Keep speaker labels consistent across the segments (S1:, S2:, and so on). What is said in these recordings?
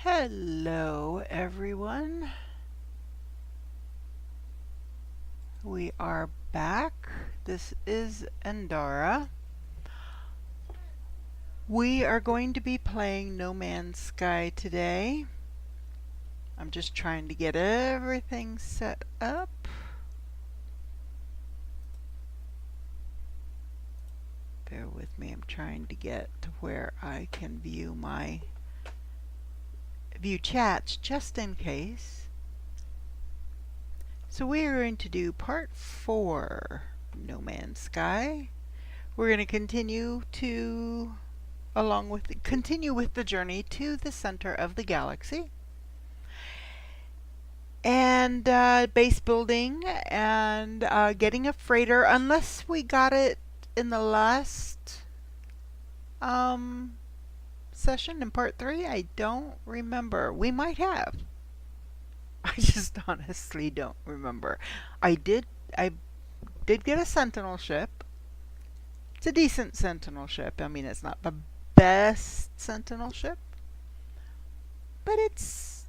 S1: Hello everyone. We are back. This is Endara. We are going to be playing No Man's Sky today. I'm just trying to get everything set up. Bear with me, I'm trying to get to where I can view chats just in case. So we are going to do part 4, No Man's Sky. We're going to continue with the journey to the center of the galaxy. And base building and getting a freighter, unless we got it in the last session in part 3. I don't remember. We might have. I just honestly don't remember. I did get a Sentinel ship. It's a decent Sentinel ship. I mean, it's not the best Sentinel ship, but it's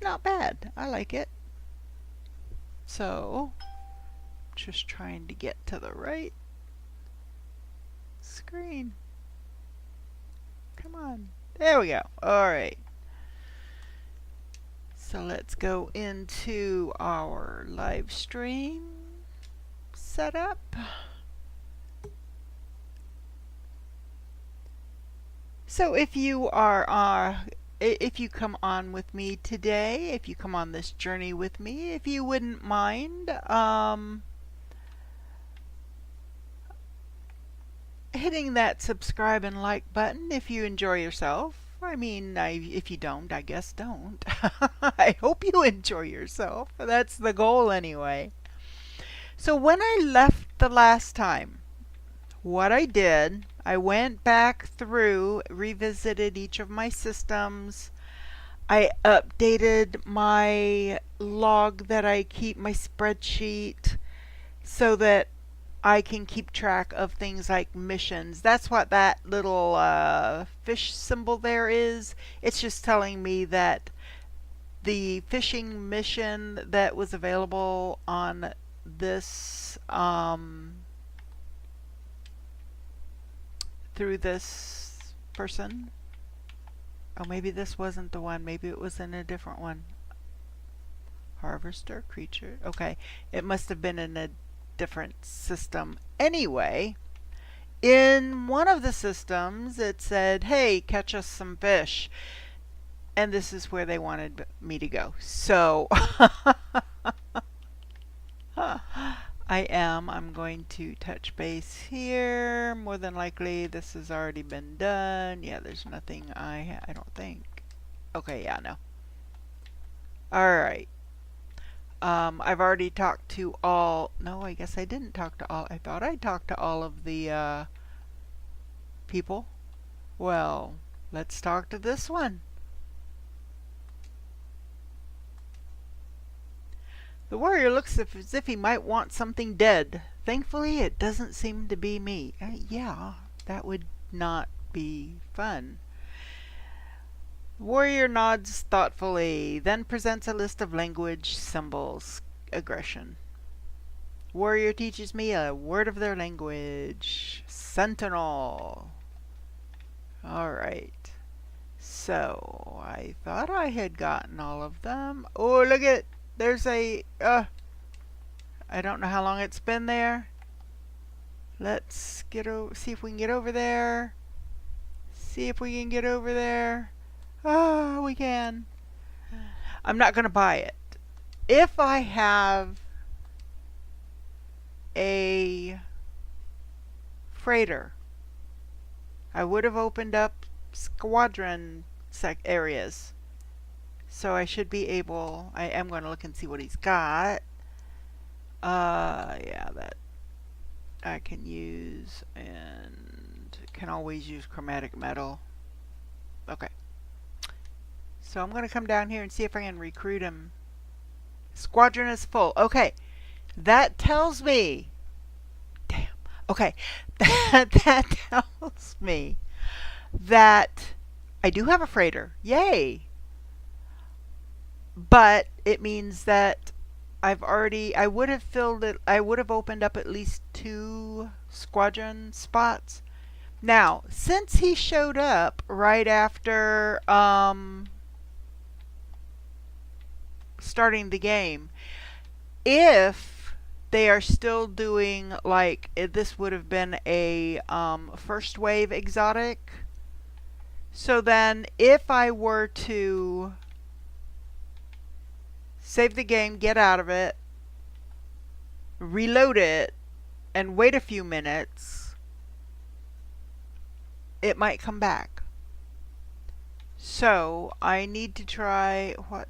S1: not bad. I like it. So, just trying to get to the right screen. Come on. There we go. All right. So let's go into our live stream setup. So if you if you come on with me today, if you come on this journey with me, if you wouldn't mind hitting that subscribe and like button if you enjoy yourself. I mean, if you don't, I guess don't. I hope you enjoy yourself. That's the goal anyway. So when I left the last time, what I did, I went back through, revisited each of my systems. I updated my log that I keep, my spreadsheet, so that I can keep track of things like missions. That's what that little fish symbol there is. It's just telling me that the fishing mission that was available on this through this person. Oh, maybe this wasn't the one. Maybe it was in a different one. Harvester creature. Okay, it must have been in a different system. Anyway, in one of the systems it said, hey, catch us some fish, and this is where they wanted me to go. So I'm going to touch base here. More than likely this has already been done. Yeah, there's nothing I don't think. Okay, yeah, no. Alright. I've already talked to all. No, I guess I didn't talk to all. I thought I talked to all of the people. Well, let's talk to this one. The warrior looks as if he might want something dead. Thankfully, it doesn't seem to be me. Yeah, that would not be fun. Warrior nods thoughtfully, then presents a list of language symbols. Aggression. Warrior teaches me a word of their language. Sentinel. Alright. So, I thought I had gotten all of them. Oh, look at, there's a, I don't know how long it's been there. Let's see if we can get over there. See if we can get over there. Oh, we can. I'm not going to buy it. If I have a freighter, I would have opened up squadron areas. So I should be able, I am going to look and see what he's got. Yeah, that I can use, and can always use chromatic metal. Okay. So I'm going to come down here and see if I can recruit him. Squadron is full. Okay. That tells me. Damn. Okay. That tells me that I do have a freighter. Yay. but it means that I would have filled it, I would have opened up at least 2 squadron spots. Now, since he showed up right after starting the game, if they are still doing like this would have been a first wave exotic. So then if I were to save the game, get out of it, reload it, and wait a few minutes, it might come back. So I need to try, what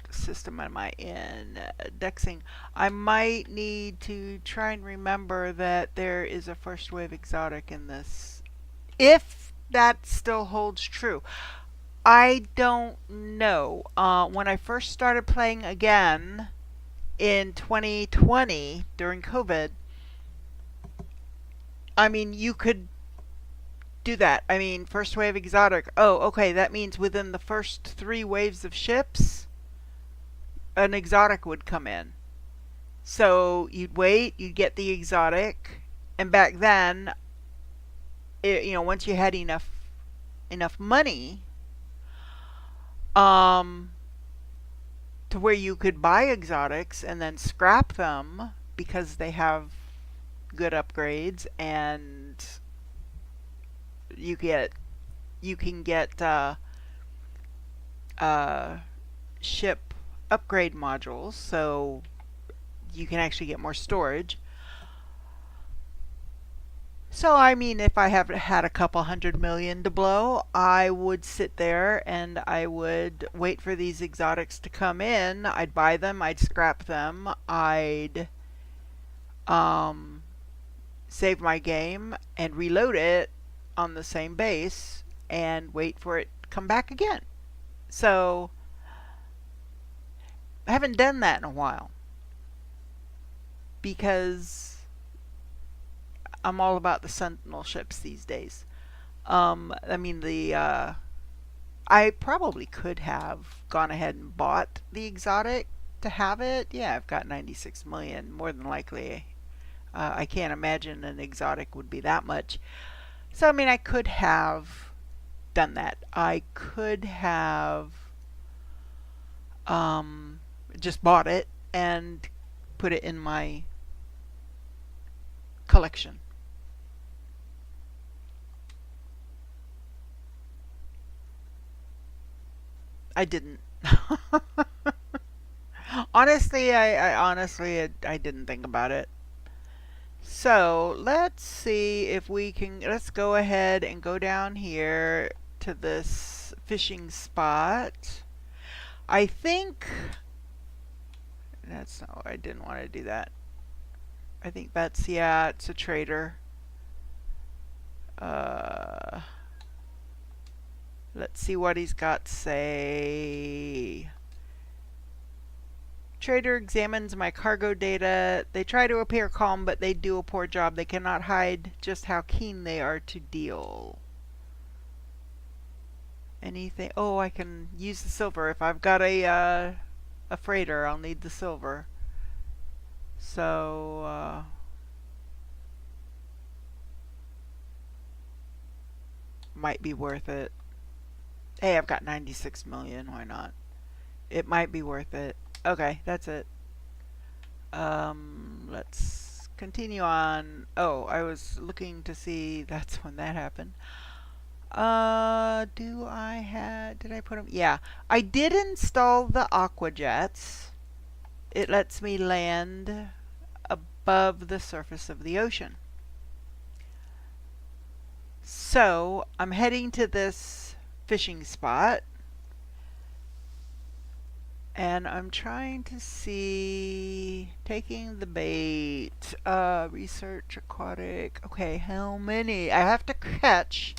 S1: system am I in? Dexing. I might need to try and remember that there is a first wave exotic in this. If that still holds true. I don't know. When I first started playing again in 2020 during COVID, I mean, you could do that. I mean, first wave exotic. Oh, okay, that means within the first 3 waves of ships, an exotic would come in. So you'd wait, you'd get the exotic, and back then, once you had enough money, um, to where you could buy exotics and then scrap them because they have good upgrades, and you can get ship upgrade modules, so you can actually get more storage. So I mean, if I have had a couple 100 million to blow, I would sit there and I would wait for these exotics to come in. I'd buy them, I'd scrap them, I'd save my game and reload it on the same base and wait for it to come back again. So I haven't done that in a while because I'm all about the Sentinel ships these days. I mean, I probably could have gone ahead and bought the exotic to have it. Yeah, I've got 96 million, more than likely. I can't imagine an exotic would be that much. So, I mean, I could have done that. I could have just bought it and put it in my collection. I didn't. Honestly, I didn't think about it. So let's see if we can, let's go ahead and go down here to this fishing spot. I think, that's no, I didn't want to do that. I think that's, yeah, it's a trader. Let's see what he's got to say. Trader examines my cargo data. They try to appear calm, but they do a poor job. They cannot hide just how keen they are to deal. Anything? Oh, I can use the silver. If I've got a freighter, I'll need the silver. So, might be worth it. Hey, I've got 96 million. Why not? It might be worth it. Okay, that's it. Let's continue on. Oh, I was looking to see, that's when that happened. Did I put them? Yeah, I did install the aqua jets. It lets me land above the surface of the ocean. So I'm heading to this fishing spot, and I'm trying to see, taking the bait, research aquatic. Okay, how many? I have to catch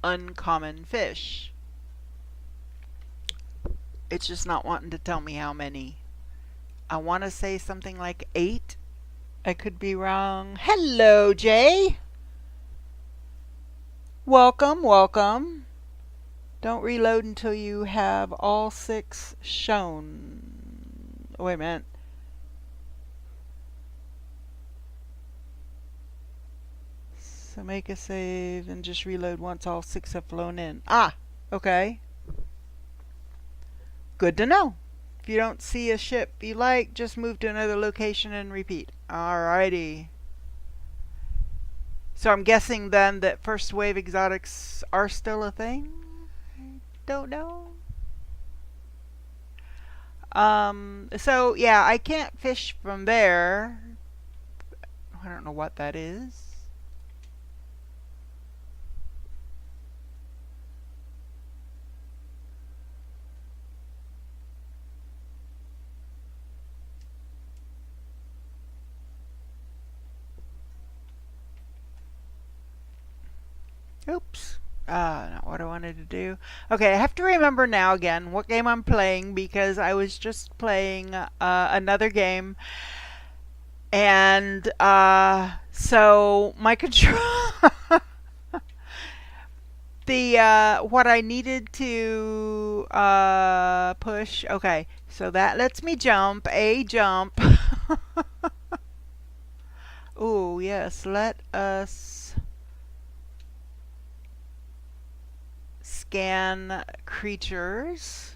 S1: uncommon fish. It's just not wanting to tell me how many. I want to say something like 8. I could be wrong. Hello, Jay. Welcome, welcome. Don't reload until you have all 6 shown. Oh, wait a minute. So make a save and just reload once all 6 have flown in. Ah, okay. Good to know. If you don't see a ship you like, just move to another location and repeat. Alrighty. So I'm guessing then that first wave exotics are still a thing? I don't know. So yeah, I can't fish from there. I don't know what that is. Oops. Not what I wanted to do. Okay, I have to remember now again what game I'm playing because I was just playing another game. And so my control, the what I needed to push. Okay, so that lets me jump. A jump. Oh yes, let us scan creatures.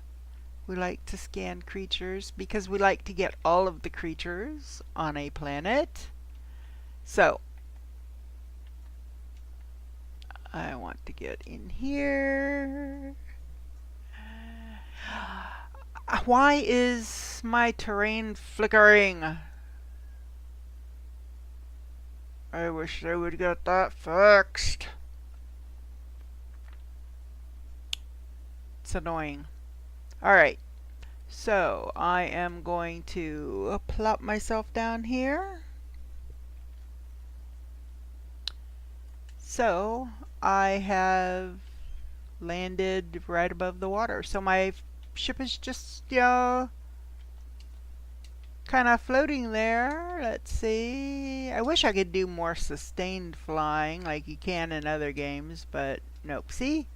S1: We like to scan creatures because we like to get all of the creatures on a planet. So I want to get in here. Why is my terrain flickering? I wish they would get that fixed. It's annoying. Alright, so I am going to plop myself down here. So I have landed right above the water. So my ship is just, kind of floating there. Let's see. I wish I could do more sustained flying like you can in other games, but nope. See?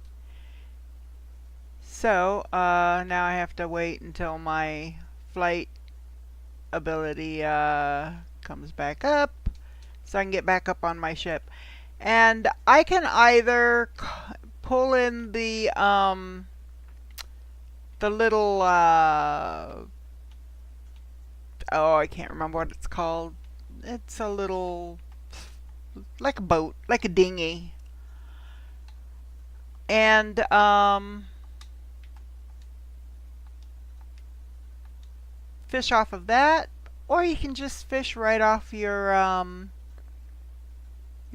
S1: So, now I have to wait until my flight ability comes back up so I can get back up on my ship. And I can either pull in the little oh, I can't remember what it's called. It's a little like a boat, like a dinghy. And fish off of that, or you can just fish right off your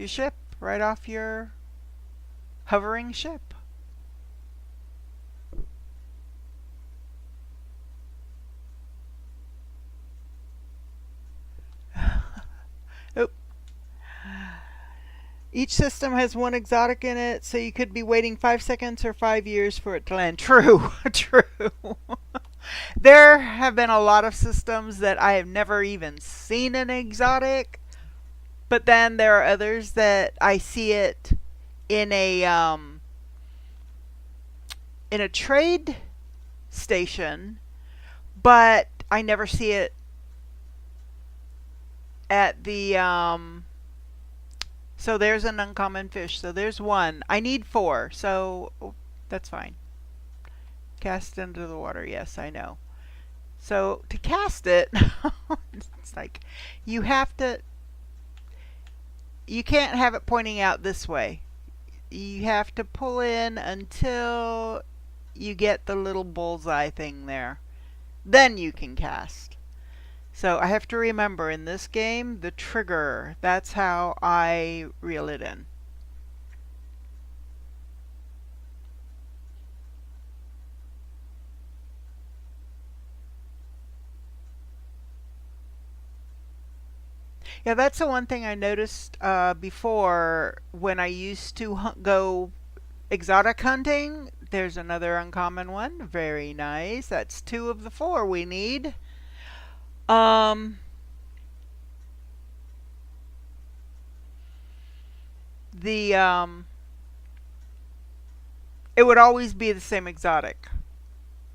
S1: ship, right off your hovering ship. Oop. Each system has one exotic in it, so you could be waiting 5 seconds or 5 years for it to land. True, true. There have been a lot of systems that I have never even seen an exotic, but then there are others that I see it in a trade station, but I never see it at the so there's an uncommon fish. So there's one. I need 4, so that's fine. Cast into the water. Yes, I know. So to cast it, it's like you have to. You can't have it pointing out this way. You have to pull in until you get the little bullseye thing there. Then you can cast. So I have to remember in this game, the trigger, that's how I reel it in. Yeah, that's the one thing I noticed before when I used to go exotic hunting. There's another uncommon one. Very nice. That's 2 of the 4 we need. Um, the It would always be the same exotic.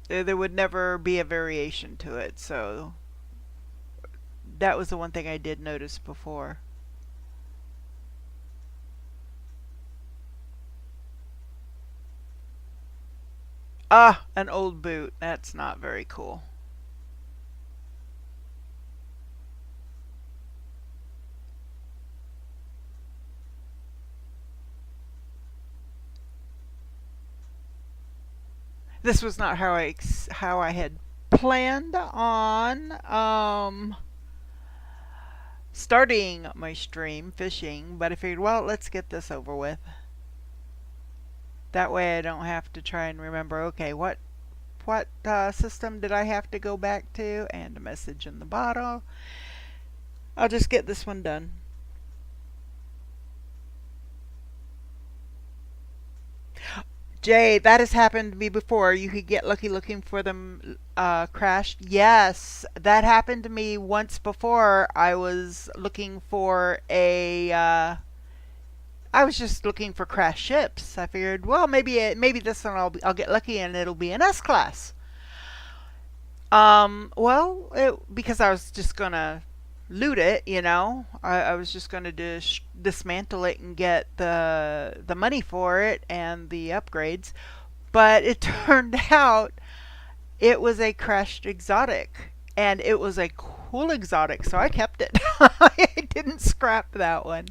S1: There would never be a variation to it. So that was the one thing I did notice before. Ah, an old boot. That's not very cool. This was not how I had planned on starting my stream fishing, but I figured, well, let's get this over with. That way I don't have to try and remember, okay, what system did I have to go back to? And a message in the bottle. I'll just get this one done. Jay, that has happened to me before. You could get lucky looking for them crashed. Yes, that happened to me once before. I was looking for I was just looking for crashed ships. I figured, well, maybe this one I'll get lucky and it'll be an S class. Because I was just gonna loot it, I was just gonna dismantle it and get the money for it and the upgrades. But it turned out it was a crashed exotic, and it was a cool exotic, so I kept it. I didn't scrap that one.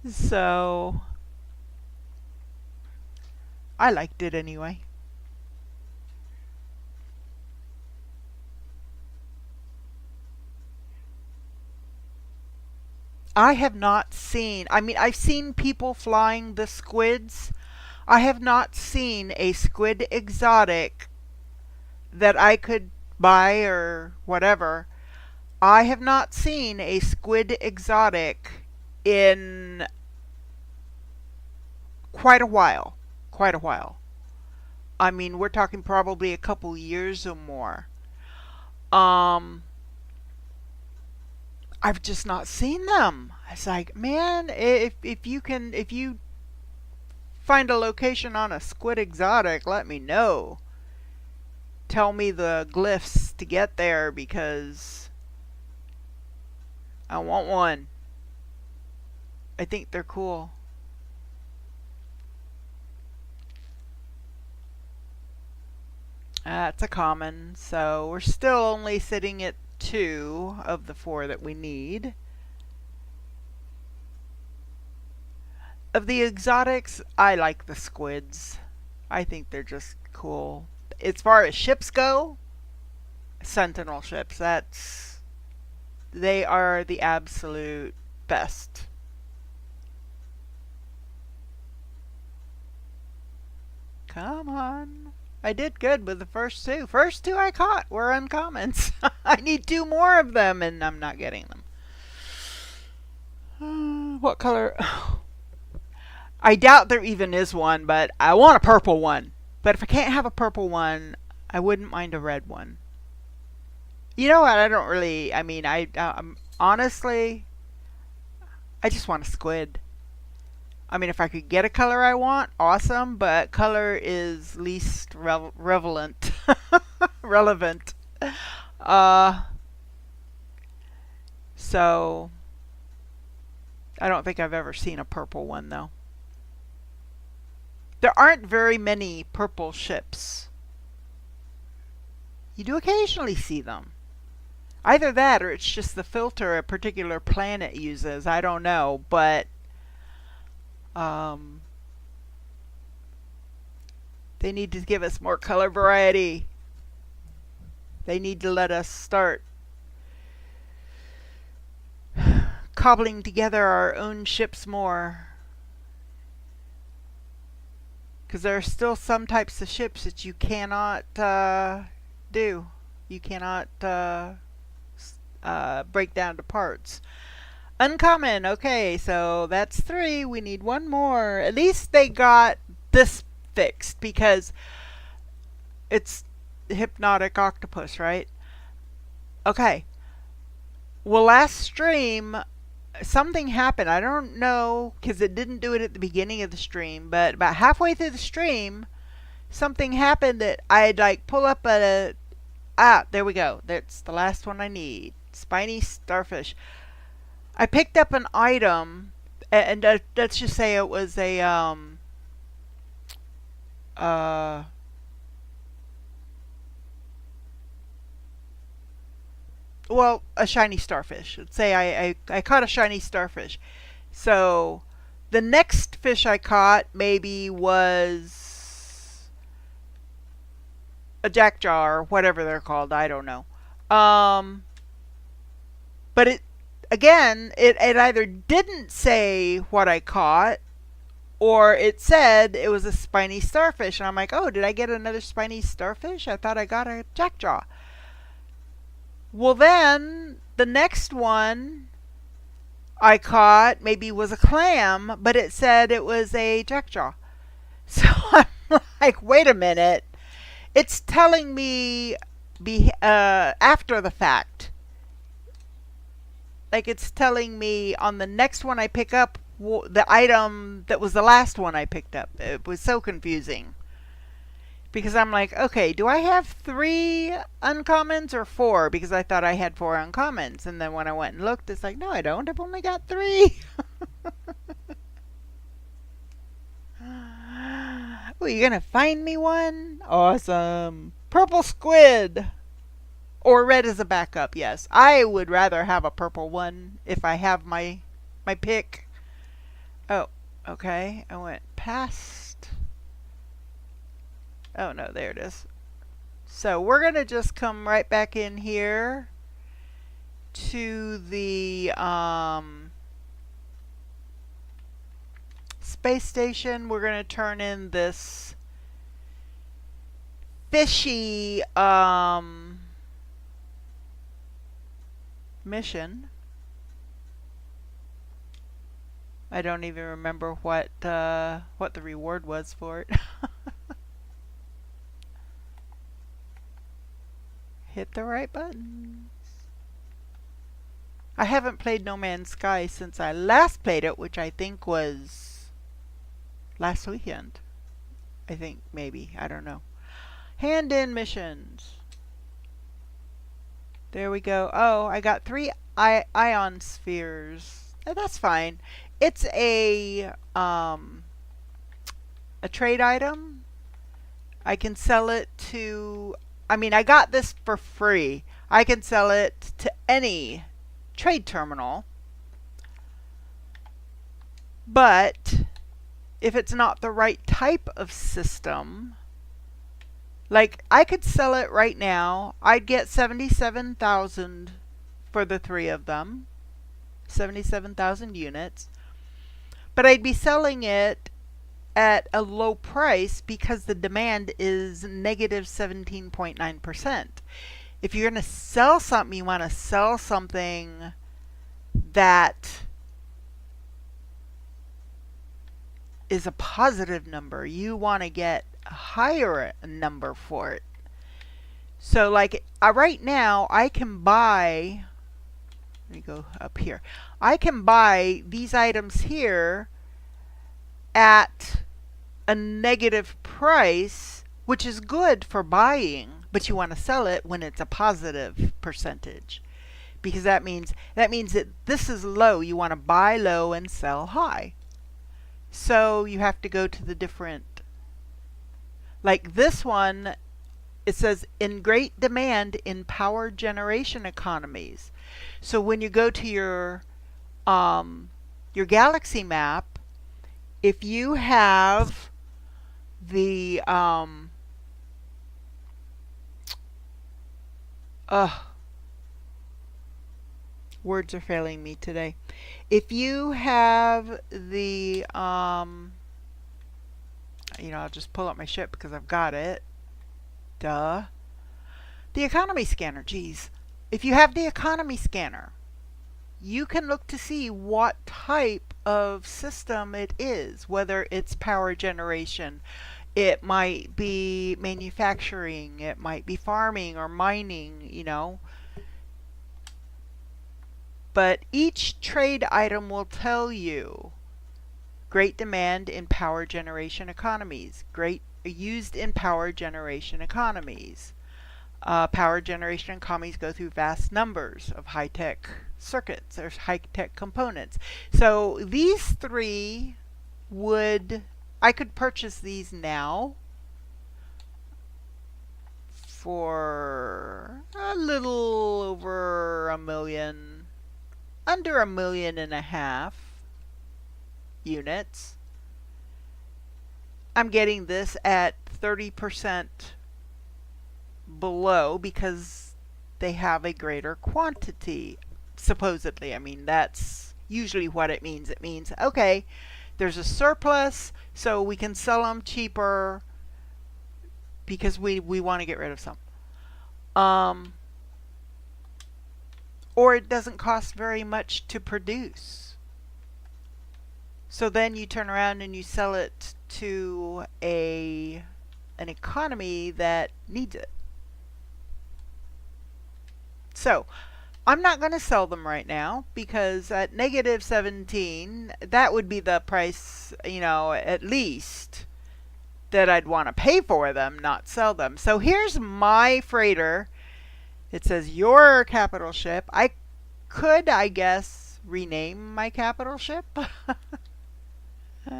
S1: So I liked it anyway. I have not seen, I mean, I've seen people flying the squids. I have not seen a squid exotic that I could buy or whatever. I have not seen a squid exotic in quite a while. Quite a while. I mean, we're talking probably a couple years or more. Um, I've just not seen them. It's like, man, if you find a location on a squid exotic, let me know. Tell me the glyphs to get there because I want one. I think they're cool. That's a common, so we're still only sitting at two of the four that we need. Of the exotics, I like the squids. I think they're just cool. As far as ships go, Sentinel ships, they are the absolute best. Come on. I did good with the first two. First two I caught were uncommons. I need two more of them, and I'm not getting them. What color? I doubt there even is one, but I want a purple one. But if I can't have a purple one, I wouldn't mind a red one. You know what? I don't really. I mean, honestly, I just want a squid. I mean, if I could get a color I want, awesome. But color is least relevant. Relevant. Uh, so I don't think I've ever seen a purple one though. There aren't very many purple ships. You do occasionally see them. Either that or it's just the filter a particular planet uses. I don't know, but um, they need to give us more color variety. They need to let us start cobbling together our own ships more. Because there are still some types of ships that you cannot do. You cannot break down to parts. Uncommon. Okay, so that's three. We need one more. At least they got this fixed because it's hypnotic octopus, right? Okay. Well, last stream something happened. I don't know because it didn't do it at the beginning of the stream, but about halfway through the stream, something happened that I'd like pull up there we go. That's the last one I need. Spiny starfish. I picked up an item, and let's just say it was a uh well, a shiny starfish. Let's say I caught a shiny starfish. So the next fish I caught maybe was a jackjaw or whatever they're called. I don't know. Um, but it either didn't say what I caught or it said it was a spiny starfish. And I'm like, oh, did I get another spiny starfish? I thought I got a jackjaw. Well, then the next one I caught maybe was a clam, but it said it was a jackjaw. So I'm like, wait a minute. It's telling me after the fact. Like it's telling me on the next one I pick up the item that was the last one I picked up. It was so confusing. Because I'm like, okay, do I have 3 uncommons or 4? Because I thought I had 4 uncommons. And then when I went and looked, it's like, no, I don't. I've only got 3. Oh, you gonna find me one? Awesome. Purple squid. Or red as a backup, yes. I would rather have a purple one if I have my pick. Oh, okay. I went past. Oh no, there it is. So we're going to just come right back in here to the space station. We're going to turn in this fishy mission. I don't even remember what the reward was for it. Hit the right buttons. I haven't played No Man's Sky since I last played it, which I think was last weekend. I think, maybe. I don't know. Hand in missions. There we go. Oh, I got 3 ion spheres. That's fine. It's a trade item. I can sell it to... I mean, I got this for free. I can sell it to any trade terminal. But if it's not the right type of system, like I could sell it right now. I'd get 77,000 for the 3 of them. 77,000 units. But I'd be selling it at a low price because the demand is negative 17.9%. If you're going to sell something, you want to sell something that is a positive number. You want to get a higher number for it. So like right now I can buy, let me go up here. I can buy these items here at a negative price, which is good for buying, but you want to sell it when it's a positive percentage, because that means that this is low. You want to buy low and sell high. So you have to go to the different, like this one, it says in great demand in power generation economies. So when you go to your galaxy map, if you have the words are failing me today. If you have the I'll just pull up my ship because I've got it. Duh. The economy scanner, geez. If you have the economy scanner, you can look to see what type of system it is, whether it's power generation, it might be manufacturing, it might be farming or mining, but each trade item will tell you great demand in power generation economies, great used in power generation economies. Power generation economies go through vast numbers of high-tech circuits or high-tech components. So these three I could purchase these now for a little over a million, under 1.5 million units. I'm getting this at 30% below because they have a greater quantity, supposedly. I mean, that's usually what it means. It means, okay, there's a surplus, so we can sell them cheaper because we want to get rid of some. Or it doesn't cost very much to produce. So then you turn around and you sell it to an economy that needs it. So I'm not going to sell them right now because at -17, that would be the price, at least that I'd want to pay for them, not sell them. So here's my freighter. It says your capital ship. I could, I guess, rename my capital ship. I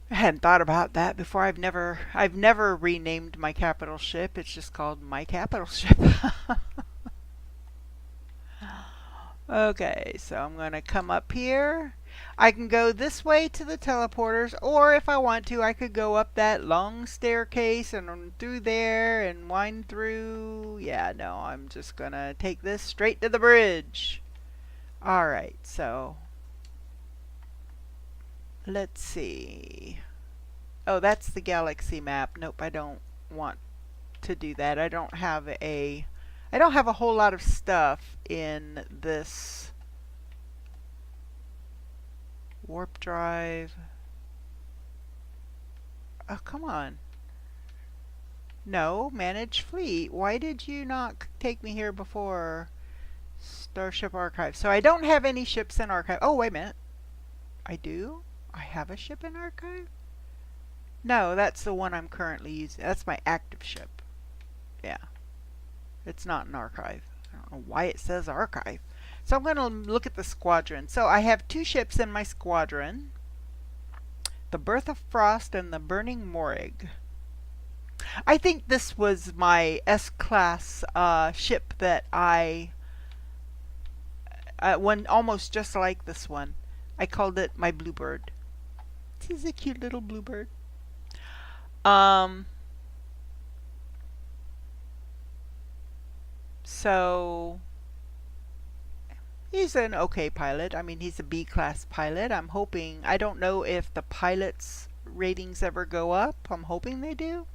S1: hadn't thought about that before. I've never renamed my capital ship. It's just called my capital ship. Okay, so I'm going to come up here. I can go this way to the teleporters, or if I want to, I could go up that long staircase and through there and wind through. Yeah, no, I'm just going to take this straight to the bridge. Alright, so let's see. Oh, that's the galaxy map. Nope, I don't want to do that. I don't have a whole lot of stuff in this warp drive. Oh, come on. No, manage fleet. Why did you not take me here before? Starship archive. So I don't have any ships in archive. Oh, wait a minute. I do? I have a ship in archive? No, that's the one I'm currently using. That's my active ship. Yeah. It's not an archive. I don't know why it says archive. So I'm going to look at the squadron. So I have 2 ships in my squadron. The Birth of Frost and the Burning Morig. I think this was my S-class ship that one almost just like this one. I called it my Bluebird. This is a cute little bluebird. So he's an okay pilot. I mean, he's a B-class pilot. I'm hoping, I don't know if the pilot's ratings ever go up. I'm hoping they do.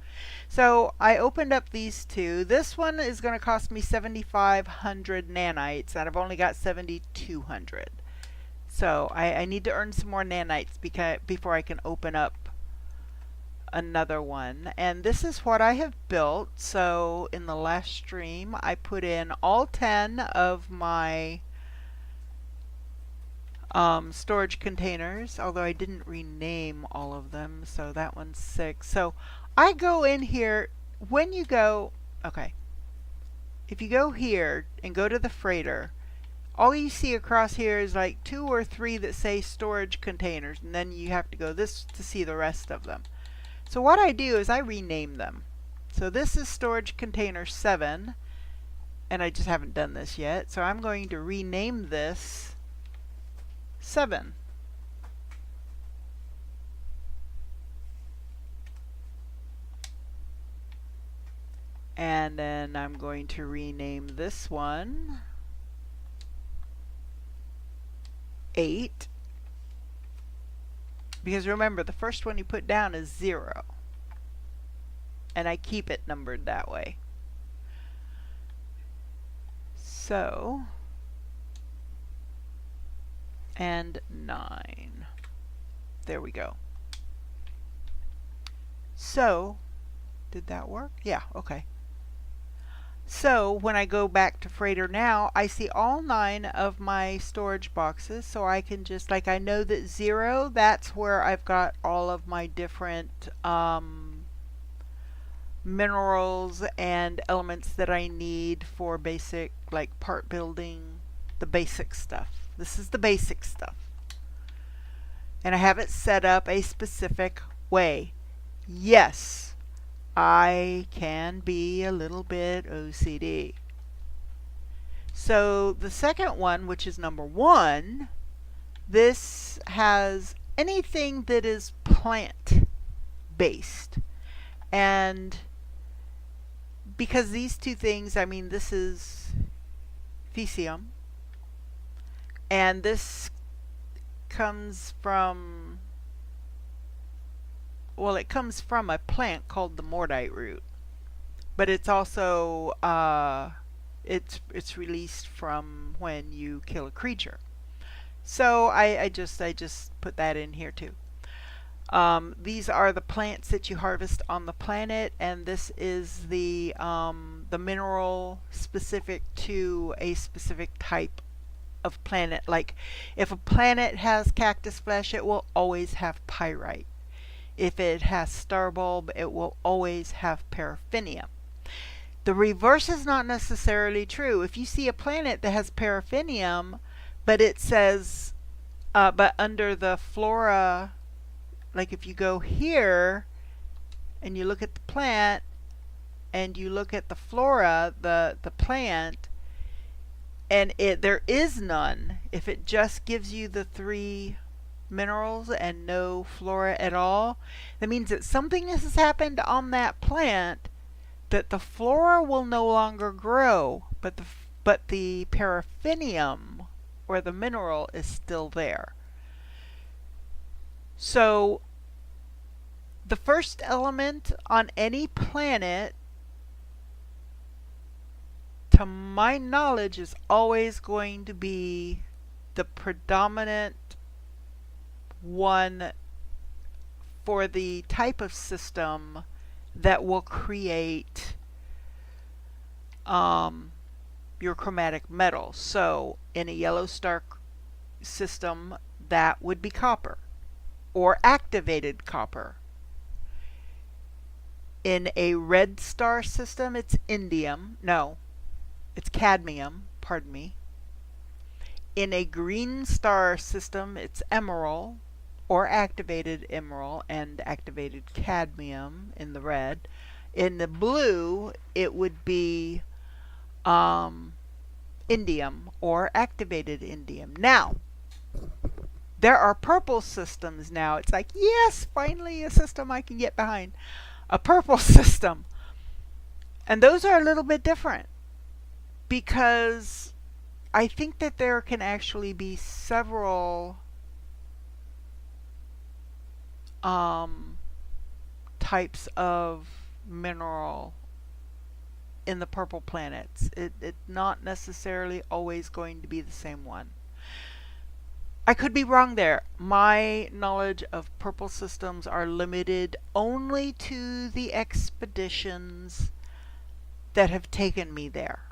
S1: So I opened up these 2. This one is going to cost me 7,500 nanites, and I've only got 7,200. So I need to earn some more nanites before I can open up another one. And this is what I have built. So in the last stream I put in all 10 of my storage containers, although I didn't rename all of them, so that one's 6. So I go in here. When you go, okay, if you go here and go to the freighter, all you see across here is like 2 or 3 that say storage containers, and then you have to go this to see the rest of them. So what I do is I rename them. So this is storage container 7, and I just haven't done this yet. So I'm going to rename this 7. And then I'm going to rename this one 8. Because remember, the first one you put down is 0. And I keep it numbered that way. So, and 9. There we go. So, did that work? Yeah, okay. So when I go back to Freighter now, I see all 9 of my storage boxes. So I can just, like, I know that 0, that's where I've got all of my different minerals and elements that I need for basic, like, part building, the basic stuff. This is the basic stuff. And I have it set up a specific way. Yes, I can be a little bit OCD. So the second one, which is number 1, this has anything that is plant based. And because these two things, I mean, this is Fecium, and this comes from, well, it comes from a plant called the mordite root, but it's also it's released from when you kill a creature. So I just put that in here too. These are the plants that you harvest on the planet, and this is the mineral specific to a specific type of planet. Like, if a planet has cactus flesh, it will always have pyrite. If it has starbulb, it will always have paraffinium. The reverse is not necessarily true. If you see a planet that has paraffinium, but it says, but under the flora, like if you go here and you look at the plant and you look at the flora, the plant, and there is none, if it just gives you the 3 minerals and no flora at all, that means that something has happened on that plant that the flora will no longer grow, but the paraffinium or the mineral is still there. So the first element on any planet, to my knowledge, is always going to be the predominant one for the type of system that will create your chromatic metal. So in a yellow star system, that would be copper or activated copper. In a red star system, it's indium. No, it's cadmium, pardon me. In a green star system, it's emerald or activated emerald and activated cadmium in the red. In the blue, it would be indium or activated indium. Now, there are purple systems now. It's like, yes, finally a system I can get behind. A purple system. And those are a little bit different, because I think that there can actually be several types of mineral in the purple planets. It's not necessarily always going to be the same one. I could be wrong there. My knowledge of purple systems are limited only to the expeditions that have taken me there.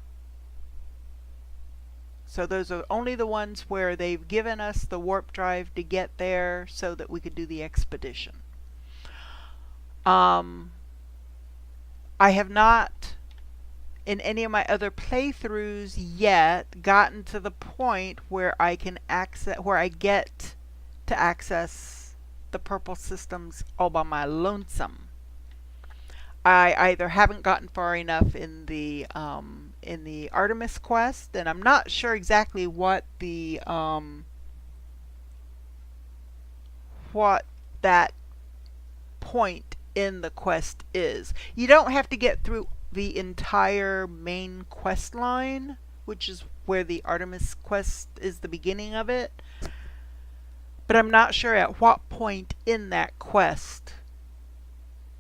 S1: So those are only the ones where they've given us the warp drive to get there so that we could do the expedition. I have not, in any of my other playthroughs yet, gotten to the point where I can access, where I get to access the purple systems all by my lonesome. I either haven't gotten far enough in the Artemis quest, and I'm not sure exactly what the what that point in the quest is. You don't have to get through the entire main quest line, which is where the Artemis quest is the beginning of it, but I'm not sure at what point in that quest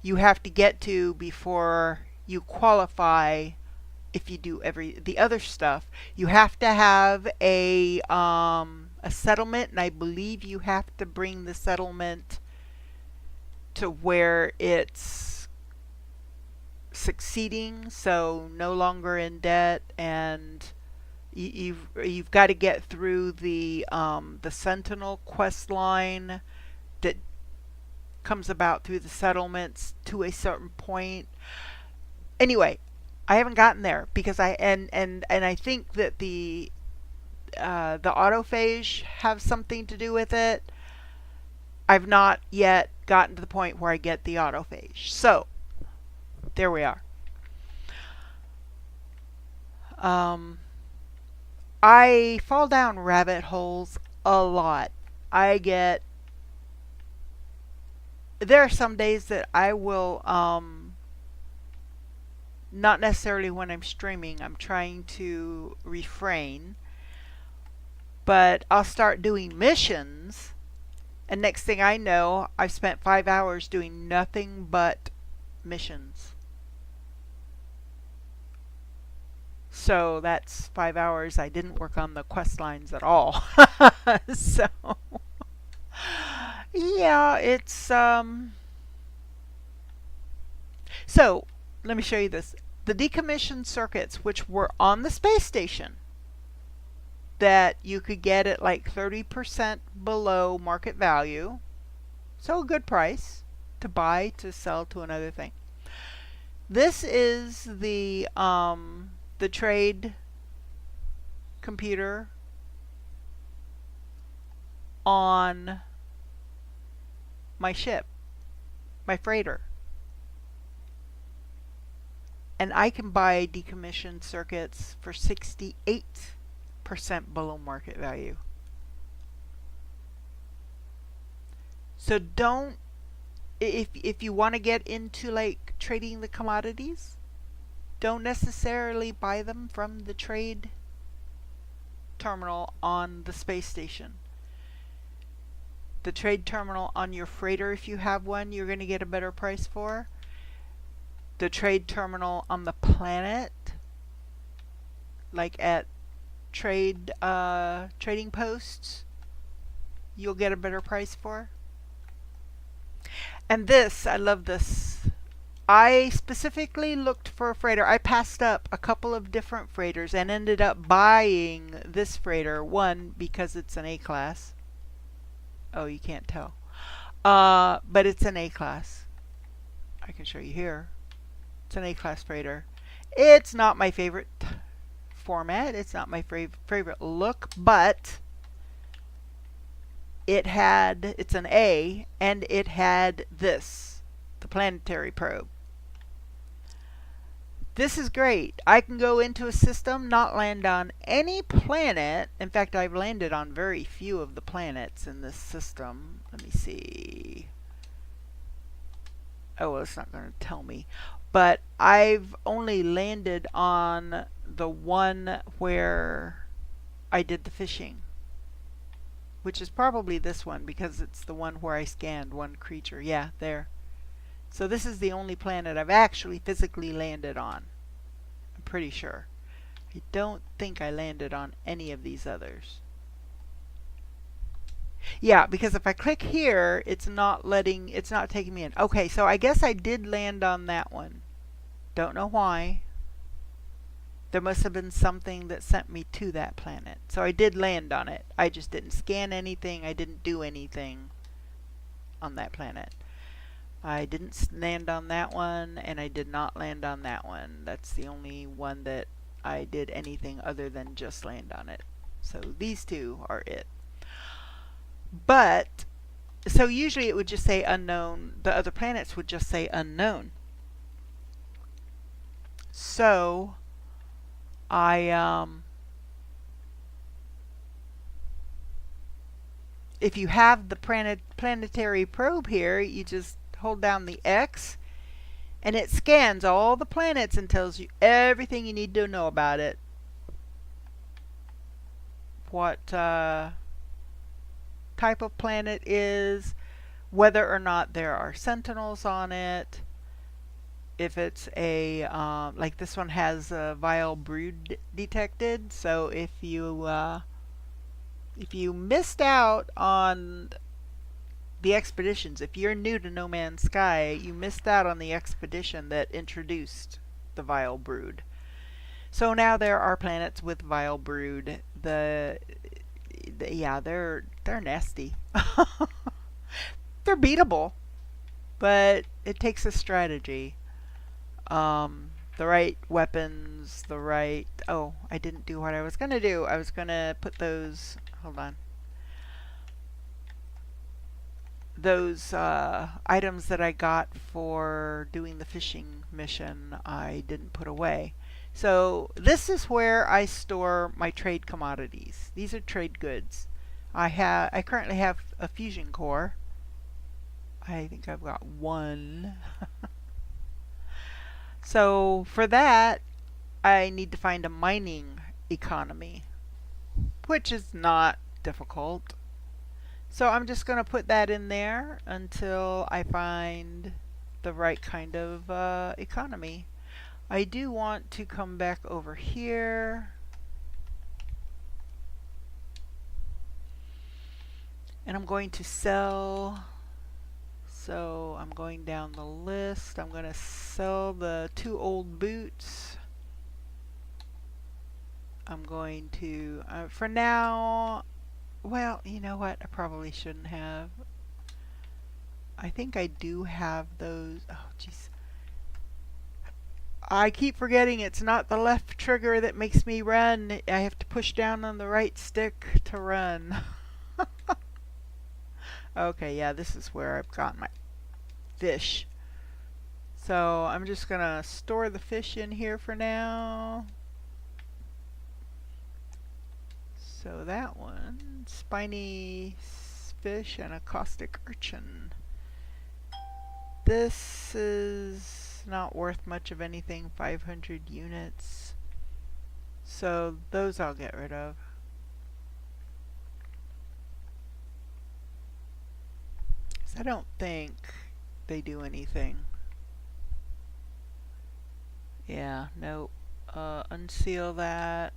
S1: you have to get to before you qualify. If you do the other stuff, you have to have a settlement, and I believe you have to bring the settlement to where it's succeeding, so no longer in debt, and you've got to get through the Sentinel quest line that comes about through the settlements to a certain point. Anyway, I haven't gotten there because and I think that the autophage have something to do with it. I've not yet gotten to the point where I get the autophage. So, there we are. I fall down rabbit holes a lot. I get there are some days that I will not necessarily when I'm streaming, I'm trying to refrain, but I'll start doing missions, and next thing I know, I've spent 5 hours doing nothing but missions. So that's 5 hours I didn't work on the quest lines at all. So yeah, it's so let me show you this. The decommissioned circuits which were on the space station that you could get at like 30% below market value. So a good price to buy, to sell to another thing. This is the trade computer on my ship, my freighter. And I can buy decommissioned circuits for 68% below market value. So don't, if you want to get into like trading the commodities, don't necessarily buy them from the trade terminal on the space station. The trade terminal on your freighter, if you have one, you're going to get a better price for. The trade terminal on the planet, like at trading posts, you'll get a better price for. And this, I love this. I specifically looked for a freighter. I passed up a couple of different freighters and ended up buying this freighter. One, because it's an A-class. Oh, you can't tell. But it's an A-class. I can show you here. It's an A-class freighter. It's not my favorite format. It's not my favorite look, but it's an A, and it had this, the planetary probe. This is great. I can go into a system, not land on any planet. In fact, I've landed on very few of the planets in this system. Let me see. Oh, well, it's not going to tell me. But I've only landed on the one where I did the fishing, which is probably this one because it's the one where I scanned one creature. Yeah, there. So this is the only planet I've actually physically landed on. I'm pretty sure. I don't think I landed on any of these others. Yeah, because if I click here, it's not taking me in. Okay, so I guess I did land on that one. Don't know why. There must have been something that sent me to that planet. So I did land on it. I just didn't scan anything. I didn't do anything on that planet. I didn't land on that one, and I did not land on that one. That's the only one that I did anything other than just land on it. So these two are it. But, so usually it would just say unknown. The other planets would just say unknown. So, if you have the planetary probe here, you just hold down the X, and it scans all the planets and tells you everything you need to know about it. What type of planet is, whether or not there are sentinels on it, if it's a, like this one has a vile brood detected, so if you missed out on the expeditions. If you're new to No Man's Sky, you missed out on the expedition that introduced the Vile Brood. So now there are planets with Vile Brood. Yeah, they're nasty. They're beatable, but it takes a strategy. The right weapons, the right... Oh, I didn't do what I was going to do. I was going to put those... Hold on. Those items that I got for doing the fishing mission, I didn't put away. So this is where I store my trade commodities. These are trade goods. I currently have a fusion core. I think I've got one. So for that, I need to find a mining economy, which is not difficult. So I'm just going to put that in there until I find the right kind of economy. I do want to come back over here and I'm going to sell. So I'm going down the list. I'm going to sell the 2 old boots. I'm going to, for now, well, you know what? I probably shouldn't have. I think I do have those. Oh, jeez. I keep forgetting it's not the left trigger that makes me run. I have to push down on the right stick to run. Okay, yeah, this is where I've got my fish. So I'm just going to store the fish in here for now. So that one, spiny fish and a caustic urchin. This is not worth much of anything, 500 units. So those I'll get rid of. I don't think they do anything. Yeah, nope. Unseal that.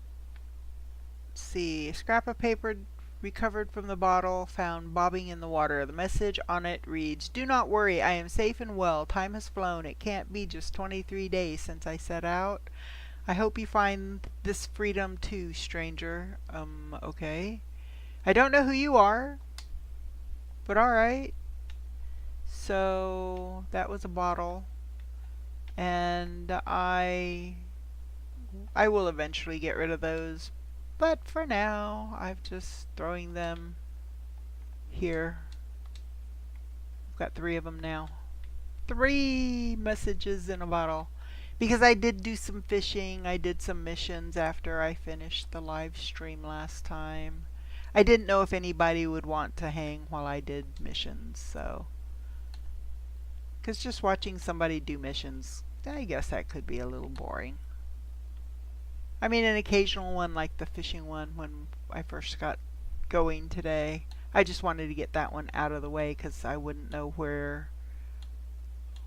S1: Let's see. A scrap of paper recovered from the bottle, found bobbing in the water. The message on it reads, "Do not worry, I am safe and well. Time has flown. It can't be just 23 days since I set out. I hope you find this freedom too, stranger." Okay. I don't know who you are, but alright. So that was a bottle, and I will eventually get rid of those, but for now I'm just throwing them here. I've got 3 of them now. 3 messages in a bottle, because I did do some fishing. I did some missions after I finished the live stream last time. I didn't know if anybody would want to hang while I did missions, so because just watching somebody do missions, I guess that could be a little boring. I mean, an occasional one like the fishing one when I first got going today. I just wanted to get that one out of the way because I wouldn't know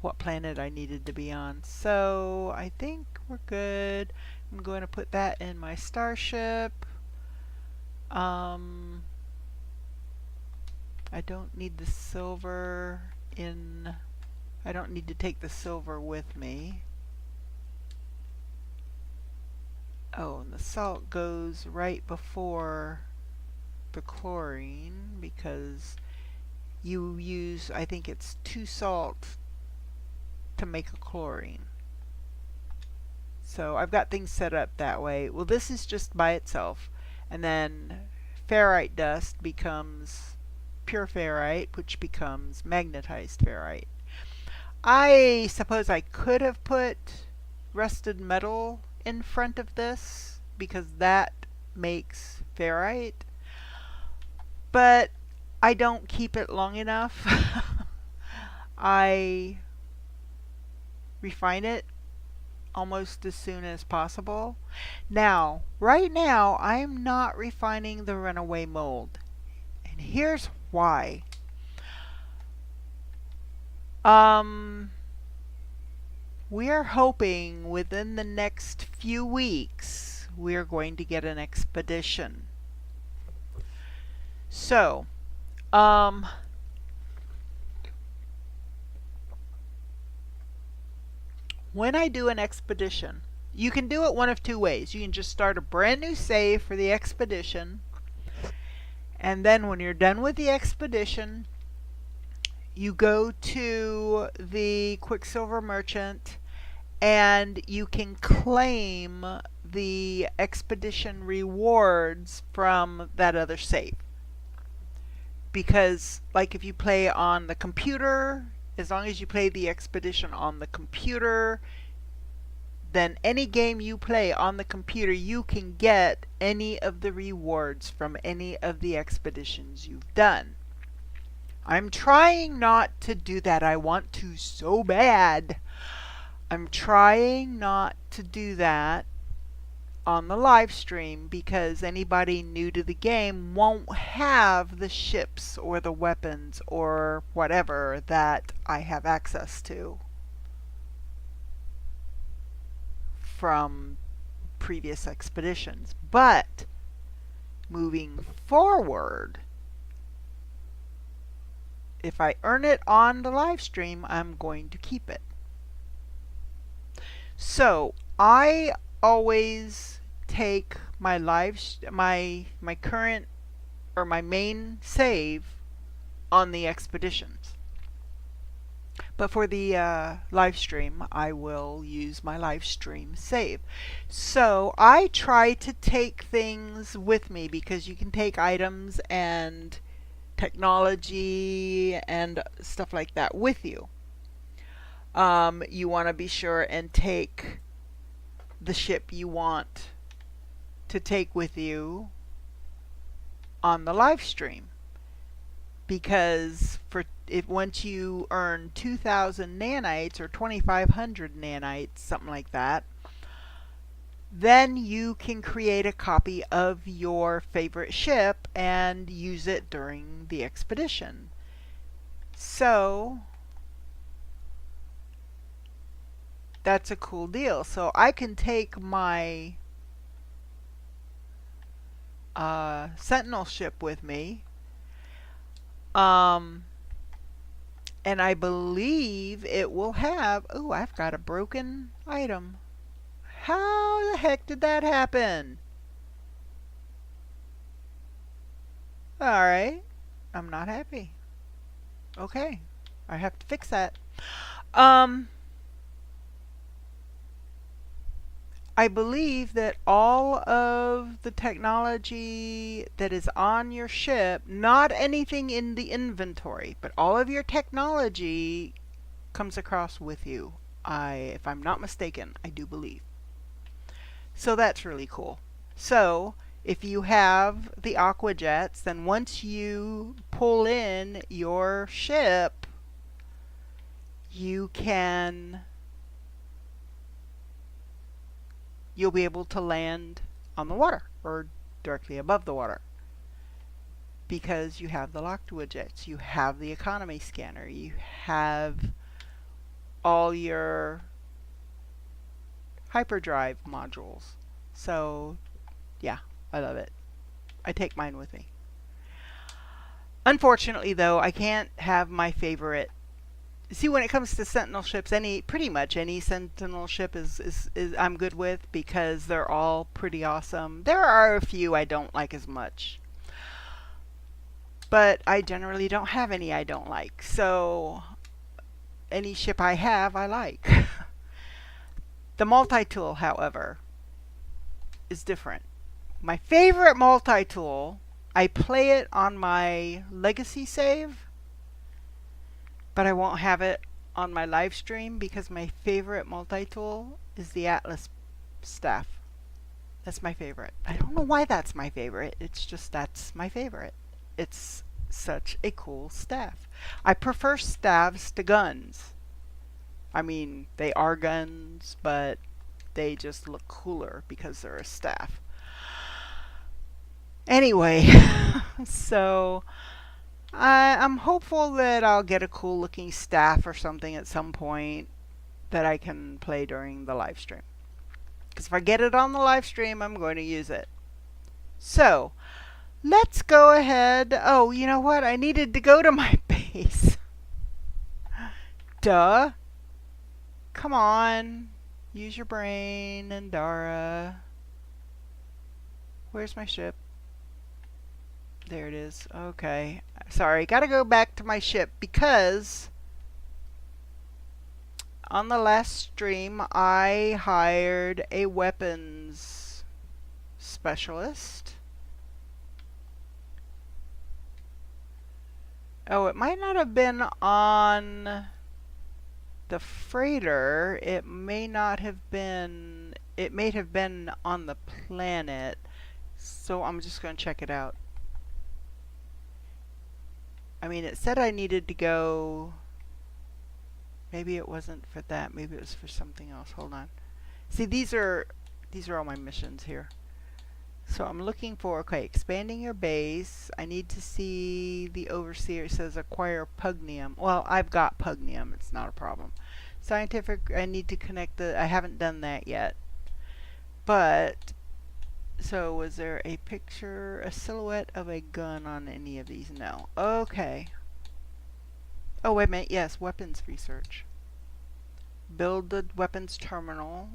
S1: what planet I needed to be on. So I think we're good. I'm going to put that in my starship. I don't need the silver in... I don't need to take the silver with me. Oh, and the salt goes right before the chlorine because you use, I think it's 2 salt to make a chlorine. So I've got things set up that way. Well, this is just by itself. And then ferrite dust becomes pure ferrite, which becomes magnetized ferrite. I suppose I could have put rusted metal in front of this because that makes ferrite, but I don't keep it long enough. I refine it almost as soon as possible. Now, right now, I am not refining the runaway mold, and here's why. We are hoping within the next few weeks we are going to get an expedition. So, When I do an expedition, you can do it one of two ways. You can just start a brand new save for the expedition, and then when you're done with the expedition, you go to the Quicksilver Merchant and you can claim the expedition rewards from that other save. Because, like, if you play on the computer, as long as you play the expedition on the computer, then any game you play on the computer, you can get any of the rewards from any of the expeditions you've done. I'm trying not to do that. I want to so bad. I'm trying not to do that on the live stream because anybody new to the game won't have the ships or the weapons or whatever that I have access to from previous expeditions. But moving forward, if I earn it on the live stream, I'm going to keep it. So I always take my my current or my main save on the expeditions. But for the live stream, I will use my live stream save. So I try to take things with me because you can take items and technology and stuff like that with you. You want to be sure and take the ship you want to take with you on the live stream, because once you earn 2,000 nanites or 2,500 nanites, something like that, then you can create a copy of your favorite ship and use it during the expedition. So that's a cool deal. So I can take my Sentinel ship with me, and I believe it will have, oh, I've got a broken item. How the heck did that happen? Alright, I'm not happy. Okay, I have to fix that. I believe that all of the technology that is on your ship, not anything in the inventory, but all of your technology comes across with you. If I'm not mistaken, I do believe. So that's really cool. So if you have the aqua jets, then once you pull in your ship, you'll be able to land on the water or directly above the water because you have the aqua jets, you have the economy scanner, you have all your hyperdrive modules. So yeah, I love it. I take mine with me. Unfortunately though, I can't have my favorite. See, when it comes to Sentinel ships, pretty much any Sentinel ship is I'm good with because they're all pretty awesome. There are a few I don't like as much, but I generally don't have any I don't like. So any ship I have, I like. The multi-tool, however, is different. My favorite multi-tool, I play it on my legacy save, but I won't have it on my live stream because my favorite multi-tool is the Atlas staff. That's my favorite. I don't know why that's my favorite. It's just that's my favorite. It's such a cool staff. I prefer staves to guns. I mean, they are guns, but they just look cooler because they're a staff. Anyway, so I'm hopeful that I'll get a cool looking staff or something at some point that I can play during the live stream. Because if I get it on the live stream, I'm going to use it. So, let's go ahead. Oh, you know what? I needed to go to my base. Duh. Come on. Use your brain, Andara. Where's my ship? There it is. Okay. Sorry, gotta go back to my ship because on the last stream I hired a weapons specialist. Oh, it might not have been on the freighter. It may not have been. It may have been on the planet. So I'm just going to check it out. I mean, it said I needed to go. Maybe it wasn't for that. Maybe it was for something else. Hold on. See, these are all my missions here. So I'm looking for, okay, expanding your base. I need to see the overseer. It says acquire pugnium. Well, I've got pugnium. It's not a problem. Scientific, I need to connect the, I haven't done that yet. But, so was there a picture, a silhouette of a gun on any of these? No. Okay. Oh, wait a minute. Yes, weapons research. Build the weapons terminal.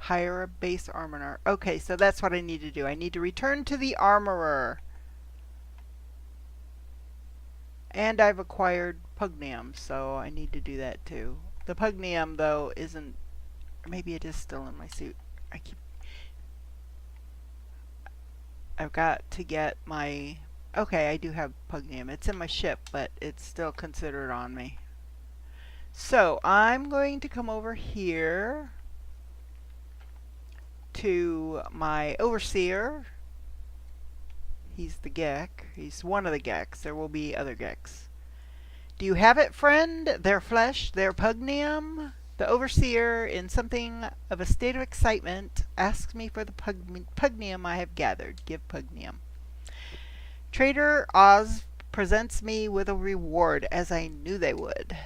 S1: Hire a base armorer. Okay, so that's what I need to do. I need to return to the armorer. And I've acquired pugnium, so I need to do that too. The pugnium, though, isn't... Maybe it is still in my suit. I've got to get my... Okay, I do have pugnium. It's in my ship, but it's still considered on me. So, I'm going to come over here to my overseer. He's the Gek. He's one of the Geks. There will be other Geks. Do you have it, friend? Their flesh, their pugnium? The overseer, in something of a state of excitement, asks me for the pugnium I have gathered. Give pugnium. Trader Oz presents me with a reward, as I knew they would.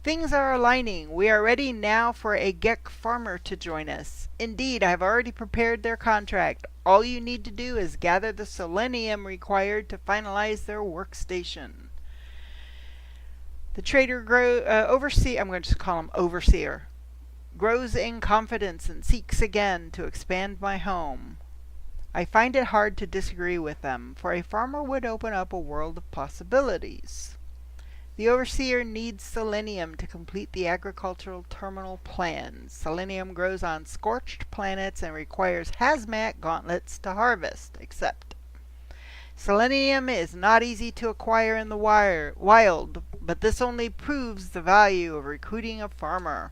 S1: Things are aligning. We are ready now for a Gek farmer to join us. Indeed, I have already prepared their contract. All you need to do is gather the selenium required to finalize their workstation. The trader overseer, I'm going to just call him overseer, grows in confidence and seeks again to expand my home. I find it hard to disagree with them, for a farmer would open up a world of possibilities. The overseer needs selenium to complete the agricultural terminal plans. Selenium grows on scorched planets and requires hazmat gauntlets to harvest, except selenium is not easy to acquire in the wild, but this only proves the value of recruiting a farmer.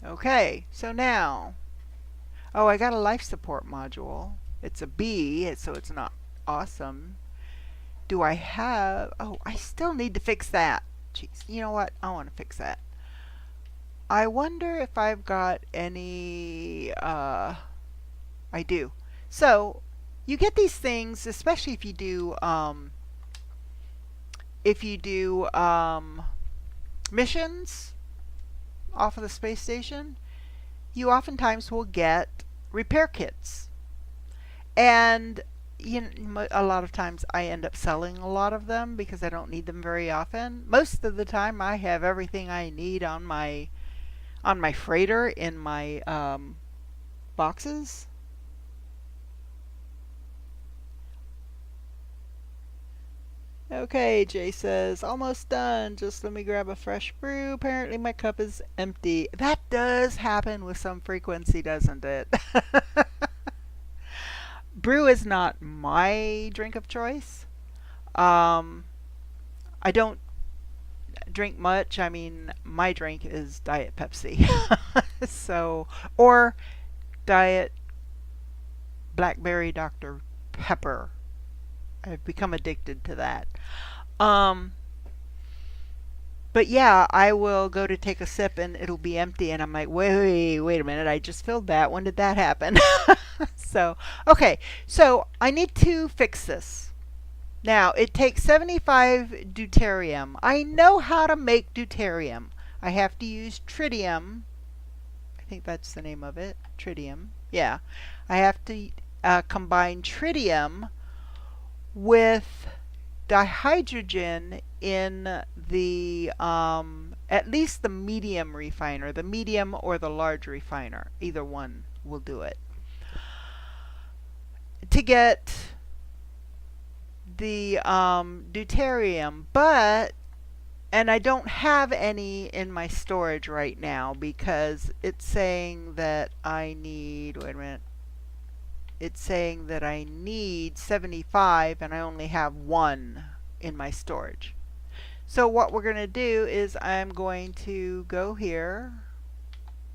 S1: Okay, so now, oh, I got a life support module. It's a B, so it's not awesome. Do I have... Oh, I still need to fix that. Jeez, you know what? I want to fix that. I wonder if I've got any... I do. So, you get these things, especially if you do... missions off of the space station, you oftentimes will get repair kits. And a lot of times I end up selling a lot of them because I don't need them very often. Most of the time I have everything I need on my freighter in my boxes. Okay, Jay says, almost done. Just let me grab a fresh brew. Apparently my cup is empty. That does happen with some frequency, doesn't it? Brew is not my drink of choice. I don't drink much. I mean, my drink is Diet Pepsi. So, or Diet Blackberry Dr. Pepper. I've become addicted to that. But yeah, I will go to take a sip and it'll be empty and I'm like, wait a minute, I just filled that. When did that happen? So, okay, so I need to fix this. Now, it takes 75 deuterium. I know how to make deuterium. I have to use tritium. I think that's the name of it, tritium. Yeah, I have to combine tritium with dihydrogen in the at least the medium refiner, the medium or the large refiner. Either one will do it. To get the deuterium, and I don't have any in my storage right now because it's saying that I need, wait a minute, it's saying that I need 75 and I only have one in my storage. So what we're going to do is I'm going to go here,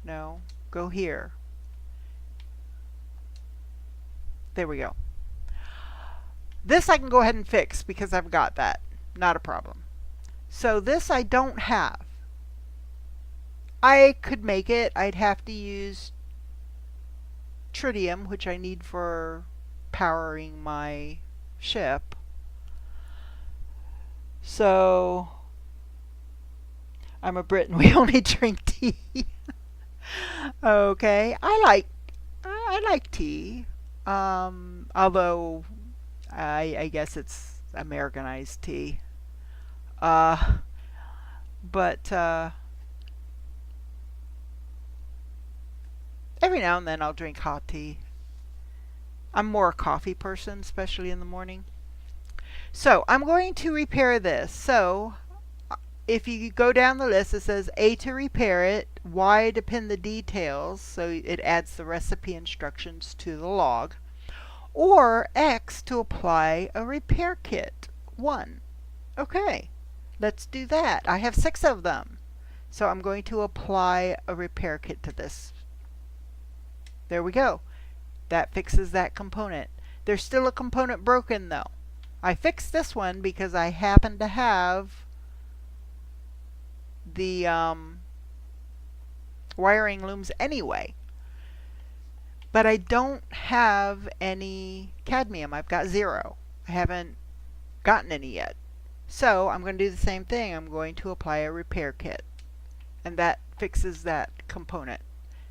S1: no, go here. There we go. This I can go ahead and fix because I've got that. Not a problem. So this I don't have. I could make it. I'd have to use tritium, which I need for powering my ship. So I'm a Brit and we only drink tea. Okay, I like tea. Although I guess it's Americanized tea. But every now and then I'll drink hot tea. I'm more a coffee person, especially in the morning. So I'm going to repair this. So if you go down the list, it says A to repair it, Y to pin the details, so it adds the recipe instructions to the log, or X to apply a repair kit. 1. Okay, let's do that. I have 6 of them. So I'm going to apply a repair kit to this. There we go. That fixes that component. There's still a component broken though. I fixed this one because I happen to have the wiring looms anyway. But I don't have any cadmium. I've got 0. I haven't gotten any yet. So I'm going to do the same thing. I'm going to apply a repair kit. And that fixes that component.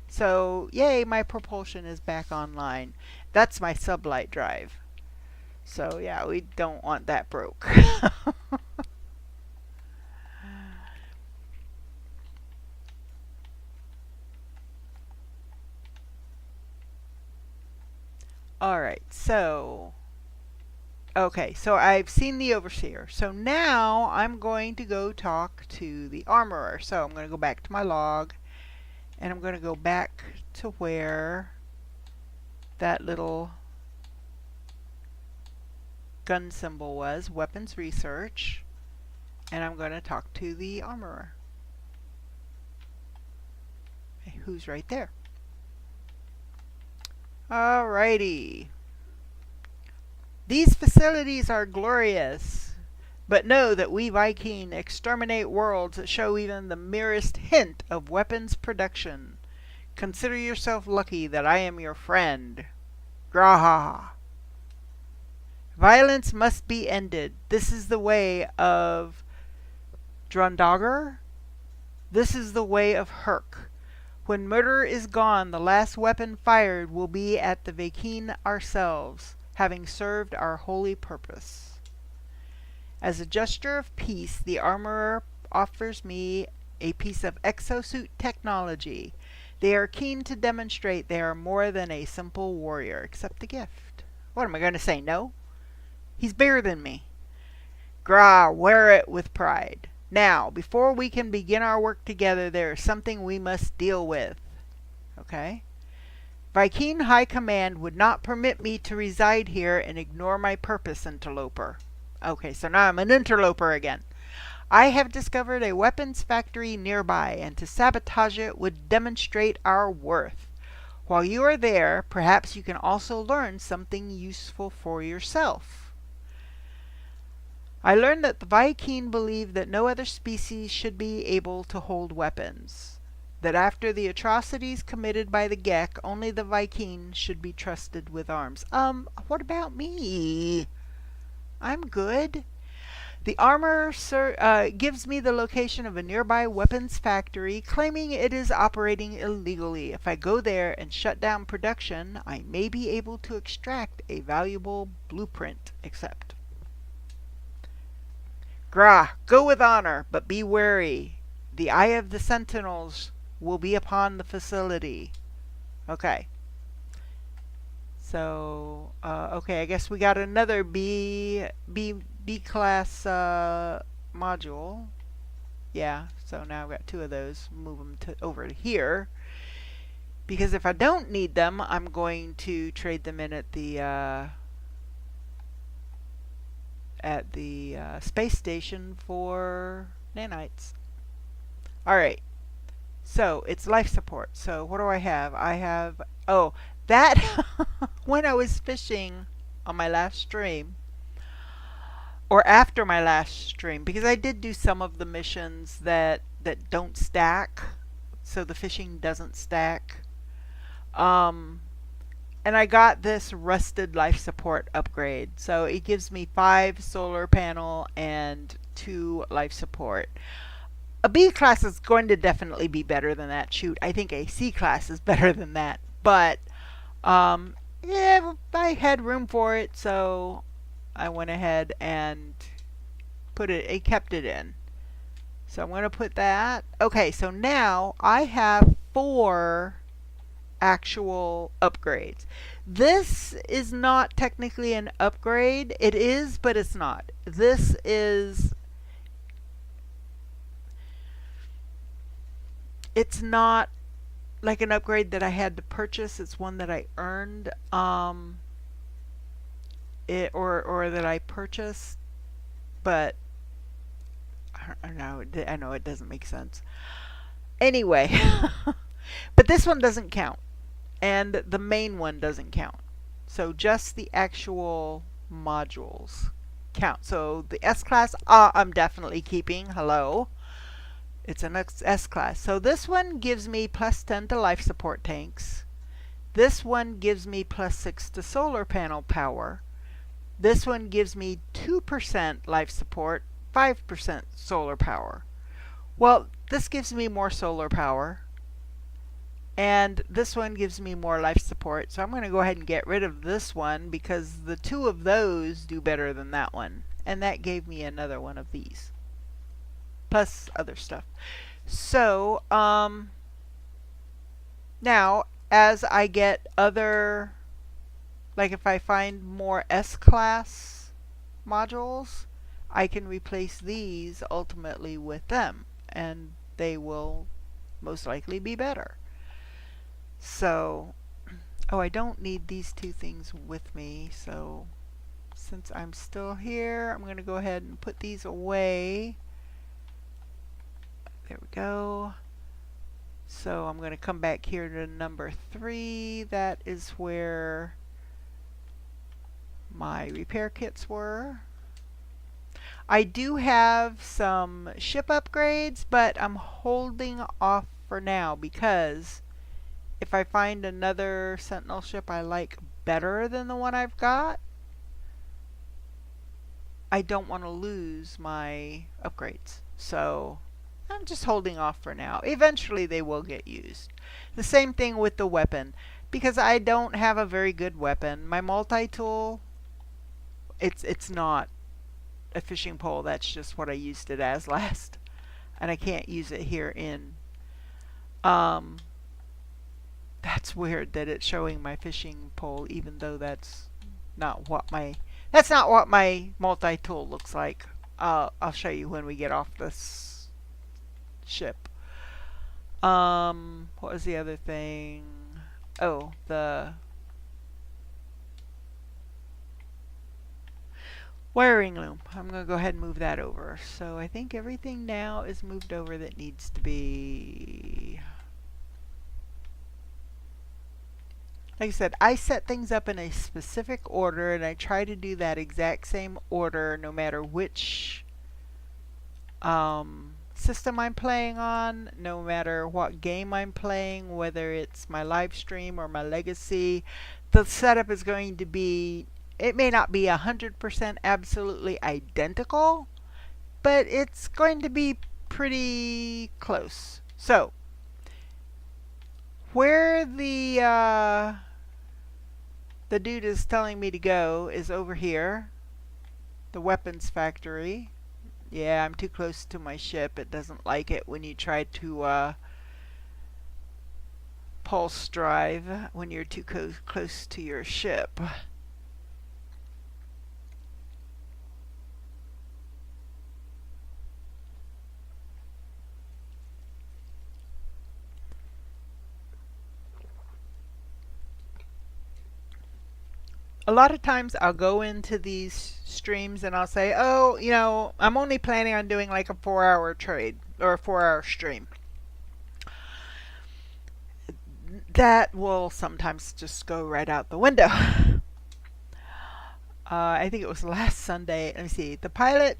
S1: So yay, my propulsion is back online. That's my sublight drive. So yeah, we don't want that broke. Alright, so okay, so I've seen the overseer. So now I'm going to go talk to the armorer. So I'm going to go back to my log and I'm going to go back to where that little gun symbol was, weapons research, and I'm going to talk to the armorer. Who's right there? Alrighty. These facilities are glorious, but know that we Viking exterminate worlds that show even the merest hint of weapons production. Consider yourself lucky that I am your friend. Graha. Violence must be ended. This is the way of Drondogger. This is the way of Herc. When murder is gone, the last weapon fired will be at the Viking ourselves, having served our holy purpose. As a gesture of peace, the armorer offers me a piece of exosuit technology. They are keen to demonstrate they are more than a simple warrior. Accept the gift. What am I going to say? No? He's bigger than me. Gra, wear it with pride. Now, before we can begin our work together, there is something we must deal with. Okay? Viking High Command would not permit me to reside here and ignore my purpose, interloper. Okay, so now I'm an interloper again. I have discovered a weapons factory nearby, and to sabotage it would demonstrate our worth. While you are there, perhaps you can also learn something useful for yourself. I learned that the Viking believe that no other species should be able to hold weapons. That after the atrocities committed by the Gek, only the Viking should be trusted with arms. What about me? I'm good. The armor gives me the location of a nearby weapons factory, claiming it is operating illegally. If I go there and shut down production, I may be able to extract a valuable blueprint. Accept. Gra, go with honor, but be wary. The eye of the sentinels will be upon the facility. Okay. So, okay, I guess we got another B class module. Yeah, so now I've got two of those. Move them over to here. Because if I don't need them, I'm going to trade them in at the space station for nanites. Alright, so it's life support. So what do I have? I have, oh, that, when I was fishing on my last stream, or after my last stream, because I did do some of the missions that don't stack, so the fishing doesn't stack. And I got this rusted life support upgrade. So it gives me 5 solar panel and 2 life support. A B class is going to definitely be better than that. Shoot, I think a C class is better than that. But, yeah, I had room for it, so I went ahead and kept it in. So I'm going to put that. Okay, so now I have 4 actual upgrades. This is not technically an upgrade. It is, but it's not. This is, it's not like an upgrade that I had to purchase. It's one that I earned, or that I purchased, but I know it doesn't make sense. Anyway, but this one doesn't count. And the main one doesn't count. So just the actual modules count. So the S class, I'm definitely keeping. Hello. It's an S class. So this one gives me plus 10 to life support tanks. This one gives me plus 6 to solar panel power. This one gives me 2% life support, 5% solar power. Well, this gives me more solar power. And this one gives me more life support. So I'm going to go ahead and get rid of this one because the 2 of those do better than that one. And that gave me another one of these. Plus other stuff. So, now, as I get other, like if I find more S-class modules, I can replace these ultimately with them. And they will most likely be better. So, oh, I don't need these 2 things with me, so since I'm still here, I'm going to go ahead and put these away. There we go. So I'm going to come back here to number 3. That is where my repair kits were. I do have some ship upgrades, but I'm holding off for now because if I find another Sentinel ship I like better than the one I've got, I don't want to lose my upgrades. So I'm just holding off for now. Eventually they will get used. The same thing with the weapon. Because I don't have a very good weapon. My multi-tool, it's not a fishing pole. That's just what I used it as last. And I can't use it here in that's weird that it's showing my fishing pole, even though that's not what my multi-tool looks like. I'll show you when we get off this ship. What was the other thing? Oh, the wiring loom. I'm going to go ahead and move that over. So I think everything now is moved over that needs to be. Like I said, I set things up in a specific order, and I try to do that exact same order no matter which system I'm playing on, no matter what game I'm playing, whether it's my live stream or my legacy. The setup is going to be, it may not be 100% absolutely identical, but it's going to be pretty close. So, where the dude is telling me to go is over here, the weapons factory. Yeah, I'm too close to my ship. It doesn't like it when you try to pulse drive when you're too close to your ship. A lot of times I'll go into these streams and I'll say, oh, I'm only planning on doing like a 4 hour trade or a 4 hour stream. That will sometimes just go right out the window. I think it was last Sunday. Let me see. The pilot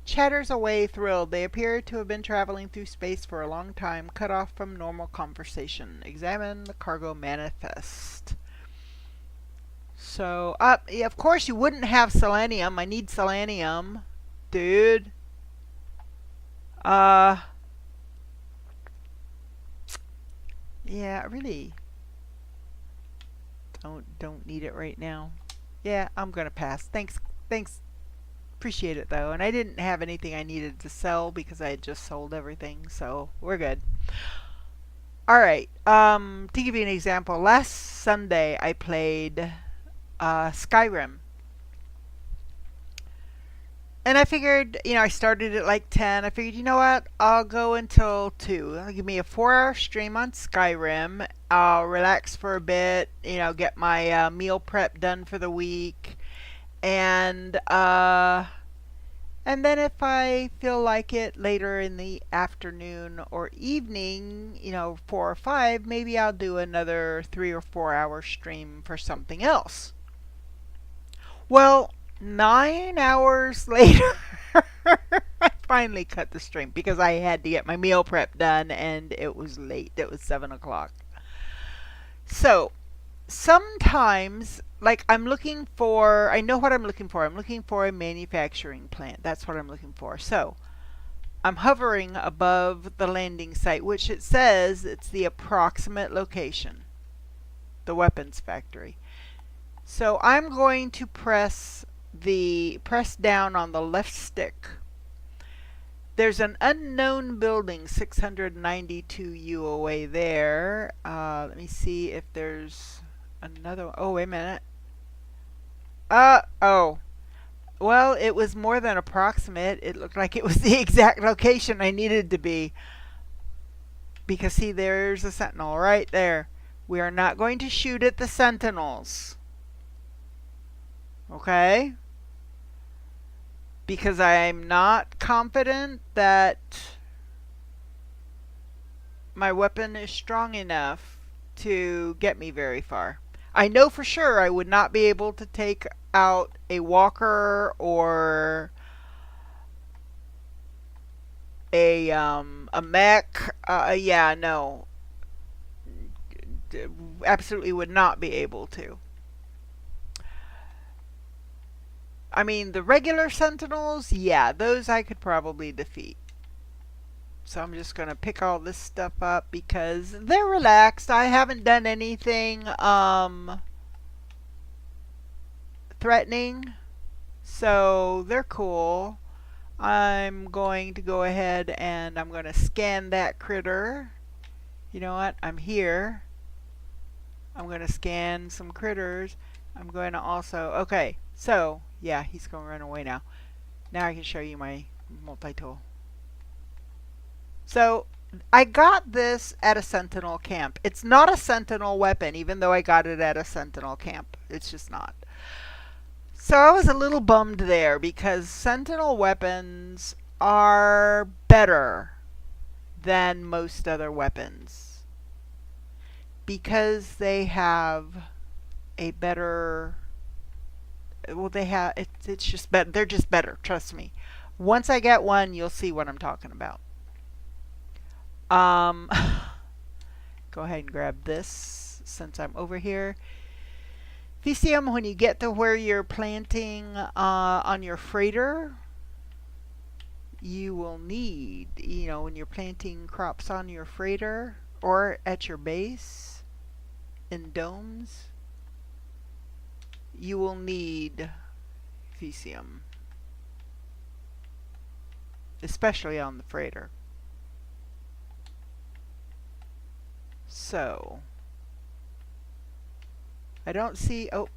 S1: chatters away thrilled. They appear to have been traveling through space for a long time, cut off from normal conversation. Examine the cargo manifest. So, yeah, of course you wouldn't have selenium. I need selenium, dude. Uh, yeah, I really don't need it right now. Yeah, I'm gonna pass. Thanks. Appreciate it though. And I didn't have anything I needed to sell because I had just sold everything, so we're good. All right. To give you an example, last Sunday I played Skyrim. And I figured, I started at like 10. I figured, you know what? I'll go until 2. I'll give me a 4 hour stream on Skyrim. I'll relax for a bit, get my meal prep done for the week. And then if I feel like it later in the afternoon or evening, 4 or 5, maybe I'll do another 3 or 4 hour stream for something else. Well, 9 hours later, I finally cut the stream because I had to get my meal prep done and it was late. It was 7 o'clock. So, sometimes, like I know what I'm looking for. I'm looking for a manufacturing plant. That's what I'm looking for. So, I'm hovering above the landing site, which it says it's the approximate location, the weapons factory. So I'm going to press down on the left stick. There's an unknown building 692 U away there. Let me see if there's another. Oh, wait a minute. Oh. Well, it was more than approximate. It looked like it was the exact location I needed to be. Because, see, there's a sentinel right there. We are not going to shoot at the sentinels. Okay? Because I'm not confident that my weapon is strong enough to get me very far. I know for sure I would not be able to take out a walker or a mech. Yeah, no. Absolutely would not be able to. I mean, the regular sentinels, yeah, those I could probably defeat. So I'm just going to pick all this stuff up because they're relaxed. I haven't done anything threatening. So they're cool. I'm going to go ahead and I'm going to scan that critter. You know what? I'm here. I'm going to scan some critters. I'm going to also, okay, so yeah, he's going to run away now. Now I can show you my multi-tool. So I got this at a sentinel camp. It's not a sentinel weapon, even though I got it at a sentinel camp. It's just not. So I was a little bummed there because sentinel weapons are better than most other weapons because they have a better, well, it's just better. They're just better, trust me. Once I get one, you'll see what I'm talking about. Go ahead and grab this since I'm over here. VCM, when you get to where you're planting on your freighter, you will need, when you're planting crops on your freighter or at your base in domes, you will need VCM. especially on the freighter. So, I don't see, oh,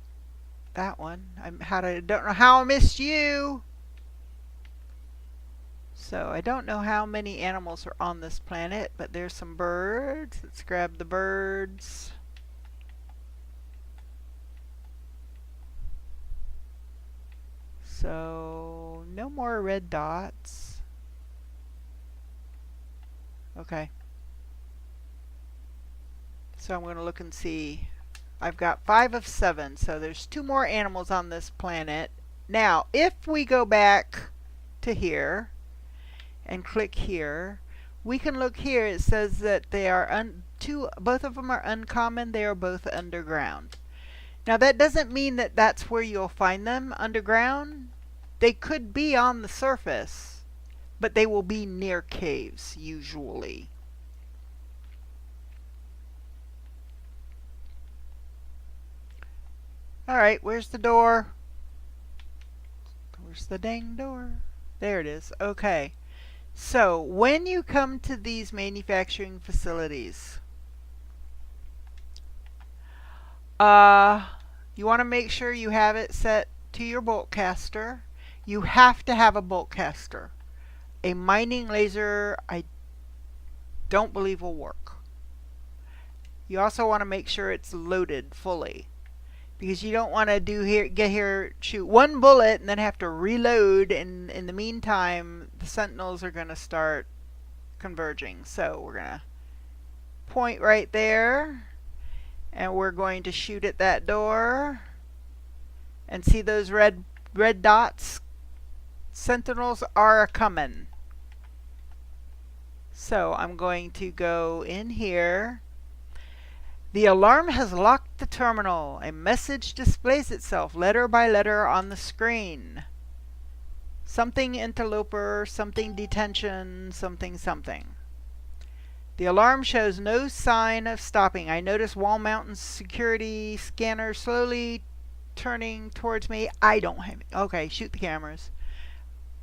S1: that one. Don't know how I missed you. So I don't know how many animals are on this planet, but there's some birds. Let's grab the birds. So no more red dots. Okay. So I'm going to look and see. I've got 5 of 7, so there's 2 more animals on this planet. Now, if we go back to here and click here, we can look here. It says that they are both of them are uncommon. They are both underground. Now that doesn't mean that that's where you'll find them underground. They could be on the surface, but they will be near caves usually. Alright, where's the door? Where's the dang door? There it is. Okay. So, when you come to these manufacturing facilities, you want to make sure you have it set to your bolt caster. You have to have a bolt caster. A mining laser, I don't believe will work. You also want to make sure it's loaded fully, because you don't want to get here, shoot 1 bullet, and then have to reload. And in the meantime, the sentinels are going to start converging. So we're going to point right there, and we're going to shoot at that door. And see those red dots? Sentinels are coming. So I'm going to go in here. The alarm has locked the terminal. A message displays itself letter by letter on the screen. Something interloper, something detention, something something. The alarm shows no sign of stopping. I notice Wall Mountain's security scanner slowly turning towards me. I don't have it. Okay, shoot the cameras.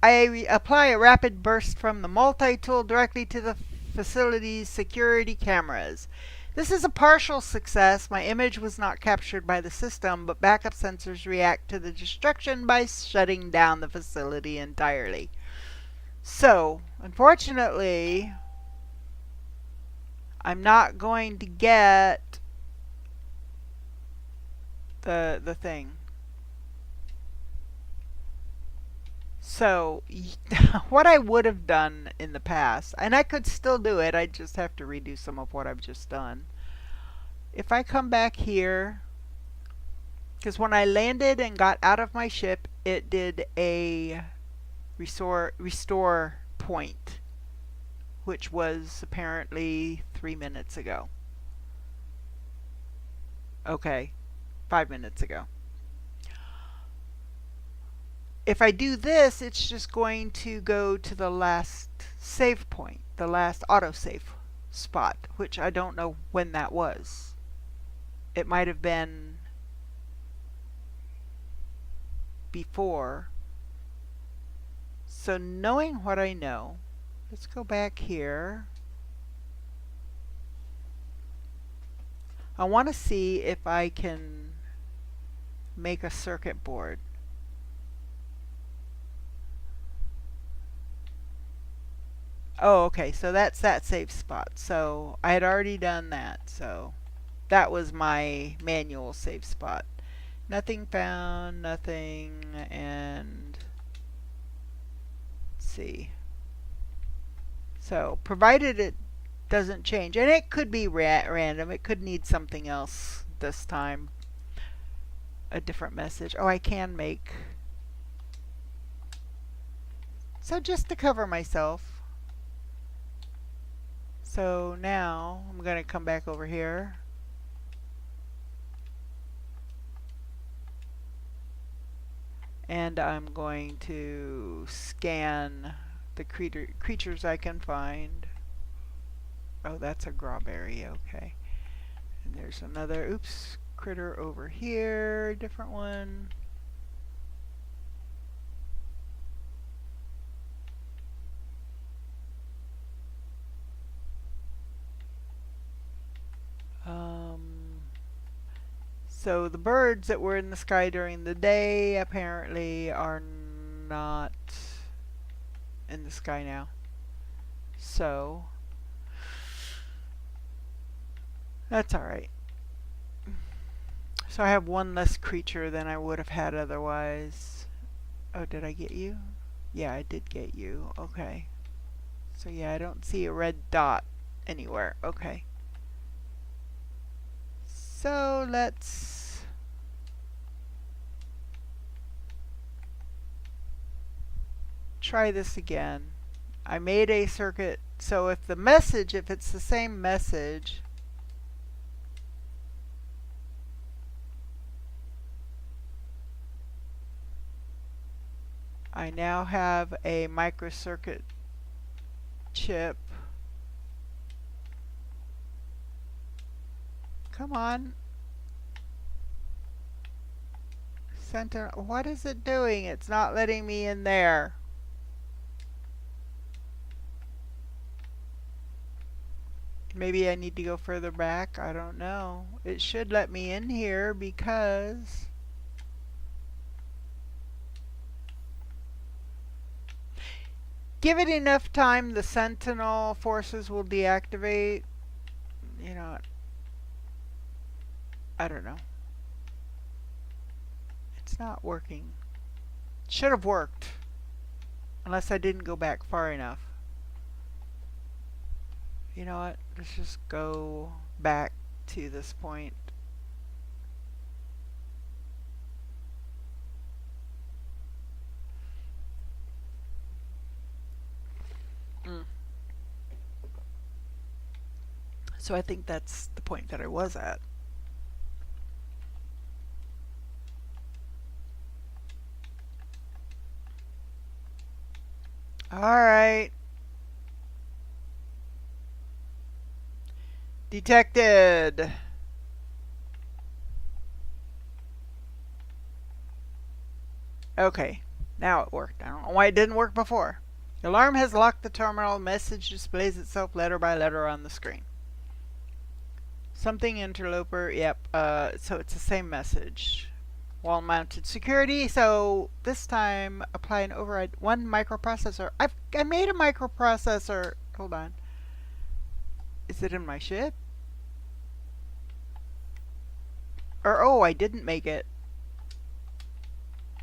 S1: I apply a rapid burst from the multi-tool directly to the facility's security cameras. This is a partial success. My image was not captured by the system, but backup sensors react to the destruction by shutting down the facility entirely. So, unfortunately, I'm not going to get the thing. So, what I would have done in the past, and I could still do it, I just have to redo some of what I've just done. If I come back here, because when I landed and got out of my ship, it did a restore point, which was apparently 3 minutes ago. Okay, 5 minutes ago. If I do this, it's just going to go to the last save point, the last autosave spot, which I don't know when that was. It might have been before. So knowing what I know, let's go back here. I want to see if I can make a circuit board. Oh, okay, so that's that safe spot. So I had already done that, so that was my manual save spot. Nothing found, nothing, and let's see. So provided it doesn't change, and it could be random, it could need something else this time, a different message. Oh, I can make, so just to cover myself. So now I'm going to come back over here. And I'm going to scan the creatures I can find. Oh, that's a grawberry, okay. And there's another, critter over here, different one. So the birds that were in the sky during the day apparently are not in the sky now. So that's alright. So I have one less creature than I would have had otherwise. Oh, did I get you? Yeah, I did get you. Okay. So yeah, I don't see a red dot anywhere. Okay. So let's try this again. I made a circuit. So if it's the same message, I now have a microcircuit chip. Come on. Center. What is it doing? It's not letting me in there. Maybe I need to go further back. I don't know. It should let me in here because give it enough time, the sentinel forces will deactivate. You know, I don't know. It's not working. Should have worked. Unless I didn't go back far enough. You know what? Let's just go back to this point. So I think that's the point that I was at. Alright. Detected. Okay, now it worked. I don't know why it didn't work before. The alarm has locked the terminal. Message displays itself letter by letter on the screen. Something interloper. Yep. So it's the same message. Wall mounted security. So this time apply an override. One microprocessor. I made a microprocessor. Hold on. Is it in my ship? Or oh, I didn't make it.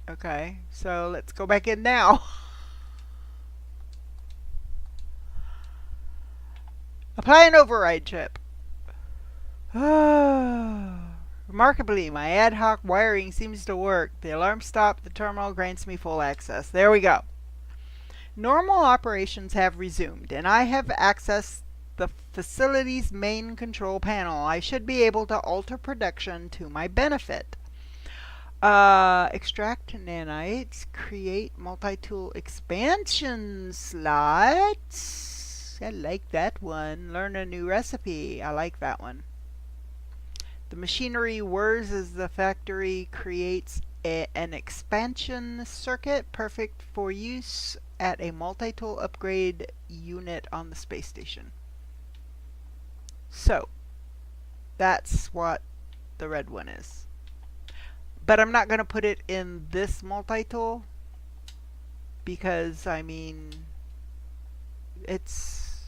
S1: Okay, so let's go back in now. Apply an override chip. Remarkably, my ad hoc wiring seems to work. The alarm stopped. The terminal grants me full access. There we go. Normal operations have resumed, and I have accessed the facility's main control panel. I should be able to alter production to my benefit. Extract nanites, create multi-tool expansion slots. I like that one. Learn a new recipe. I like that one. The machinery whirs as the factory creates an expansion circuit perfect for use at a multi-tool upgrade unit on the space station. So, that's what the red one is. But I'm not going to put it in this multi-tool because, I mean, it's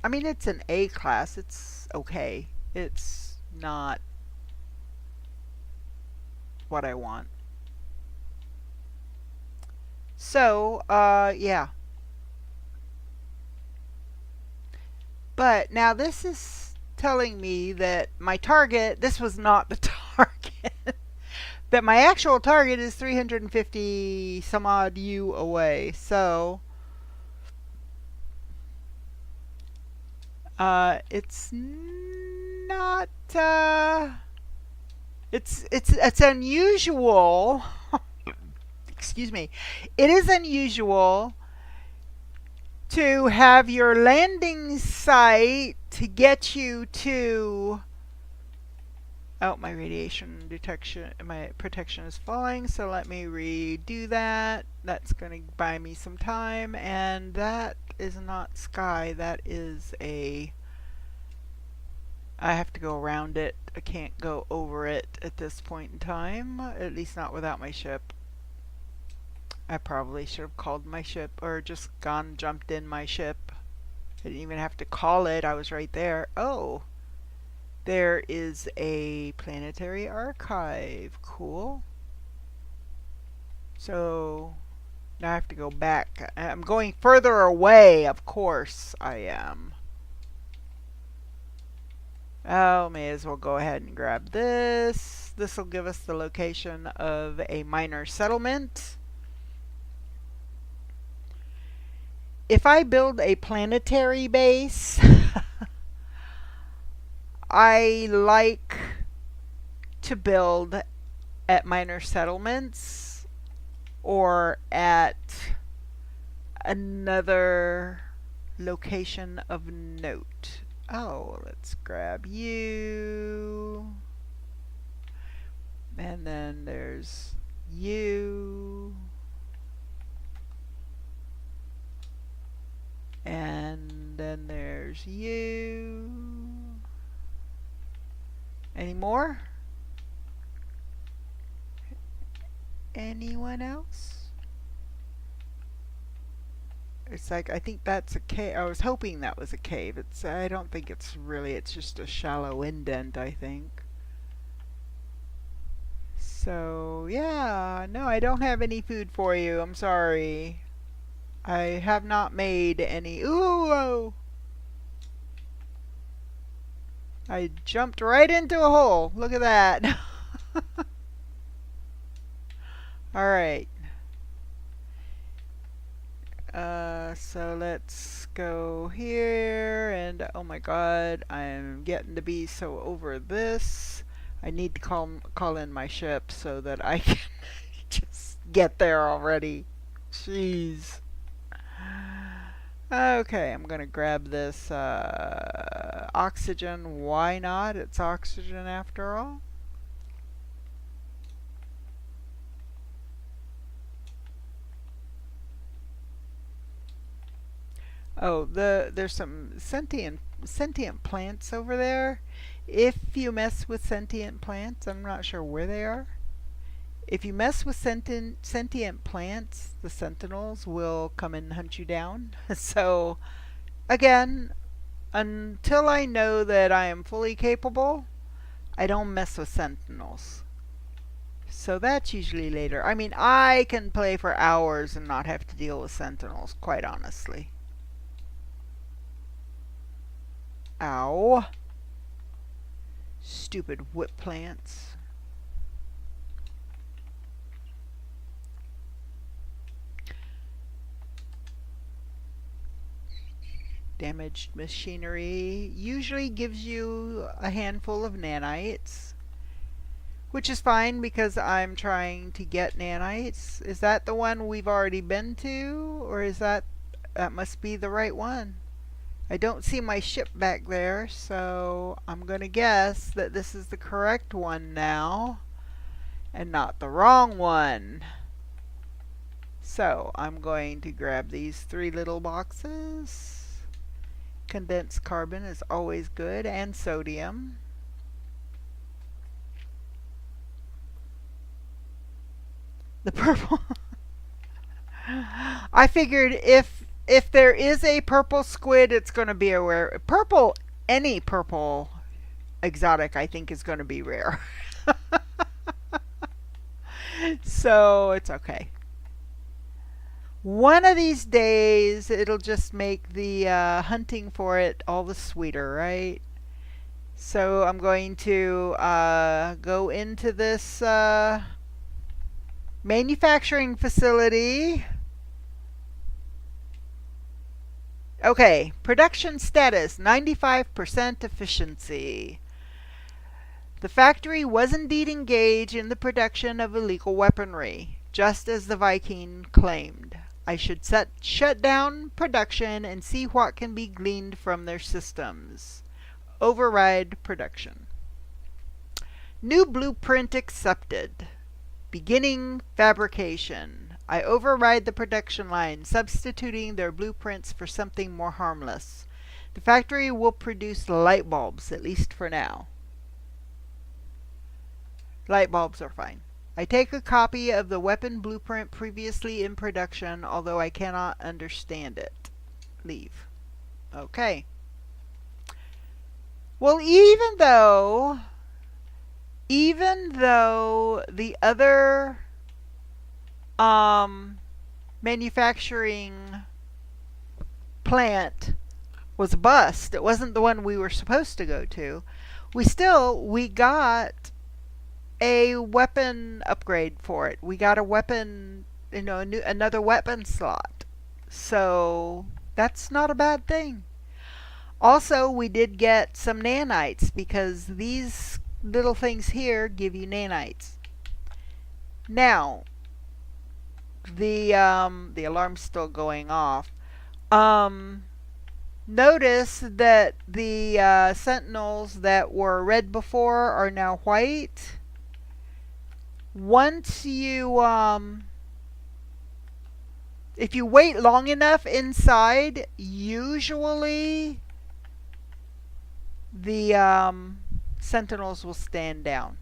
S1: an A class. It's okay. It's not what I want. So, yeah. But now this is telling me that my target, this was not the target. That my actual target is 350 some odd U away. So it's not it's unusual. Excuse me. It is unusual to have your landing site to get you to. Oh, my radiation detection, my protection is falling, so let me redo that. That's going to buy me some time, and that is not sky, that is a I have to go around it. I can't go over it at this point in time, at least not without my ship. I probably should have called my ship or just jumped in my ship. I didn't even have to call it. I was right there. Oh, there is a planetary archive. Cool. So now I have to go back. I'm going further away, of course I am. Oh, may as well go ahead and grab this. This will give us the location of a minor settlement. If I build a planetary base, I like to build at minor settlements or at another location of note. Oh, let's grab you. And then there's you. And then there's you. Any more? Anyone else? It's like, I think that's a cave. I was hoping that was a cave. I don't think it's really, it's just a shallow indent, I think. So, yeah, no, I don't have any food for you. I'm sorry. I have not made any. Ooh! I jumped right into a hole. Look at that. Alright. So let's go here. And oh my god, I'm getting to be so over this. I need to call in my ship so that I can just get there already. Jeez. Okay, I'm gonna grab this oxygen. Why not? It's oxygen after all. Oh, there's some sentient plants over there. If you mess with sentient plants, I'm not sure where they are. If you mess with sentient plants, the sentinels will come and hunt you down. So, again, until I know that I am fully capable, I don't mess with sentinels. So that's usually later. I mean, I can play for hours and not have to deal with sentinels, quite honestly. Ow. Stupid whip plants. Damaged machinery usually gives you a handful of nanites, which is fine because I'm trying to get nanites. Is that the one we've already been to, or is that must be the right one? I don't see my ship back there, so I'm gonna guess that this is the correct one now and not the wrong one. So I'm going to grab these 3 little boxes. Condensed carbon is always good, and sodium. The purple. I figured if there is a purple squid, it's going to be a rare. Purple, any purple exotic, I think is going to be rare. So it's okay. One of these days, it'll just make the hunting for it all the sweeter, right? So I'm going to go into this manufacturing facility. Okay, production status, 95% efficiency. The factory was indeed engaged in the production of illegal weaponry, just as the Viking claimed. I should shut down production and see what can be gleaned from their systems. Override production. New blueprint accepted. Beginning fabrication. I override the production line, substituting their blueprints for something more harmless. The factory will produce light bulbs, at least for now. Light bulbs are fine. I take a copy of the weapon blueprint previously in production, although I cannot understand it. Leave. Okay. Well, even though the other manufacturing plant was a bust, it wasn't the one we were supposed to go to, we got a weapon upgrade for it. We got a weapon, another weapon slot. So that's not a bad thing. Also, we did get some nanites because these little things here give you nanites. Now, the alarm's still going off. Notice that the sentinels that were red before are now white. Once you if you wait long enough inside, usually the sentinels will stand down.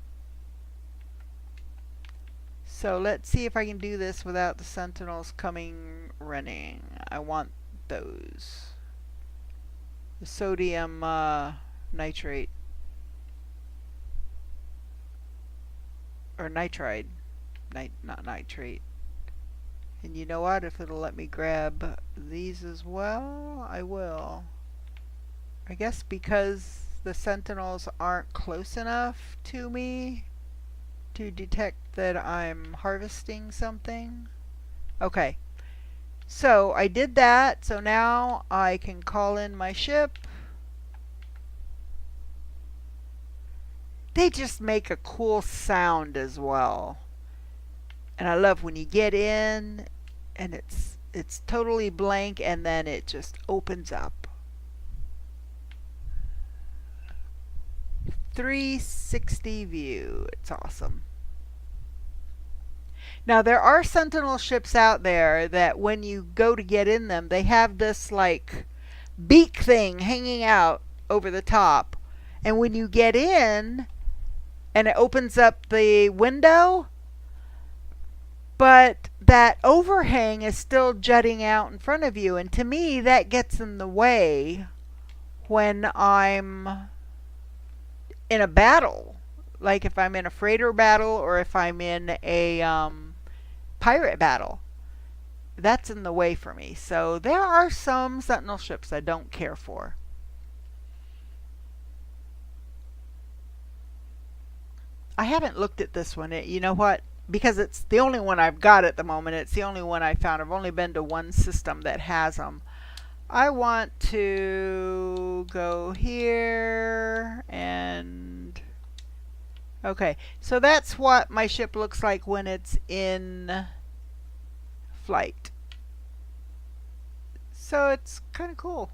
S1: So let's see if I can do this without the sentinels coming running. I want those. The sodium nitrate. Or nitride. Not nitrate. And you know what? If it'll let me grab these as well, I will. I guess because the sentinels aren't close enough to me to detect that I'm harvesting something. Okay. So I did that. So now I can call in my ship. They just make a cool sound as well. And I love when you get in and it's totally blank and then it just opens up. 360 view. It's awesome. Now there are Sentinel ships out there that when you go to get in them, they have this like beak thing hanging out over the top. And when you get in and it opens up the window, but that overhang is still jutting out in front of you. And to me, that gets in the way when I'm in a battle. Like if I'm in a freighter battle or if I'm in a pirate battle. That's in the way for me. So there are some Sentinel ships I don't care for. I haven't looked at this one. You know what? Because it's the only one I've got at the moment. It's the only one I found. I've only been to one system that has them. I want to go here and... Okay, so that's what my ship looks like when it's in flight. So it's kind of cool.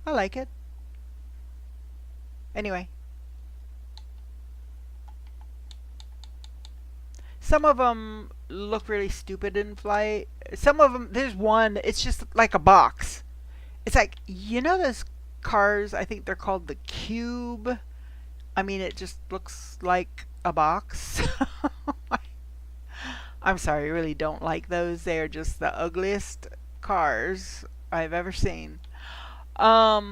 S1: I like it. Anyway. Some of them look really stupid in flight. Some of them, there's one, it's just like a box. It's like, you know those cars, I think they're called the Cube. I mean, it just looks like a box. I'm sorry, I really don't like those. They are just the ugliest cars I've ever seen. I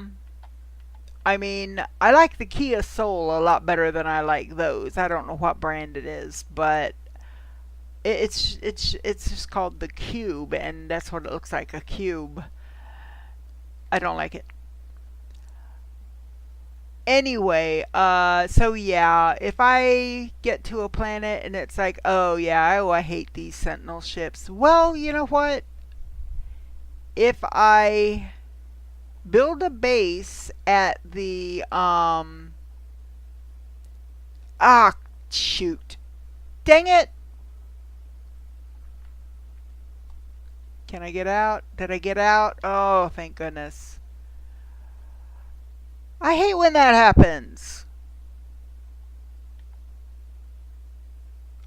S1: mean, I like the Kia Soul a lot better than I like those. I don't know what brand it is, but it's just called the Cube, and that's what it looks like, a cube. I don't like it. Anyway, so yeah, if I get to a planet and it's like, oh yeah, I hate these Sentinel ships. Well, you know what? If I build a base at the, shoot. Dang it! Can I get out? Did I get out? Oh, thank goodness. I hate when that happens.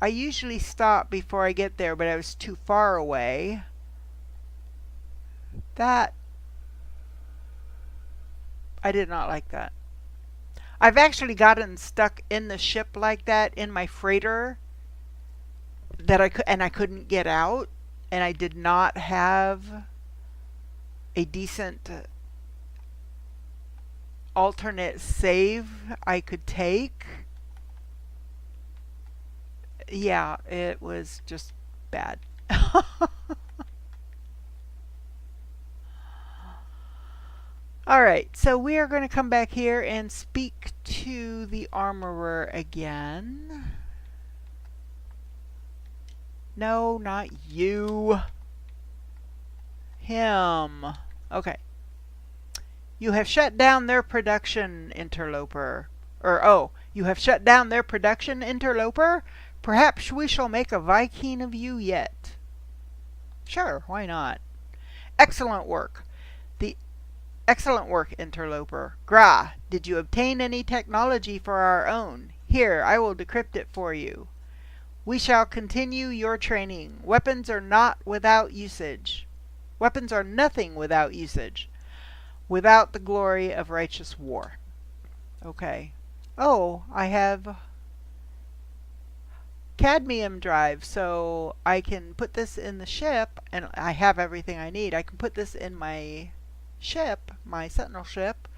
S1: I usually stop before I get there, but I was too far away. That I did not like that. I've actually gotten stuck in the ship like that in my freighter that I couldn't get out, and I did not have a decent alternate save I could take. Yeah, it was just bad. All right, so we are going to come back here and speak to the armorer again. No, not you. Him. Okay. You have shut down their production, interloper. You have shut down their production, interloper? Perhaps we shall make a Viking of you yet. Sure, why not? Excellent work. The Excellent work, interloper. Gra, did you obtain any technology for our own? Here, I will decrypt it for you. We shall continue your training. Weapons are not without usage. Weapons are nothing without usage. Without the glory of righteous war. Okay. Oh, I have cadmium drive, so I can put this in the ship, and I have everything I need. I can put this in my ship, my sentinel ship,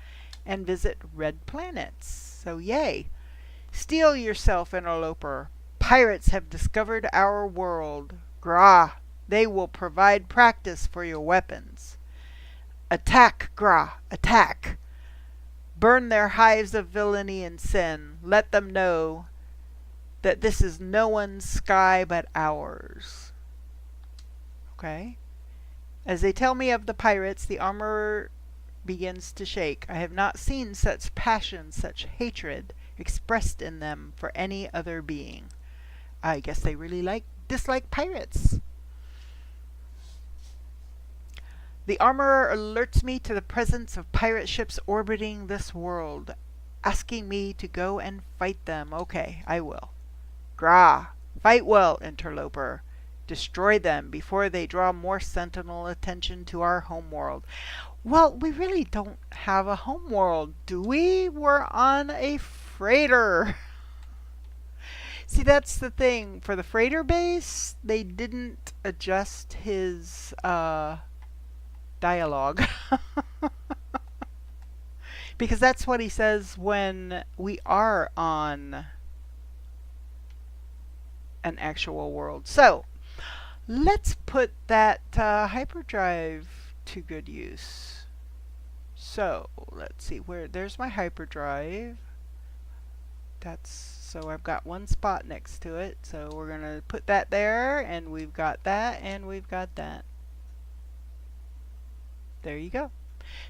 S1: and visit red planets. So yay. Steel yourself, interloper. Pirates have discovered our world. Gra, they will provide practice for your weapons. Attack, Gra, attack. Burn their hives of villainy and sin. Let them know that this is no one's sky but ours. Okay. As they tell me of the pirates, the armorer begins to shake. I have not seen such passion, such hatred expressed in them for any other being. I guess they really dislike pirates. The armorer alerts me to the presence of pirate ships orbiting this world, asking me to go and fight them. Okay, I will. Gra, fight well, interloper. Destroy them before they draw more sentinel attention to our homeworld. Well, we really don't have a homeworld, do we? We're on a freighter. See, that's the thing. For the freighter base, they didn't adjust his dialogue. Because that's what he says when we are on an actual world. So, let's put that hyperdrive to good use. So, let's see where there's my hyperdrive. So I've got one spot next to it. So we're going to put that there, and we've got that, and we've got that. There you go.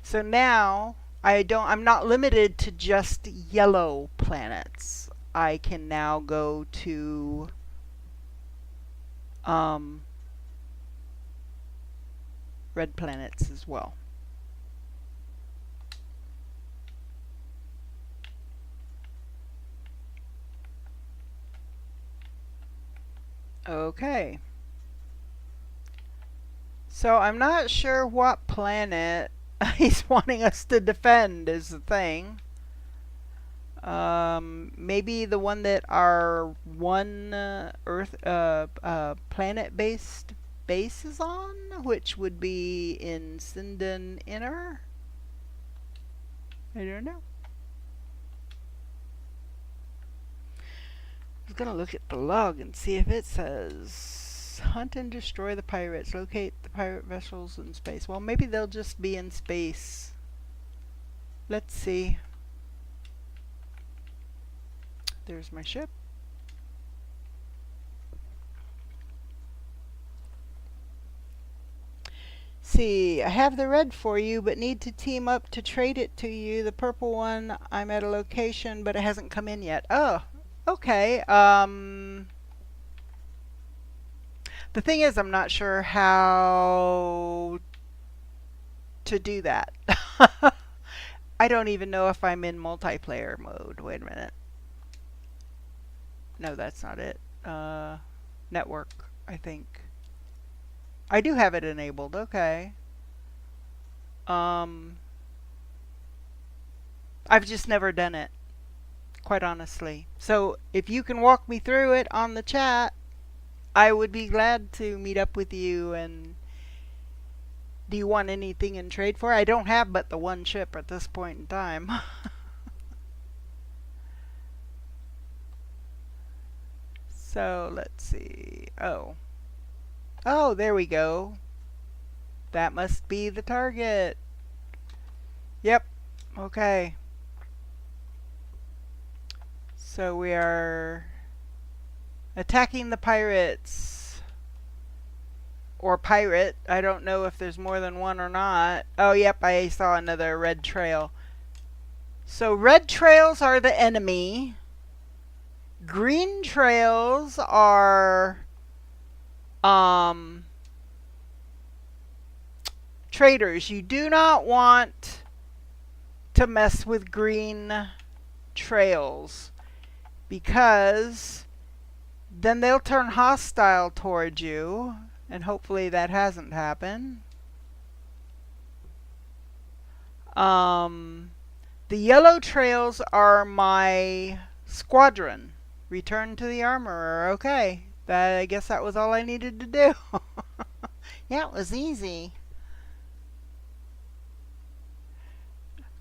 S1: So now I'm not limited to just yellow planets. I can now go to red planets as well. Okay. So I'm not sure what planet he's wanting us to defend is the thing. Maybe the one that our one Earth planet-based base is on, which would be in Sinden Inner. I don't know. I was gonna look at the log and see if it says hunt and destroy the pirates. Locate the pirate vessels in space. Well, maybe they'll just be in space. Let's see. There's my ship. See, I have the red for you, but need to team up to trade it to you. The purple one, I'm at a location, but it hasn't come in yet. Oh, okay. The thing is, I'm not sure how to do that. I don't even know if I'm in multiplayer mode. Wait a minute. No, that's not it. Network, I think. I do have it enabled. Okay. I've just never done it, quite honestly. So if you can walk me through it on the chat, I would be glad to meet up with you. And do you want anything in trade for? I don't have but the one ship at this point in time. So let's see. Oh. Oh, there we go. That must be the target. Yep. Okay. So we are attacking the pirates. Or pirate. I don't know if there's more than one or not. Oh, yep, I saw another red trail. So red trails are the enemy. Green trails are traders. You do not want to mess with green trails because then they'll turn hostile towards you, and hopefully that hasn't happened. The yellow trails are my squadron. Return to the armorer. Okay. I guess that was all I needed to do. Yeah, it was easy.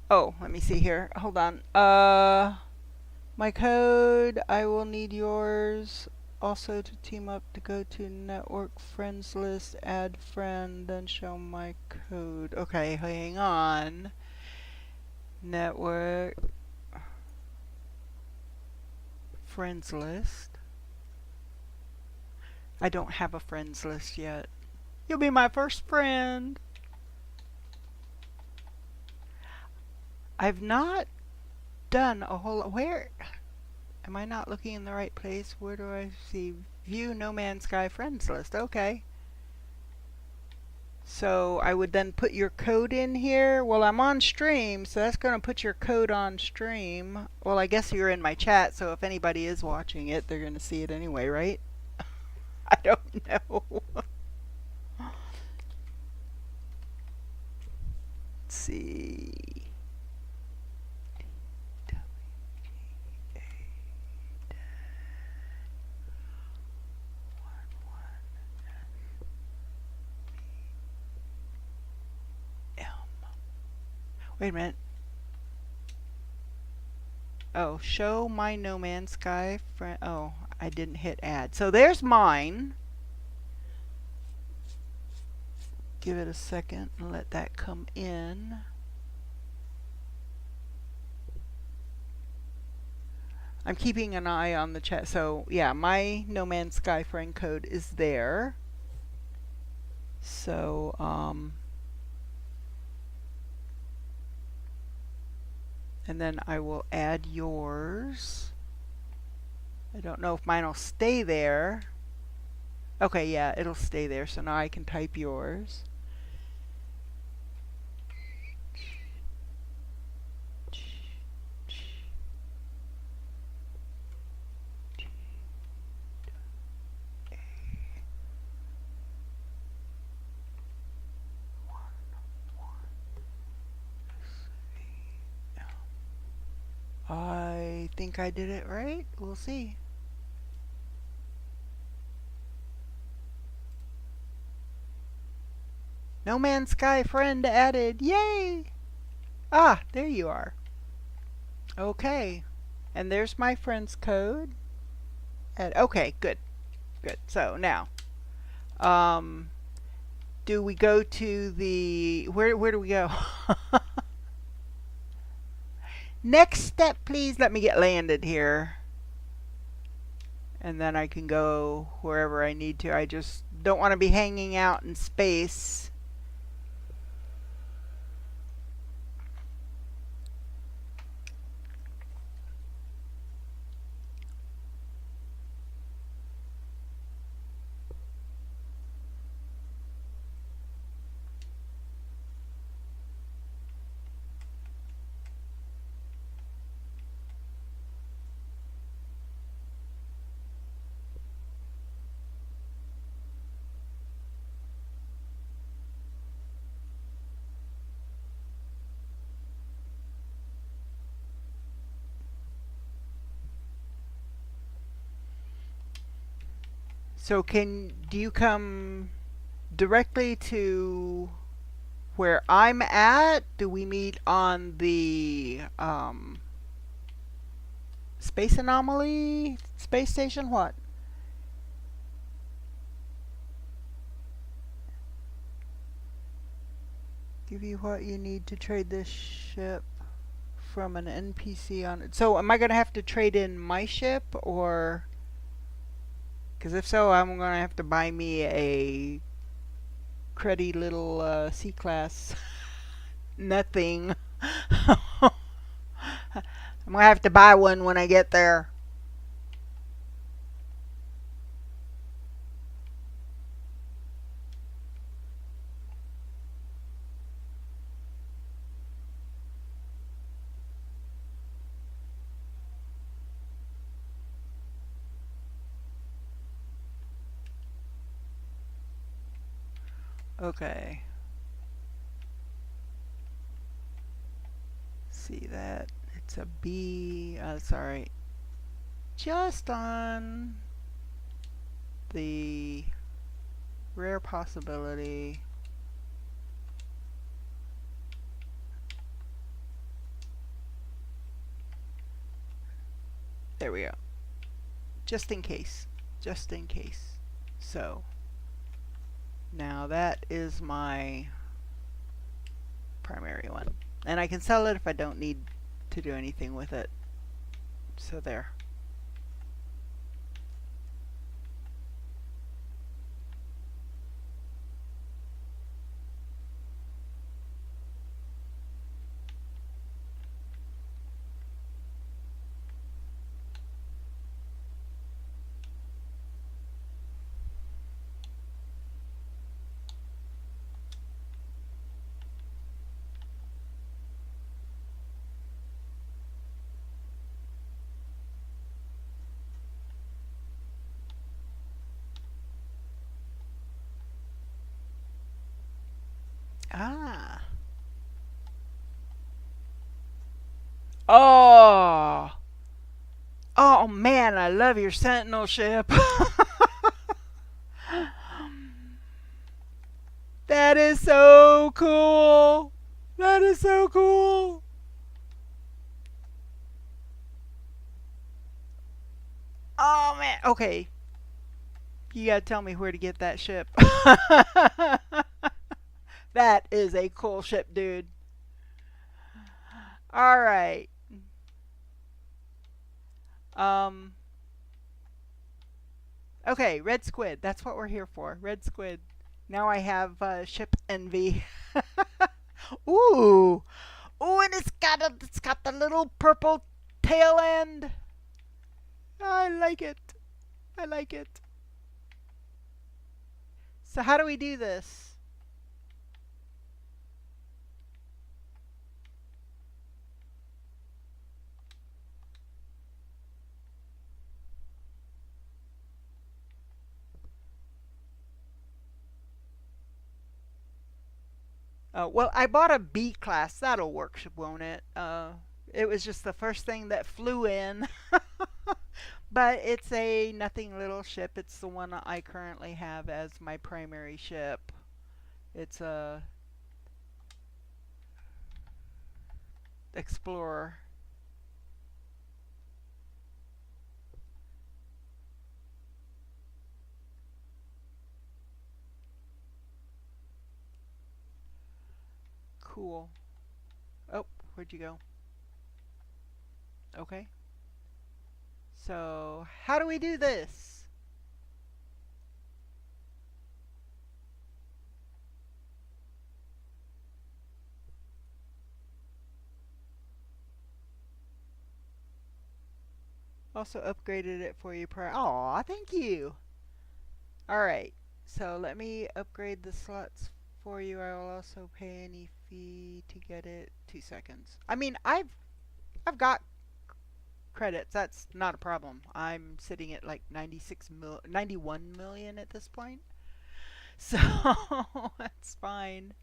S1: Oh, let me see here. Hold on. My code. I will need yours. Also to team up to go to network friends list, add friend, then show my code. Okay, hang on. Network friends list. I don't have a friends list yet. You'll be my first friend. I've not done a whole lot. Where am I not looking in the right place? Where do I see view No Man's Sky friends list? Okay. So I would then put your code in here. Well, I'm on stream, so that's going to put your code on stream. Well, I guess you're in my chat, so if anybody is watching it, they're going to see it anyway, right? I don't know. Let's see. Wait a minute. Oh, show my No Man's Sky friend. Oh, I didn't hit add. So there's mine. Give it a second and let that come in. I'm keeping an eye on the chat. So yeah, my No Man's Sky friend code is there. So and then I will add yours. I don't know if mine will stay there. Okay, yeah, it'll stay there. So now I can type yours. I think I did it right. We'll see. No Man's Sky friend added. Yay! Ah, there you are. Okay. And there's my friend's code. And okay, good. Good. So now, do we go to the where do we go? Next step, please. Let me get landed here. And then I can go wherever I need to. I just don't want to be hanging out in space. So do you come directly to where I'm at? Do we meet on the space anomaly space station? What? Give you what you need to trade this ship from an NPC on it. So am I gonna have to trade in my ship, or? Because if so, I'm gonna have to buy me a cruddy little C-class nothing. I'm gonna have to buy one when I get there. Okay. See that? It's a B. Sorry. Just on the rare possibility. There we go. Just in case. Just in case. So, now that is my primary one. And I can sell it if I don't need to do anything with it. So there. Ah. Oh. Oh man, I love your Sentinel ship. That is so cool. That is so cool. Oh man. Okay. You gotta tell me where to get that ship. That is a cool ship, dude. Alright. Um. Okay, red squid. That's what we're here for. Red squid. Now I have ship envy. Ooh. Ooh, and it's got the little purple tail end. I like it. I like it. So how do we do this? Well, I bought a B class. That'll work, won't it? It was just the first thing that flew in. But it's a nothing little ship. It's the one I currently have as my primary ship. It's a Explorer. Cool. Oh, where'd you go? Okay. So, how do we do this? Also upgraded it for you prior. Aw, thank you. Alright, so let me upgrade the slots for you. I will also pay any fee to get it. 2 seconds. I mean, I've got credits. That's not a problem. I'm sitting at like 91 million at this point. So that's fine.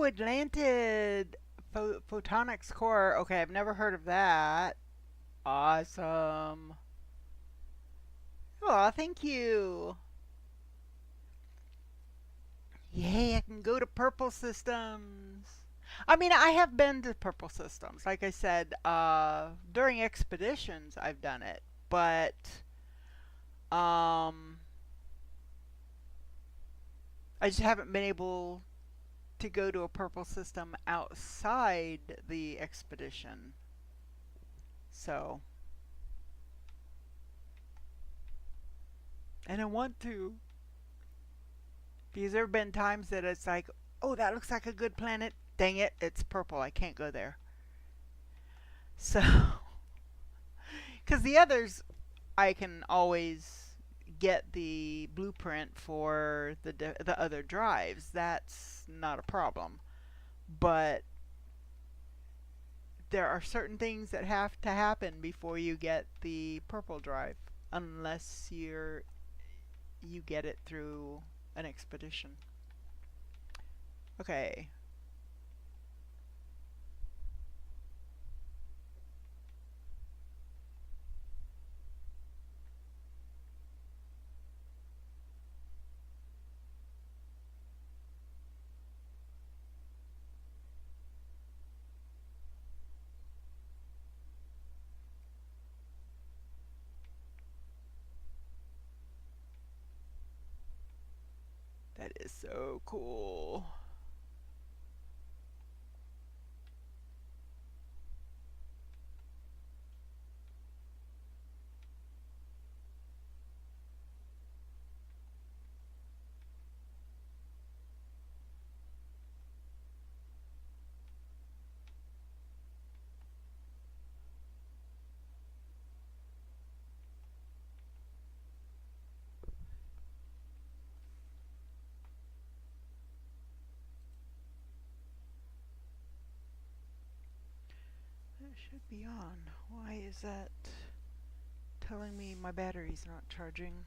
S1: Oh, Atlantid Photonics Core. Okay, I've never heard of that. Awesome. Oh, thank you. Yay, I can go to Purple Systems. I mean, I have been to Purple Systems. Like I said, during expeditions, I've done it. But, um, I just haven't been able to go to a Purple System outside the expedition. So, and I want to. Because there have been times that it's like, oh, that looks like a good planet. Dang it, it's purple. I can't go there. So, because the others, I can always get the blueprint for the other drives. That's not a problem. But there are certain things that have to happen before you get the purple drive, unless you get it through an expedition. Okay. That is so cool. That should be on. Why is that telling me my battery's not charging?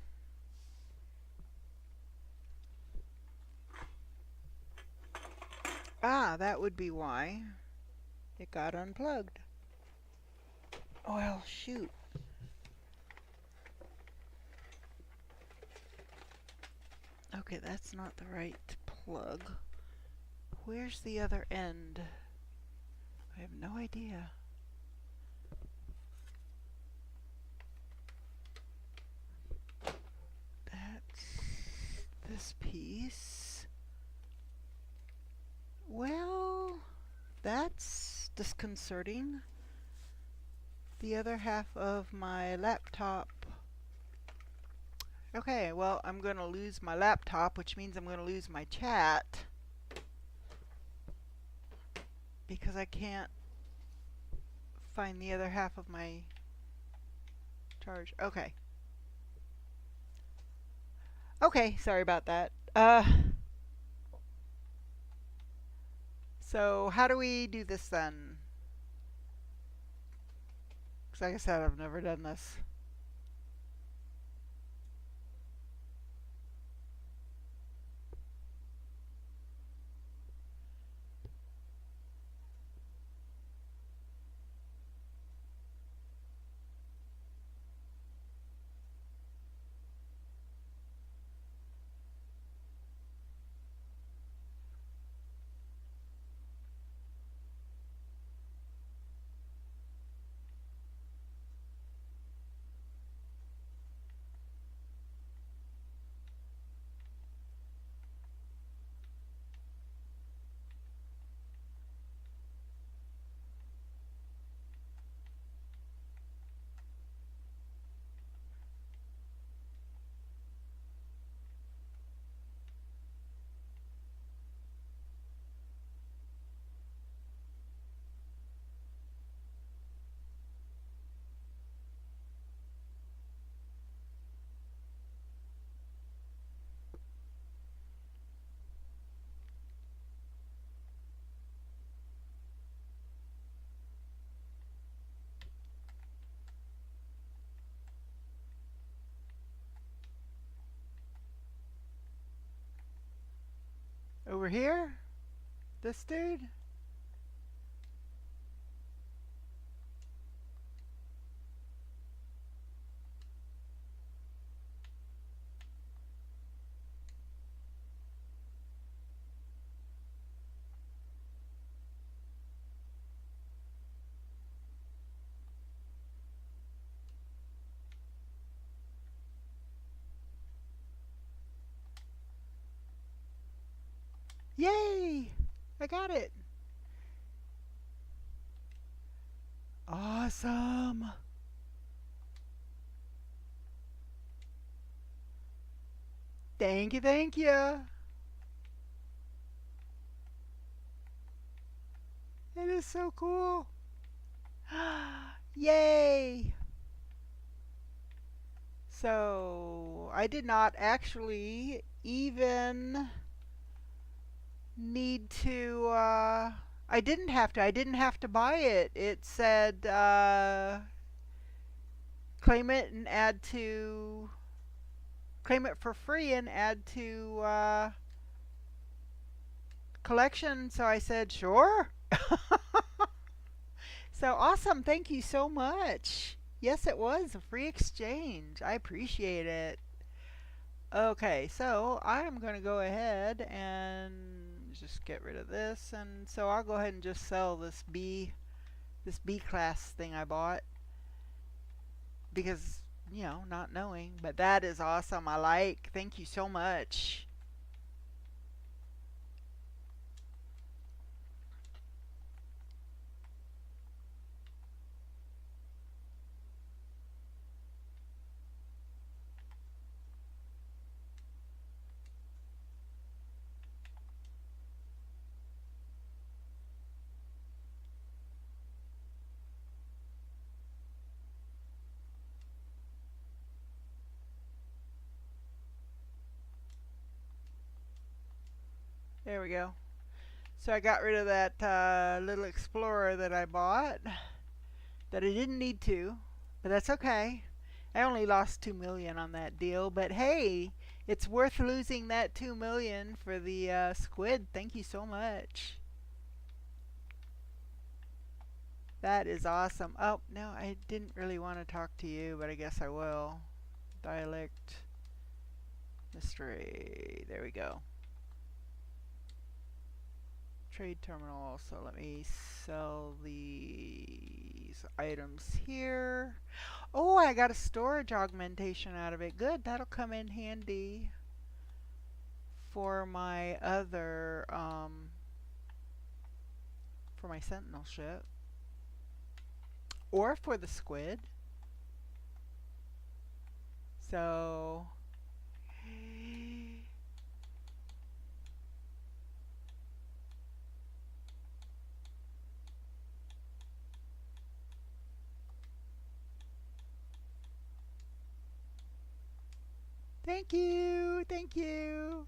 S1: Ah, that would be why it got unplugged. Well, shoot. Okay, that's not the right plug. Where's the other end? I have no idea. That's this piece. Well, that's disconcerting. The other half of my laptop. Okay, well, I'm going to lose my laptop, which means I'm going to lose my chat. Because I can't find the other half of my charge. Okay. Okay, sorry about that. So how do we do this then? Because like I said, I've never done this. Over here? This dude? Yay! I got it. Awesome. Thank you, thank you. It is so cool. Yay! So, I did not actually even need to, I didn't have to buy it. It said, claim it and add to, claim it for free and add to, collection. So I said, sure. So awesome. Thank you so much. Yes, it was a free exchange. I appreciate it. Okay, so I'm going to go ahead and just get rid of this. And so I'll go ahead and just sell this B class thing I bought because, you know, not knowing. But that is awesome. I like. Thank you so much. There we go. So I got rid of that little Explorer that I bought that I didn't need to, but that's okay. I only lost 2 million on that deal, but hey, it's worth losing that 2 million for the squid. Thank you so much. That is awesome. Oh, no, I didn't really want to talk to you, but I guess I will. Dialect mystery. There we go. Trade terminal. So let me sell these items here. Oh, I got a storage augmentation out of it. Good, that'll come in handy for my other for my sentinel ship or for the squid. So thank you, thank you.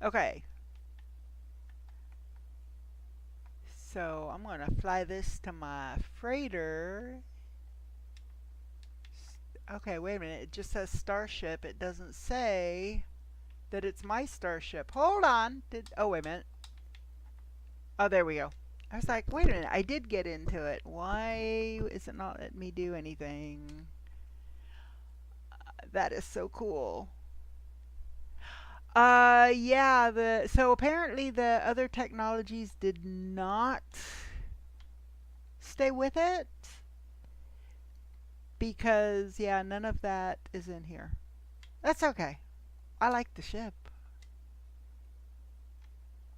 S1: Okay. So I'm going to fly this to my freighter. Okay, wait a minute. It just says starship. It doesn't say that it's my starship. Hold on. Oh, wait a minute. Oh, there we go. I was like, wait a minute. I did get into it. Why is it not letting me do anything? That is so cool. Yeah, so apparently the other technologies did not stay with it because yeah, none of that is in here. That's okay. I like the ship.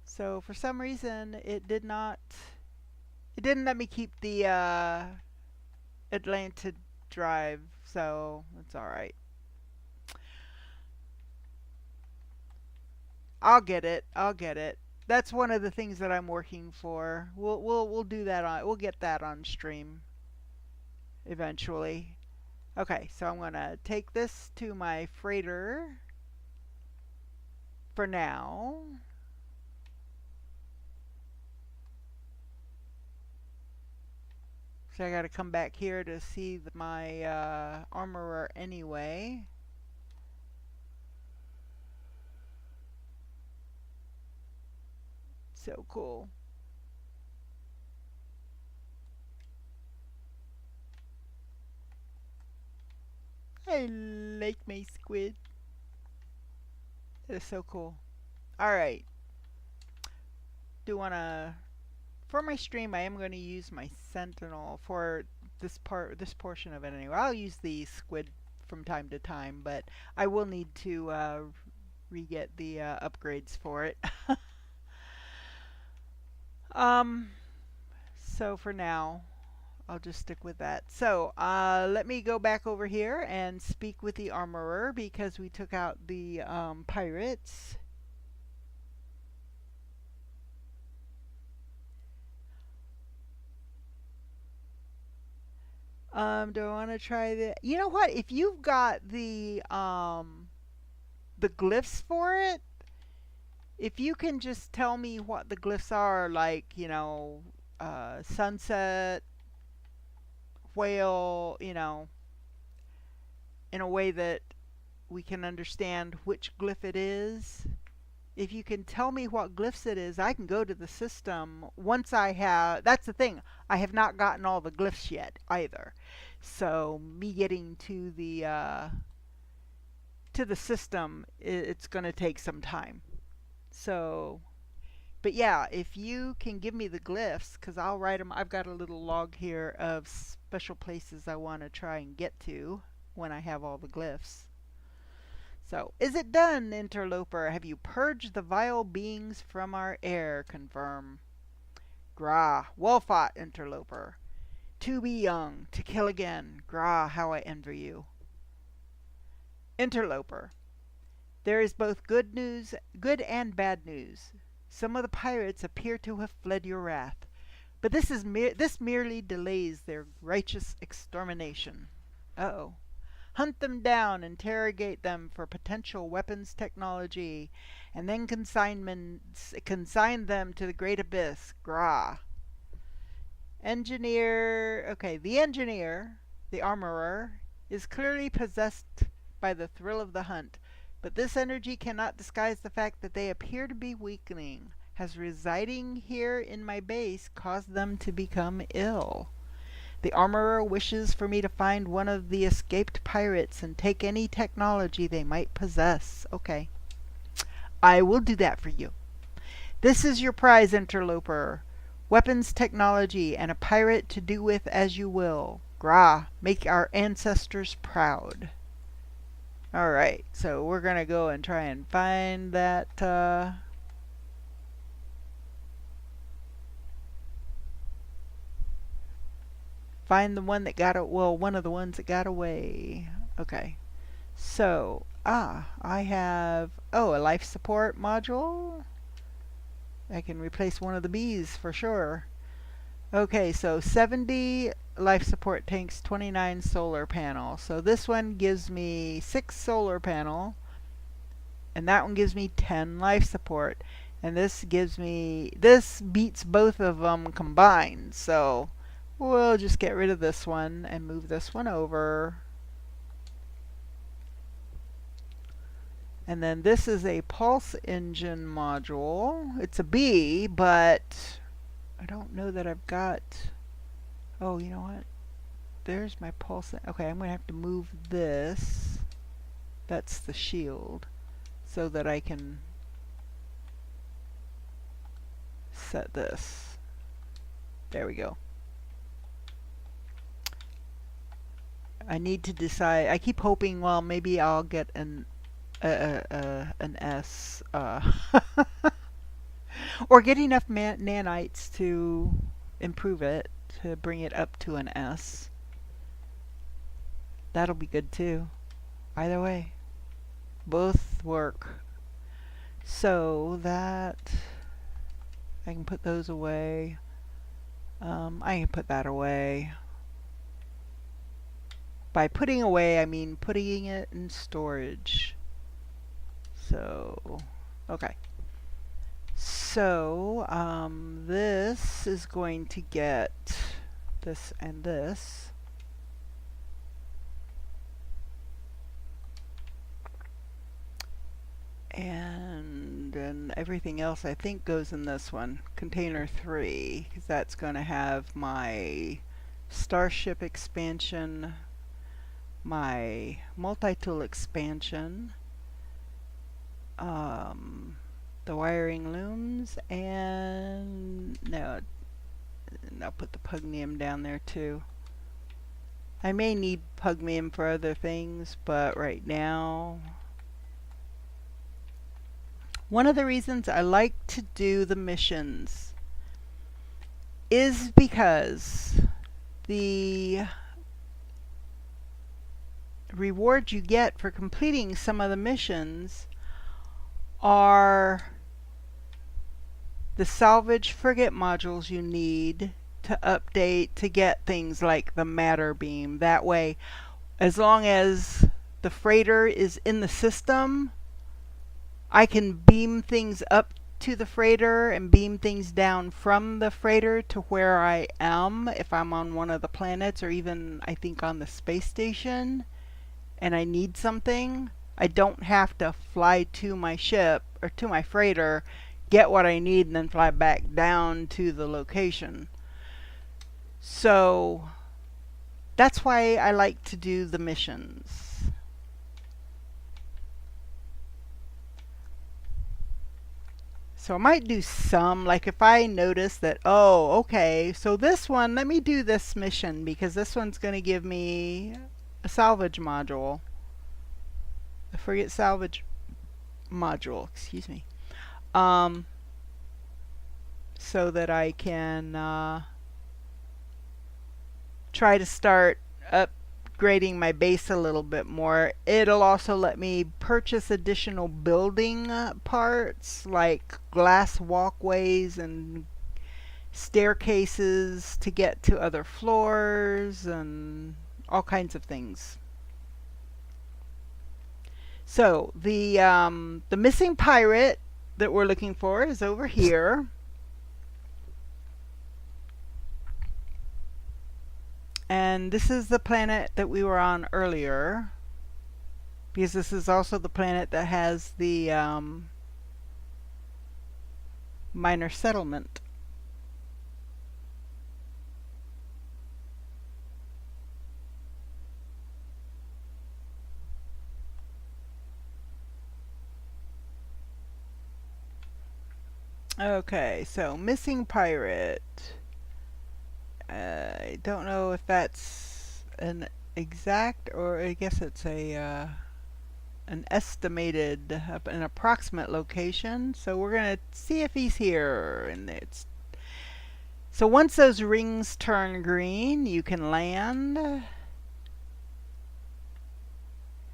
S1: So for some reason it didn't let me keep the Atlanta drive, so it's all right. I'll get it. I'll get it. That's one of the things that I'm working for. We'll do that on. We'll get that on stream eventually. Okay, so I'm gonna take this to my freighter for now. So I gotta come back here to see my armorer anyway. So cool. I like my squid. That is so cool. All right. Do want to for my stream, I am going to use my Sentinel for this portion of it anyway. I'll use the squid from time to time, but I will need to re-get the upgrades for it. um, so for now, I'll just stick with that. So let me go back over here and speak with the armorer because we took out the pirates. Do I want to try the? You know what? If you've got the glyphs for it, if you can just tell me what the glyphs are, like sunset, whale, in a way that we can understand which glyph it is. If you can tell me what glyphs it is, I can go to the system once I have. That's the thing. I have not gotten all the glyphs yet either. So me getting to the system, it's going to take some time. So, but yeah, if you can give me the glyphs, because I'll write them. I've got a little log here of special places I want to try and get to when I have all the glyphs. So, is it done, interloper? Have you purged the vile beings from our air? Confirm. Gra, well fought, interloper. To be young, to kill again. Gra, how I envy you. Interloper. There is both good and bad news. Some of the pirates appear to have fled your wrath, but this merely delays their righteous extermination. Uh-oh. Hunt them down, interrogate them for potential weapons technology, and then consign them to the great abyss. Gra. The engineer, the armorer, is clearly possessed by the thrill of the hunt, but this energy cannot disguise the fact that they appear to be weakening. Has residing here in my base caused them to become ill? The armorer wishes for me to find one of the escaped pirates and take any technology they might possess. Okay. I will do that for you. This is your prize, interloper. Weapons technology and a pirate to do with as you will. Gra, make our ancestors proud. Alright, so we're going to go and try and find that find the one that one of the ones that got away. Okay. So, I have a life support module. I can replace one of the bees for sure. Okay, so 70 life support tanks, 29 solar panel. So this one gives me 6 solar panel, and that one gives me 10 life support. And this beats both of them combined. So we'll just get rid of this one and move this one over. And then this is a pulse engine module. It's a B, but I don't know that I've got... Oh, you know what? There's my pulse. Okay, I'm going to have to move this. That's the shield. So that I can set this. There we go. I need to decide. I keep hoping, well, maybe I'll get an S. Or get enough nanites to improve it, to bring it up to an S. That'll be good too. Either way. Both work. So that... I can put those away. I can put that away. By putting away, I mean putting it in storage. So, okay. So, this is going to get this and this. And then everything else I think goes in this one, container 3, because that's going to have my Starship expansion, my multi-tool expansion, the wiring looms, and no, and I'll put the pugnium down there too. I may need pugnium for other things, but right now, one of the reasons I like to do the missions is because the rewards you get for completing some of the missions are the salvage frigate modules you need to update to get things like the matter beam. That way, as long as the freighter is in the system, I can beam things up to the freighter and beam things down from the freighter to where I am if I'm on one of the planets, or even I think on the space station and I need something. I don't have to fly to my ship or to my freighter, get what I need, and then fly back down to the location. So that's why I like to do the missions. So I might do some, like if I notice that, oh, okay, so this one, let me do this mission because this one's going to give me a salvage module. A frigate salvage module, excuse me. So that I can try to start upgrading my base a little bit more. It'll also let me purchase additional building parts like glass walkways and staircases to get to other floors and all kinds of things. So the missing pirate that we're looking for is over here. And this is the planet that we were on earlier, because this is also the planet that has the minor settlement. Okay, so missing pirate. I don't know if that's an exact, or I guess it's a an estimated, an approximate location. So we're gonna see if he's here, and it's so once those rings turn green, you can land.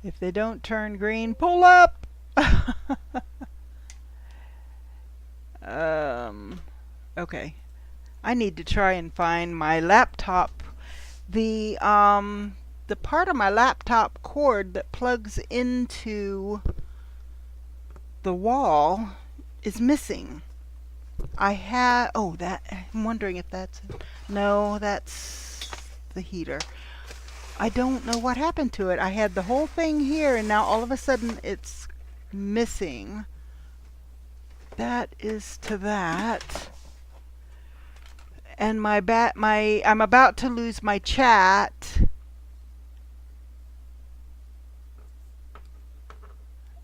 S1: If they don't turn green, pull up. Okay. I need to try and find my laptop. The part of my laptop cord that plugs into the wall is missing. I had, oh, that, I'm wondering if that's, no, that's the heater. I don't know what happened to it. I had the whole thing here and now all of a sudden it's missing. That is to that. And I'm about to lose my chat.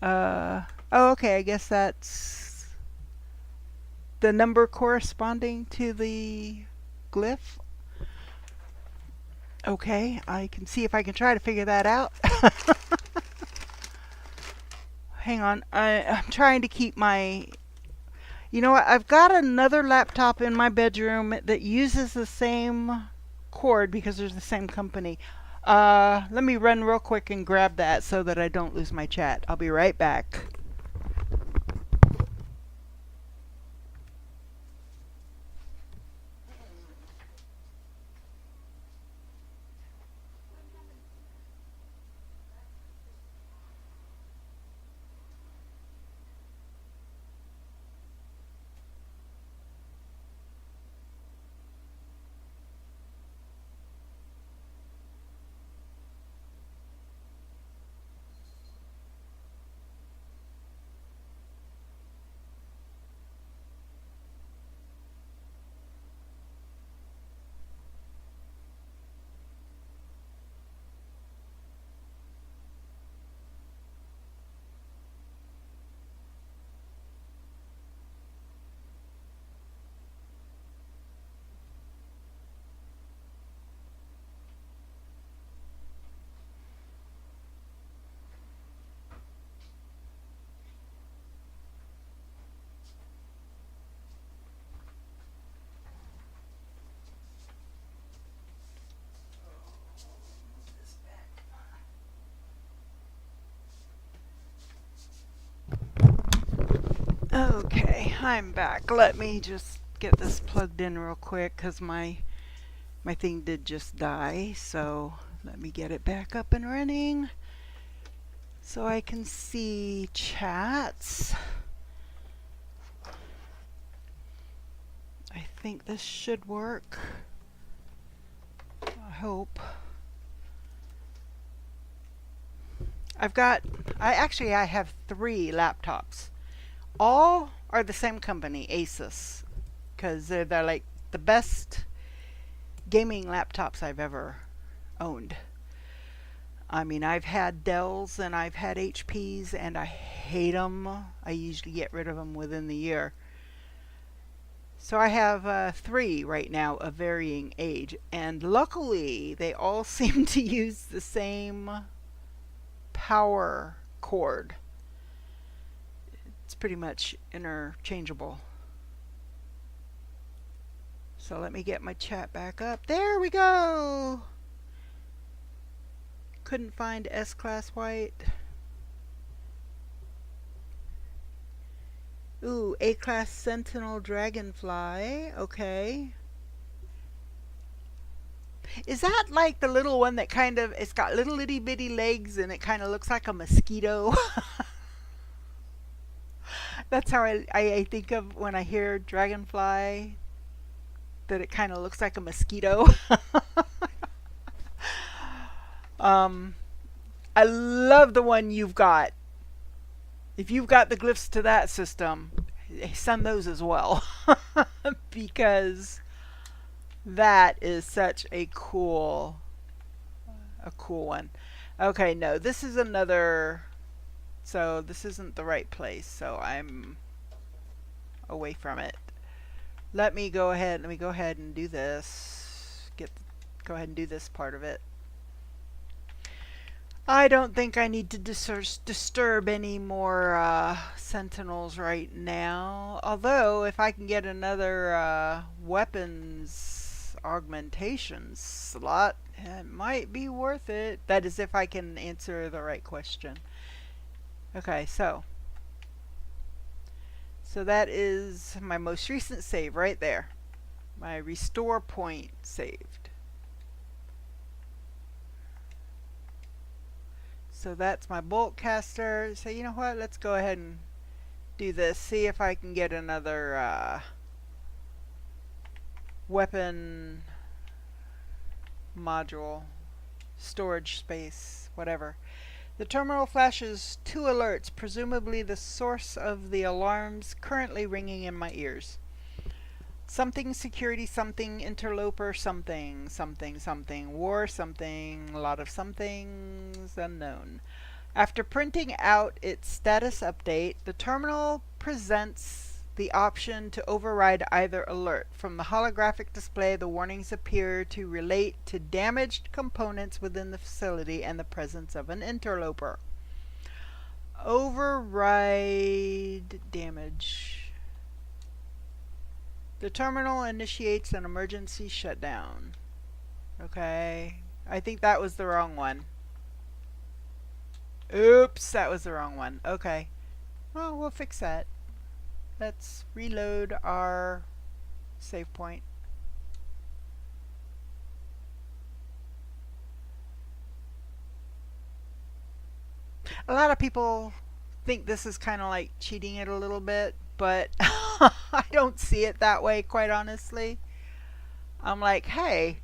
S1: Oh, okay, I guess that's the number corresponding to the glyph. Okay, I can see if I can try to figure that out. Hang on, I'm trying to keep my... You know what, I've got another laptop in my bedroom that uses the same cord because there's the same company. Let me run real quick and grab that so that I don't lose my chat. I'll be right back. Okay, I'm back. Let me just get this plugged in real quick because my thing did just die. So let me get it back up and running so I can see chats. I think this should work. I hope. I have 3 laptops. All are the same company, Asus, because they're like the best gaming laptops I've ever owned. I mean, I've had Dells and I've had HPs and I hate them. I usually get rid of them within the year. So I have 3 right now of varying age, and luckily they all seem to use the same power cord. It's pretty much interchangeable. So let me get my chat back up. There we go. Couldn't find S-Class white. Ooh, A-Class Sentinel Dragonfly. Okay. Is that like the little one that kind of, it's got little itty bitty legs and it kind of looks like a mosquito? That's how I think of when I hear dragonfly, that it kind of looks like a mosquito. um, I love the one you've got. If you've got the glyphs to that system, send those as well. Because that is such a cool one. Okay, no, this is another, so this isn't the right place, so I'm away from it. Let me go ahead and do this. Go ahead and do this part of it. I don't think I need to disturb any more sentinels right now. Although, if I can get another weapons augmentation slot, it might be worth it. That is if I can answer the right question. Okay, so that is my most recent save right there. My restore point saved. So that's my bolt caster. So you know what? Let's go ahead and do this. See if I can get another weapon module, storage space, whatever. The terminal flashes 2 alerts, presumably the source of the alarms currently ringing in my ears. Something security, something interloper, something, something, something, war, something, a lot of somethings unknown. After printing out its status update, the terminal presents the option to override either alert. From the holographic display, the warnings appear to relate to damaged components within the facility and the presence of an interloper. Override damage. The terminal initiates an emergency shutdown. Okay. I think that was the wrong one. Oops, that was the wrong one. Okay. Well, we'll fix that. Let's reload our save point. A lot of people think this is kind of like cheating it a little bit, but I don't see it that way, quite honestly. I'm like, hey,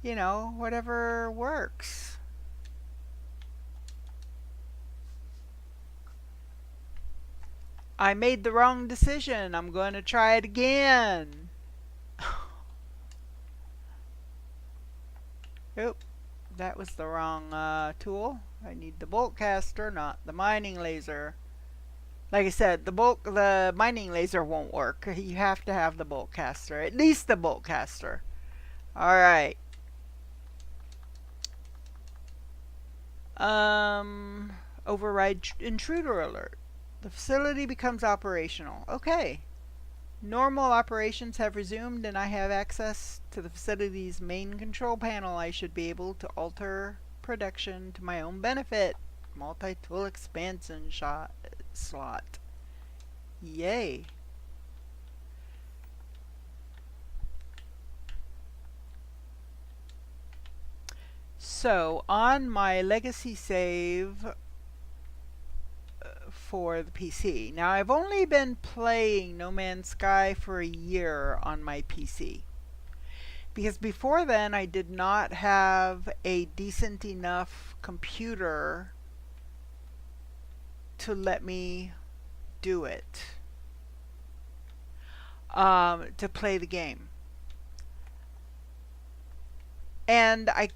S1: you know, whatever works. I made the wrong decision. I'm going to try it again. Oop, that was the wrong tool. I need the bolt caster, not the mining laser. Like I said, the mining laser won't work. You have to have the bolt caster, at least the bolt caster. All right. Override intruder alert. The facility becomes operational. Okay. Normal operations have resumed and I have access to the facility's main control panel. I should be able to alter production to my own benefit. Multi-tool expansion slot. Yay. So on my legacy save for the PC, now I've only been playing No Man's Sky for a year on my PC. Because before then I did not have a decent enough computer to let me do it, to play the game. And I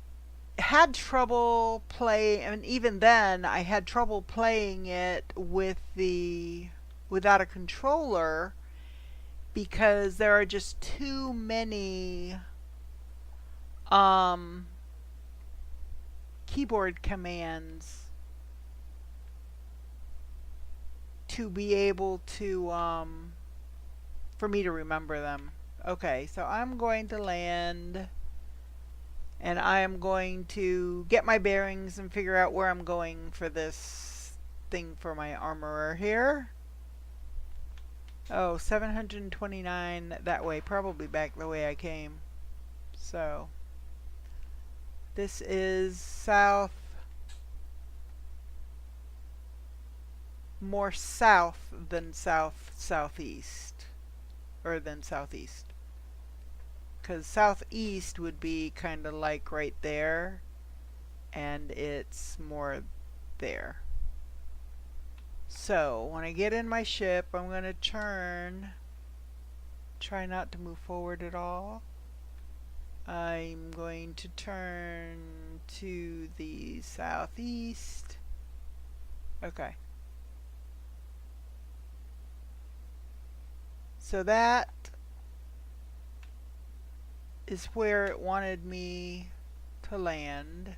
S1: had trouble playing, and even then I had trouble playing it without a controller, because there are just too many um, keyboard commands to be able to for me to remember them. Okay, so I'm going to land, and I am going to get my bearings and figure out where I'm going for this thing for my armorer here. Oh, 729 that way, probably back the way I came. So this is south, more south than southeast, or than southeast. Because southeast would be kind of like right there, and it's more there. So when I get in my ship, I'm going to turn, try not to move forward at all. I'm going to turn to the southeast. Okay. So that is where it wanted me to land.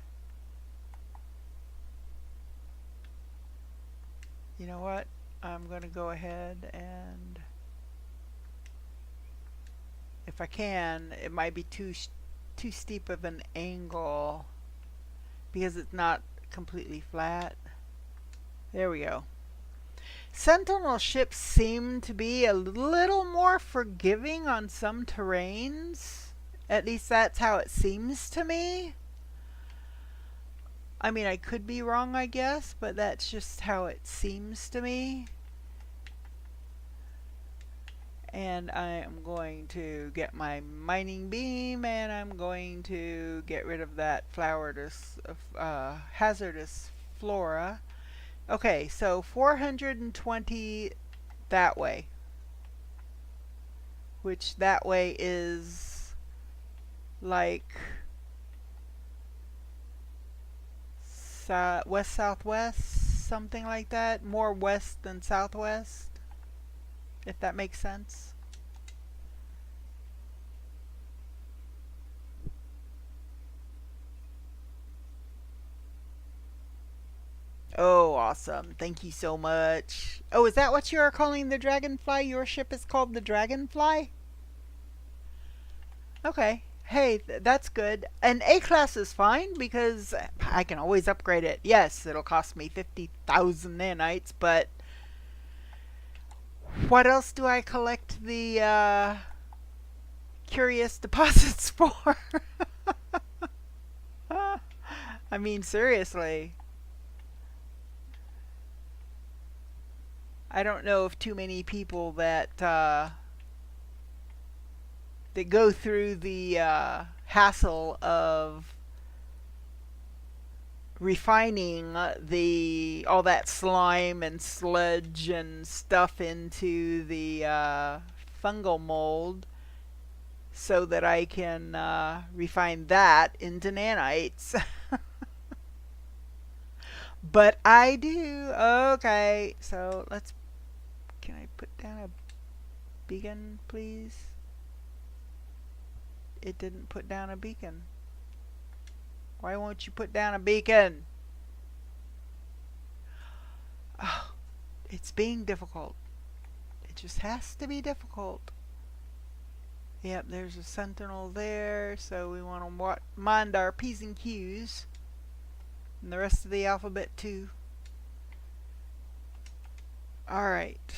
S1: You know what? I'm going to go ahead and, if I can, it might be too steep of an angle because it's not completely flat. There we go. Sentinel ships seem to be a little more forgiving on some terrains. At least that's how it seems to me. I mean, I could be wrong, I guess, but that's just how it seems to me. And I am going to get my mining beam, and I'm going to get rid of that hazardous flora. Okay, so 420 that way, which that way is like west southwest, something like that, more west than southwest, if that makes sense. Oh, awesome. Thank you so much. Oh, is that what you are calling the Dragonfly? Your ship is called the Dragonfly? Okay. Hey, that's good. An A-class is fine because I can always upgrade it. Yes, it'll cost me 50,000 nanites, but what else do I collect the curious deposits for? I mean, seriously. I don't know if too many people that go through the hassle of refining all that slime and sludge and stuff into the fungal mold so that I can refine that into nanites. But I do. Okay, so can I put down a beacon, please? It didn't put down a beacon. Why won't you put down a beacon? Oh, it's being difficult. It just has to be difficult. Yep, there's a sentinel there, so we want to mind our P's and Q's. And the rest of the alphabet too. Alright.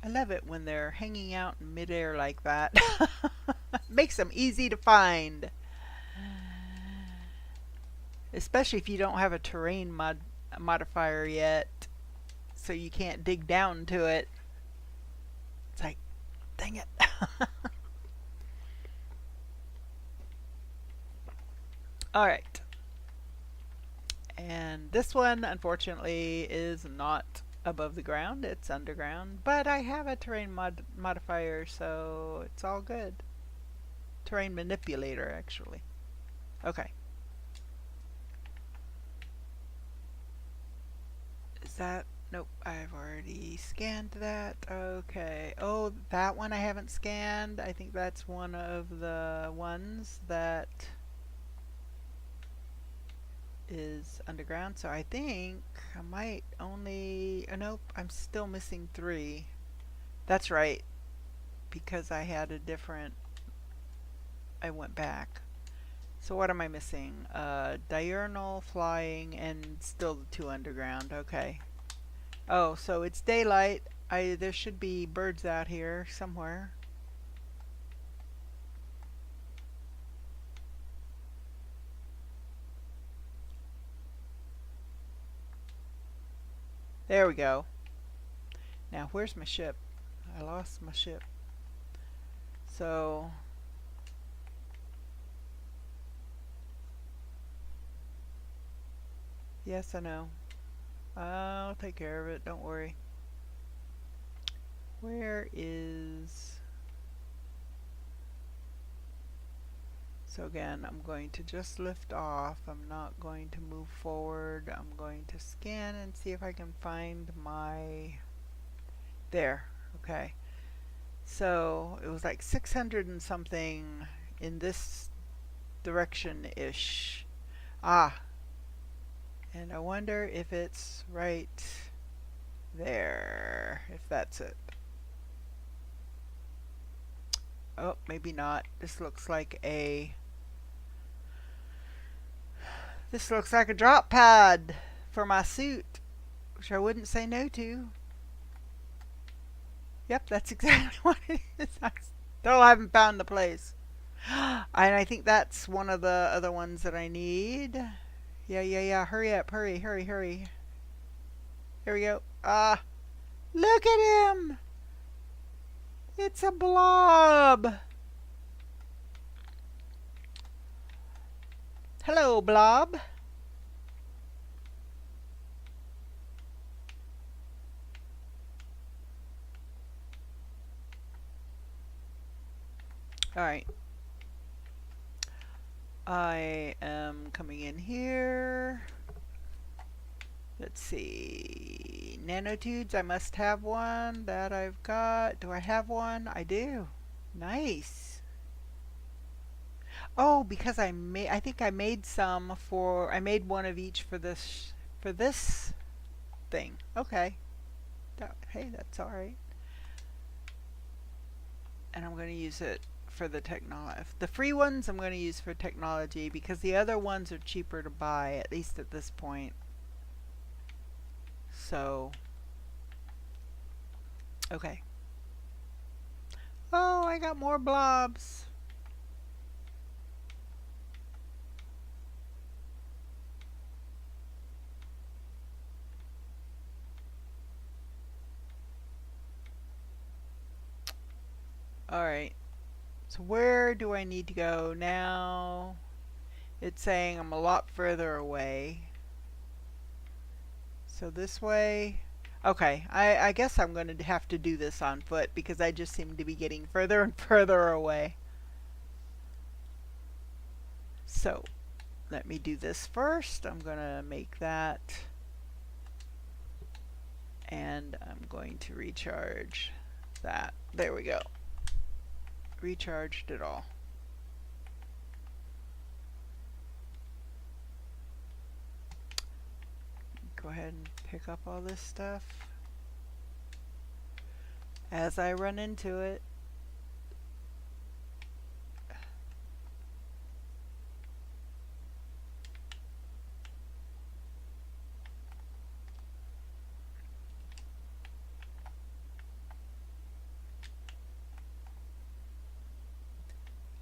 S1: I love it when they're hanging out in midair like that. Makes them easy to find. Especially if you don't have a terrain modifier yet, so you can't dig down to it. It's like, dang it. Alright. And this one, unfortunately, is not above the ground. It's underground. But I have a terrain modifier, so it's all good. Terrain manipulator, actually. Okay. Is that... Nope, I've already scanned that. Okay. Oh, that one I haven't scanned. I think that's one of the ones that is underground. So I think I might only... Oh, nope, I'm still missing 3. That's right, because I had a different... I went back. So what am I missing? Diurnal, flying, and still the 2 underground. Okay. Oh, so it's daylight. There should be birds out here somewhere. There we go. Now, where's my ship? I lost my ship. So... Yes, I know. I'll take care of it. Don't worry. Where is... So again, I'm going to just lift off. I'm not going to move forward. I'm going to scan and see if I can find my... There. Okay. So it was like 600 and something in this direction-ish. Ah. And I wonder if it's right there. If that's it. Oh, maybe not. This looks like a... This looks like a drop pad for my suit, which I wouldn't say no to. Yep, that's exactly what it is. I still haven't found the place. And I think that's one of the other ones that I need. Yeah. Hurry up. Hurry. Here we go. Look at him. It's a blob. Hello, blob. Alright. I am coming in here. Let's see. Nanotubes, I must have one. That I've got. Do I have one? I do. Nice. Oh, because I think I made some for... I made one of each for this thing. Okay. Hey, that's alright. And I'm going to use it for the technology. The free ones I'm going to use for technology because the other ones are cheaper to buy, at least at this point. So, okay. Oh, I got more blobs. Alright. So where do I need to go now? It's saying I'm a lot further away. So this way. Okay, I guess I'm going to have to do this on foot because I just seem to be getting further and further away. So, let me do this first. I'm going to make that. And I'm going to recharge that. There we go. Recharged it all. Go ahead and pick up all this stuff as I run into it.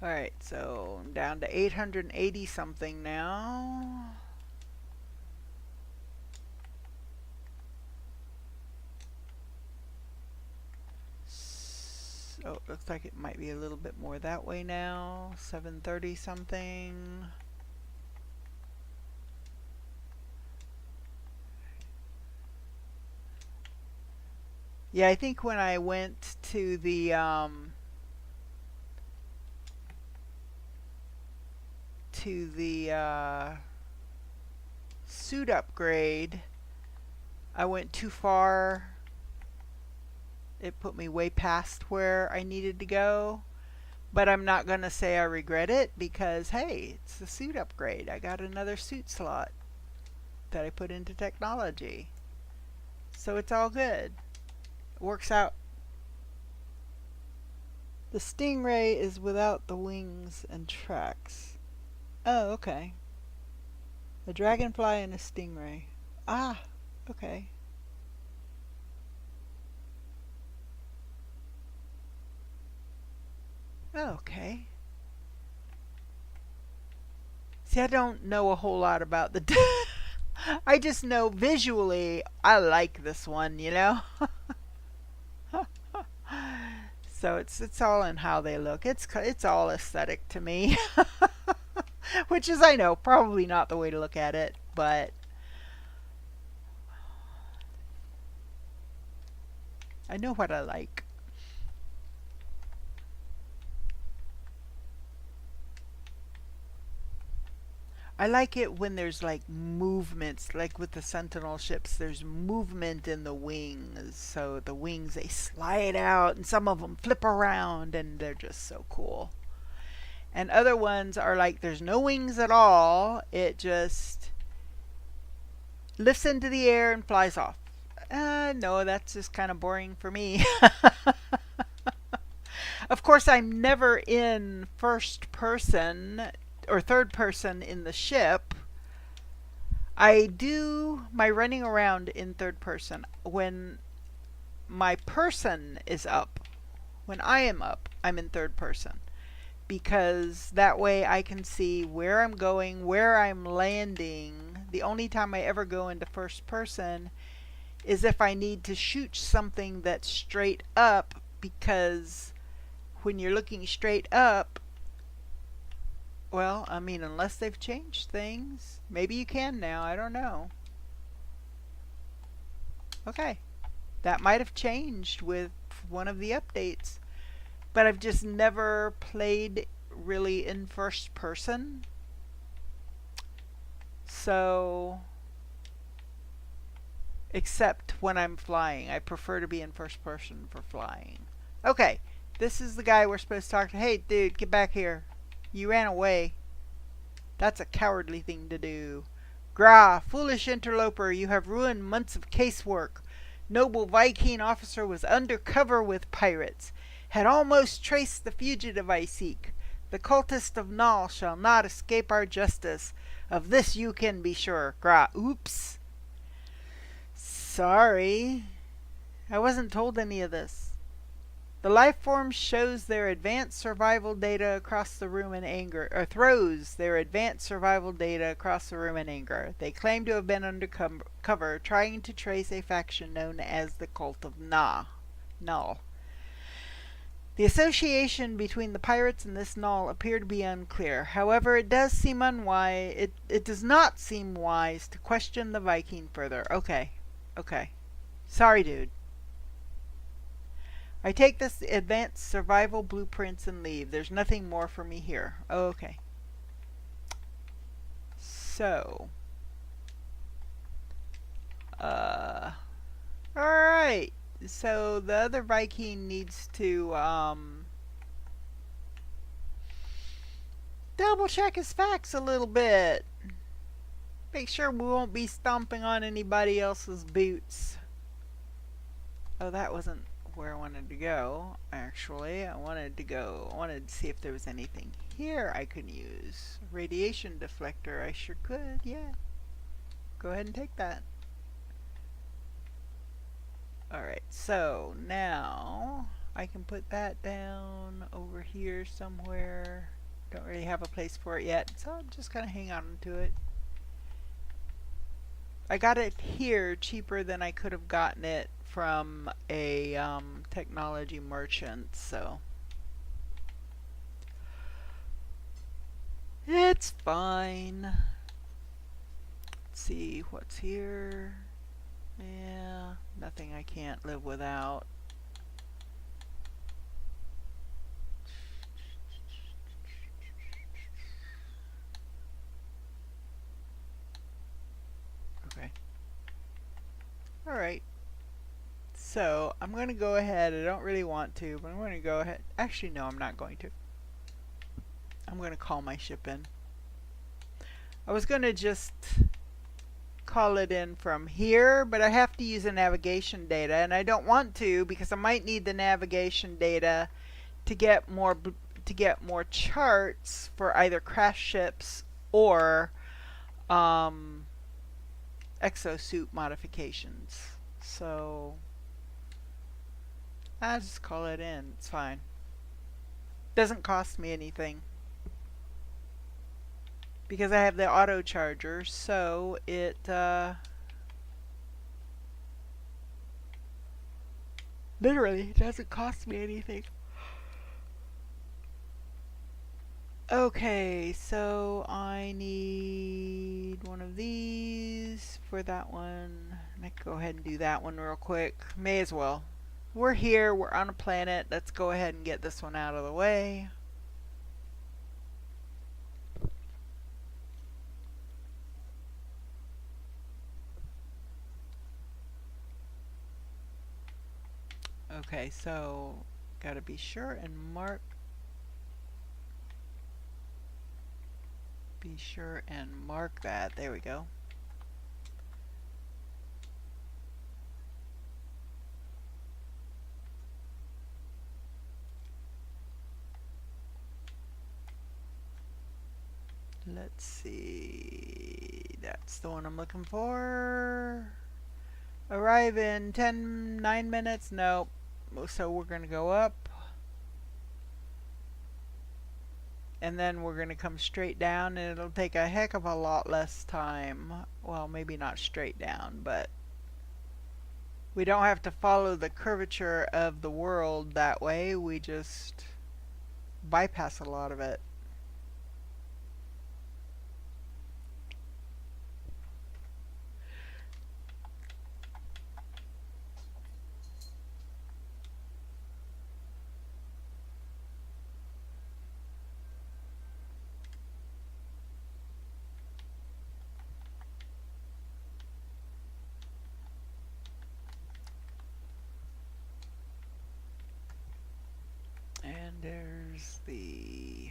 S1: Alright, so I'm down to 880 something now. So it looks like it might be a little bit more that way now. 730 something. Yeah, I think when I went to the suit upgrade, I went too far. It put me way past where I needed to go. But I'm not going to say I regret it because, hey, it's a suit upgrade. I got another suit slot that I put into technology. So it's all good. It works out. The Stingray is without the wings and tracks. Oh, okay. A dragonfly and a stingray. Ah, okay. Okay. See, I don't know a whole lot about the... I just know visually I like this one, you know? So it's all in how they look. It's all aesthetic to me. Which is, I know, probably not the way to look at it, but I know what I like. I like it when there's like movements, like with the Sentinel ships, there's movement in the wings. So the wings, they slide out and some of them flip around and they're just so cool. And other ones are like there's no wings at all. It just lifts into the air and flies off. No, that's just kind of boring for me. Of course, I'm never in first person or third person in the ship. I do my running around in third person when my person is up. When I am up, I'm in third person because that way I can see where I'm going, where I'm landing. The only time I ever go into first person is if I need to shoot something that's straight up, because when you're looking straight up, well, I mean, unless they've changed things. Maybe you can now, I don't know. Okay, that might have changed with one of the updates. But I've just never played really in first person. So, except when I'm flying. I prefer to be in first person for flying. Okay, this is the guy we're supposed to talk to. Hey, dude, get back here. You ran away. That's a cowardly thing to do. Gra, foolish interloper, you have ruined months of casework. Noble Viking officer was undercover with pirates. Had almost traced the fugitive I seek. The cultist of Null shall not escape our justice. Of this you can be sure. Gra, oops. Sorry. I wasn't told any of this. The life form shows their advanced survival data across the room in anger, or throws their advanced survival data across the room in anger. They claim to have been undercover, trying to trace a faction known as the Cult of Null. The association between the pirates and this Null appear to be unclear. However, it does seem unwise. It does not seem wise to question the Viking further. Okay. Sorry, dude. I take this advanced survival blueprints and leave. There's nothing more for me here. Okay. So. Alright. So the other Viking needs to, double check his facts a little bit. Make sure we won't be stomping on anybody else's boots. Oh, that wasn't where I wanted to go, actually. I wanted to see if there was anything here I could use. Radiation deflector, I sure could, yeah. Go ahead and take that. Alright, so now I can put that down over here somewhere. Don't really have a place for it yet, so I'm just gonna hang on to it. I got it here cheaper than I could have gotten it from a technology merchant, so it's fine. Let's see what's here. Yeah, nothing I can't live without. Okay. Alright. So, I'm going to go ahead. I don't really want to, but I'm going to go ahead. Actually, no, I'm not going to. I'm going to call my ship in. I was going to just call it in from here, but I have to use the navigation data, and I don't want to because I might need the navigation data to get more charts for either crash ships or exosuit modifications. So I'll just call it in. It's fine. Doesn't cost me anything because I have the auto charger, so it literally doesn't cost me anything. Okay, so I need one of these for that one. I can go ahead and do that one real quick. May as well. We're here, we're on a planet. Let's go ahead and get this one out of the way. Okay, so gotta be sure and mark. Be sure and mark that. There we go. Let's see. That's the one I'm looking for. Arrive in 9 minutes. Nope. So we're going to go up. And then we're going to come straight down, and it'll take a heck of a lot less time. Well, maybe not straight down, but we don't have to follow the curvature of the world that way. We just bypass a lot of it. And there's the...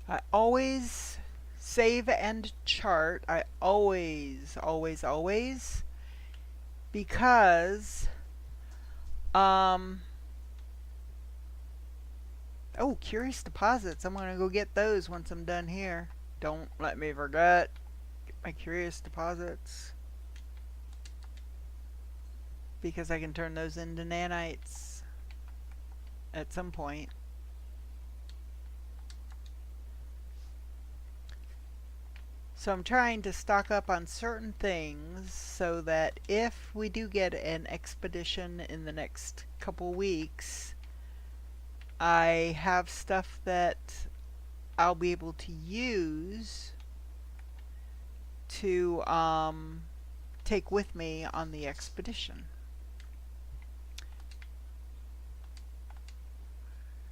S1: I always save and chart. I always, because oh, curious deposits. I'm gonna go get those once I'm done here. Don't let me forget. Get my curious deposits, because I can turn those into nanites at some point. So I'm trying to stock up on certain things so that if we do get an expedition in the next couple weeks, I have stuff that I'll be able to use to take with me on the expedition.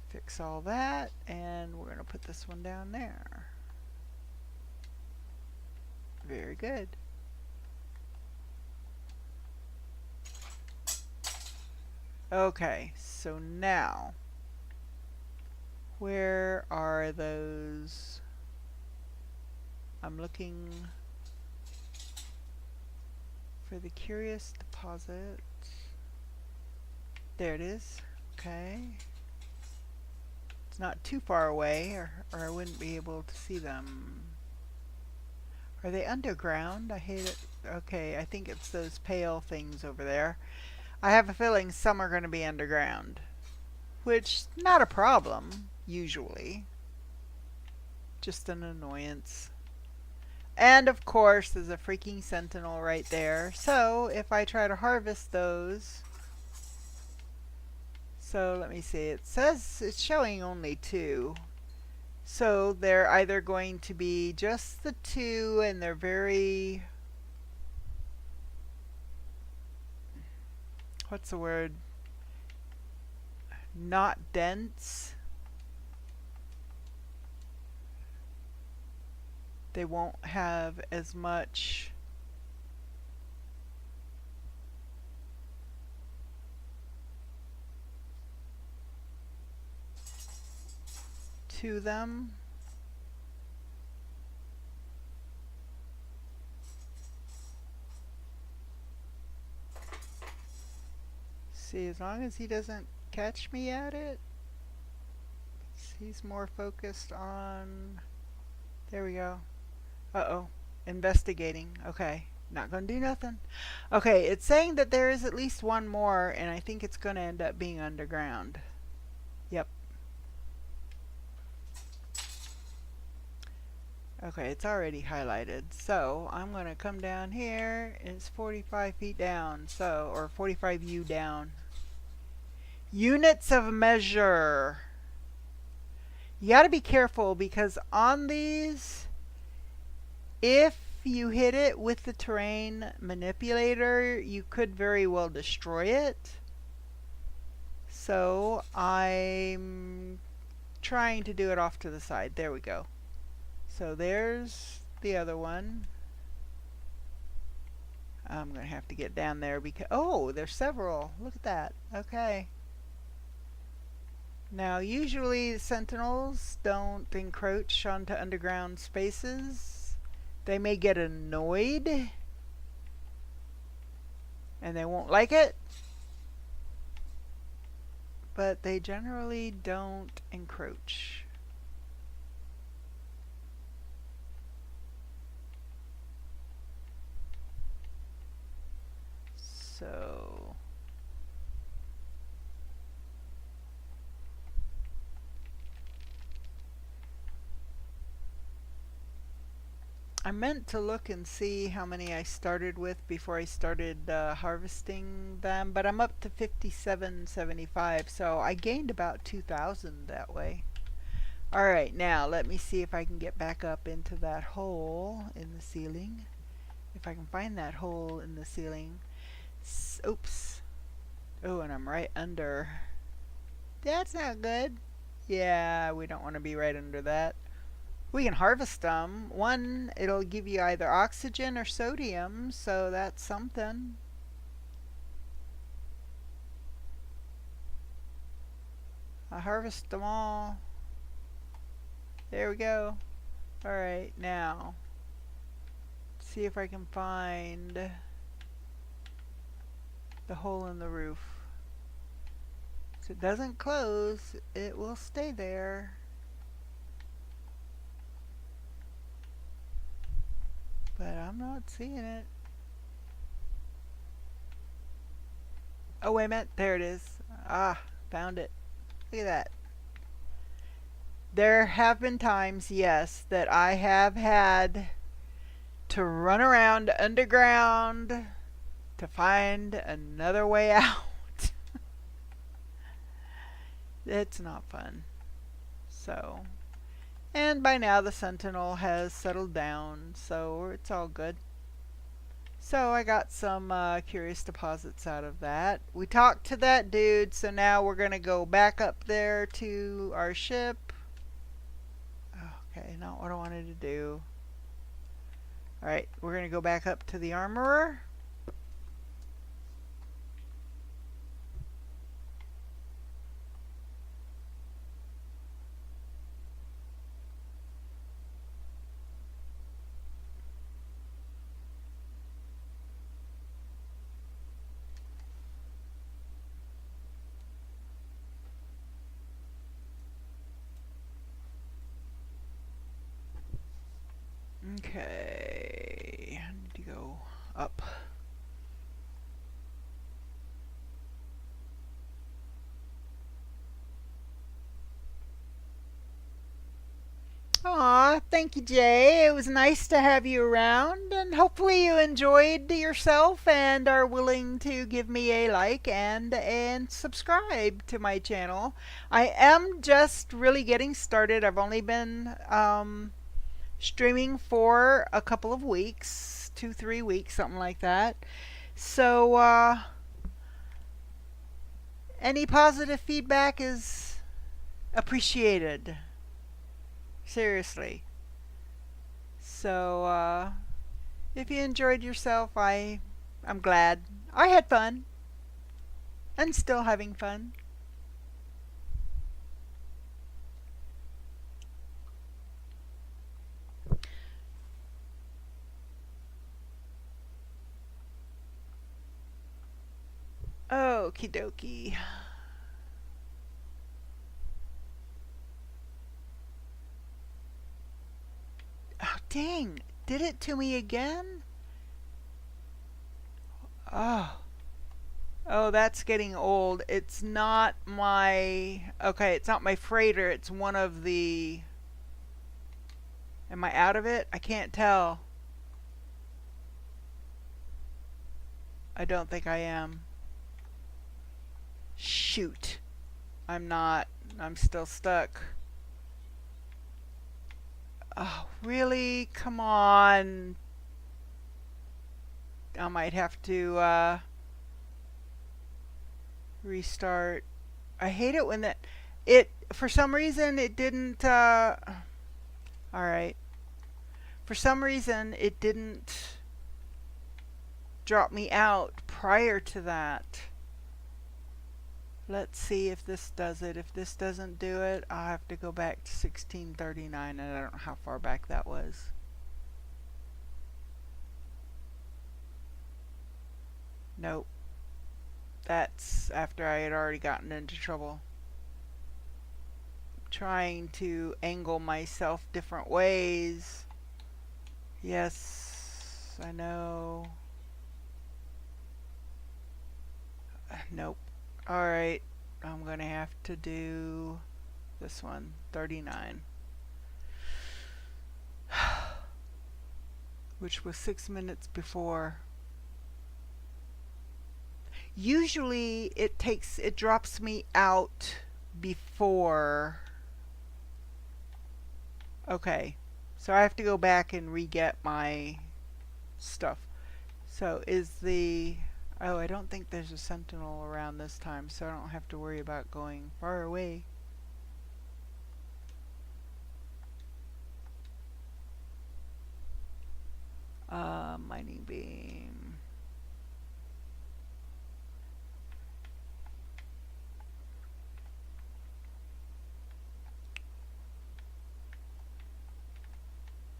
S1: Fix all that, and we're going to put this one down there. Very good. Okay, so now, where are those? I'm looking for the curious deposit. There it is. Okay. It's not too far away, or I wouldn't be able to see them. Are they underground? I hate it. Okay, I think it's those pale things over there. I have a feeling some are going to be underground, which not a problem usually, just an annoyance. And of course, there's a freaking sentinel right there. So if I try to harvest those, so let me see, it says it's showing only 2. So they're either going to be just the 2 and they're very, what's the word? Not dense. They won't have as much to them. See, as long as he doesn't catch me at it, he's more focused on, there we go. Uh-oh, investigating. Okay, not gonna do nothing. Okay, it's saying that there is at least one more, and I think it's gonna end up being underground. Yep. Okay, it's already highlighted. So I'm going to come down here. It's 45 feet down, so, or 45 U down. Units of measure. You got to be careful because on these, if you hit it with the terrain manipulator, you could very well destroy it. So I'm trying to do it off to the side. There we go. So there's the other one. I'm going to have to get down there because, oh, there's several. Look at that. Okay. Now, usually the sentinels don't encroach onto underground spaces. They may get annoyed and they won't like it, but they generally don't encroach. So I meant to look and see how many I started with before I started harvesting them, but I'm up to 5775, so I gained about 2,000 that way. Alright, now let me see if I can get back up into that hole in the ceiling. If I can find that hole in the ceiling. Oops. Oh, and I'm right under. That's not good. Yeah, we don't want to be right under that. We can harvest them. One, it'll give you either oxygen or sodium, so that's something. I harvest them all. There we go. Alright, now see if I can find the hole in the roof. If it doesn't close, it will stay there. But I'm not seeing it. Oh, wait a minute. There it is. Ah, found it. Look at that. There have been times, yes, that I have had to run around underground to find another way out. It's not fun. So, and by now the sentinel has settled down, so it's all good. So I got some curious deposits out of that. We talked to that dude, so now we're going to go back up there to our ship. Okay, not what I wanted to do. Alright, we're going to go back up to the armorer. Okay, I need to go up. Aw, thank you, Jay. It was nice to have you around, and hopefully you enjoyed yourself and are willing to give me a like and subscribe to my channel. I am just really getting started. I've only been streaming for a couple of weeks, 2, 3 weeks, something like that. So any positive feedback is appreciated. Seriously. So if you enjoyed yourself, I'm glad. I had fun and still having fun. Okie dokie. Oh, dang. Did it to me again? Oh. Oh, that's getting old. It's not my... Okay, it's not my freighter. It's one of the... Am I out of it? I can't tell. I don't think I am. Shoot. I'm not. I'm still stuck. Oh, really? Come on. I might have to restart. I hate it when for some reason it didn't all right. For some reason it didn't drop me out prior to that. Let's see if this does it. If this doesn't do it, I'll have to go back to 1639, and I don't know how far back that was. Nope. That's after I had already gotten into trouble. Trying to angle myself different ways. Yes, I know. Nope. Alright, I'm going to have to do this one, 39. Which was 6 minutes before. Usually it drops me out before. Okay, so I have to go back and re-get my stuff. So oh, I don't think there's a sentinel around this time, so I don't have to worry about going far away. Mining beam.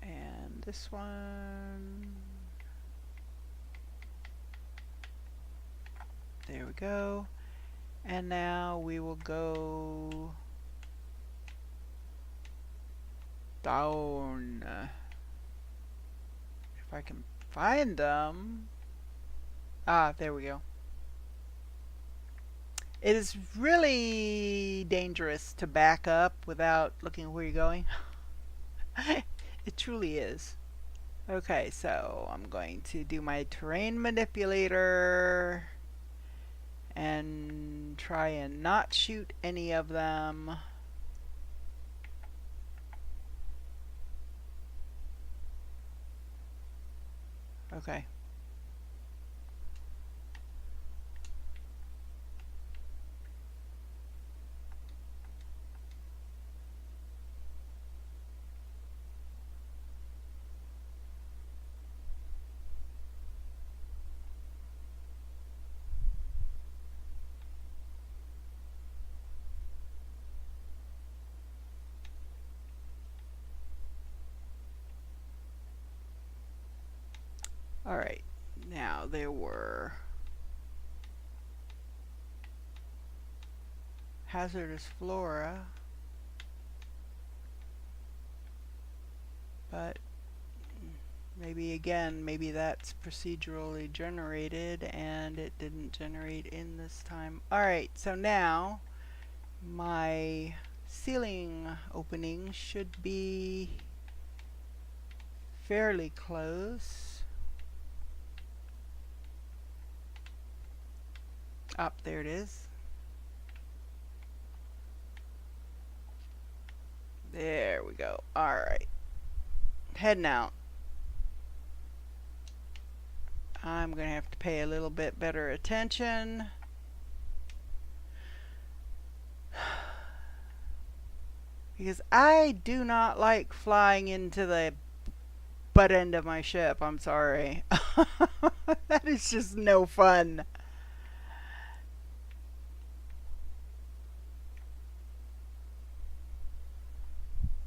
S1: And this one. There we go. And now we will go down. If I can find them. Ah, there we go. It is really dangerous to back up without looking where you're going. It truly is. Okay, so I'm going to do my terrain manipulator and try and not shoot any of them. Okay. Alright, now there were hazardous flora, but maybe that's procedurally generated and it didn't generate in this time. Alright, so now my ceiling opening should be fairly close. Up there it is. There we go. Alright. Heading out. I'm going to have to pay a little bit better attention. Because I do not like flying into the butt end of my ship. I'm sorry. That is just no fun.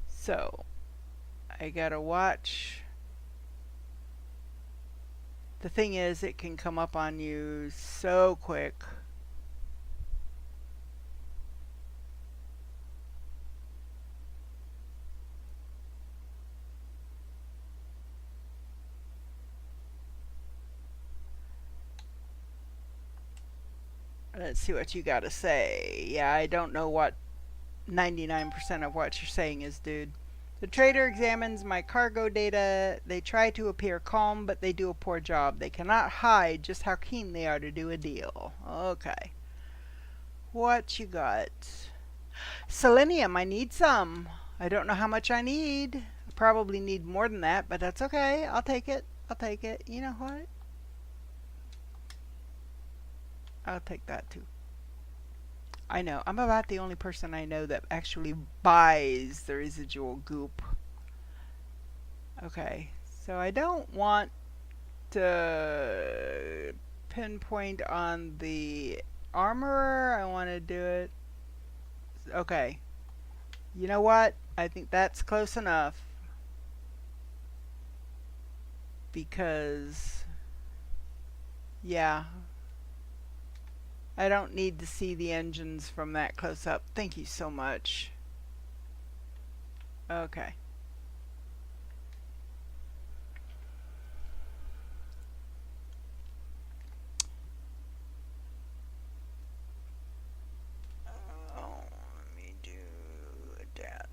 S1: So, I gotta watch. The thing is, it can come up on you so quick. Let's see what you gotta say. Yeah, I don't know what 99% of what you're saying is, dude. The trader examines my cargo data. They try to appear calm, but they do a poor job. They cannot hide just how keen they are to do a deal. Okay. What you got? Selenium, I need some. I don't know how much I need. I probably need more than that, but that's okay. I'll take it. I'll take it. You know what? I'll take that too. I know. I'm about the only person I know that actually buys the residual goop. Okay. So I don't want to pinpoint on the armorer. I want to do it. Okay. You know what? I think that's close enough. Because, yeah. I don't need to see the engines from that close up. Thank you so much. Okay. Let me do that.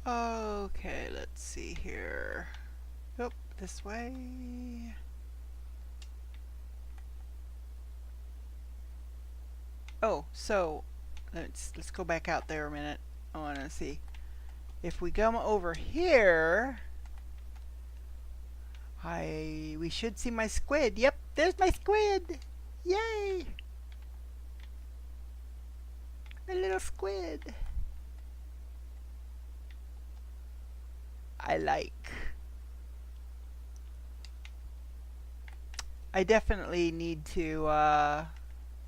S1: Okay, let's see here. Oh, this way. Oh, so let's go back out there a minute. I want to see if we come over here. We should see my squid. Yep, there's my squid. Yay! A little squid. I like. I definitely need to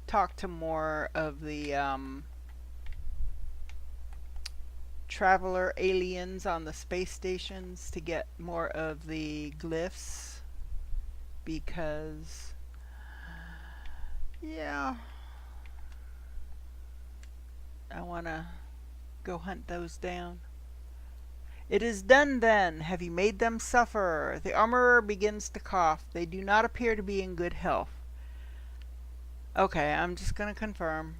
S1: talk to more of the traveler aliens on the space stations to get more of the glyphs, because yeah, I want to go hunt those down. It is done then. Have you made them suffer? The armorer begins to cough. They do not appear to be in good health. Okay, I'm just going to confirm.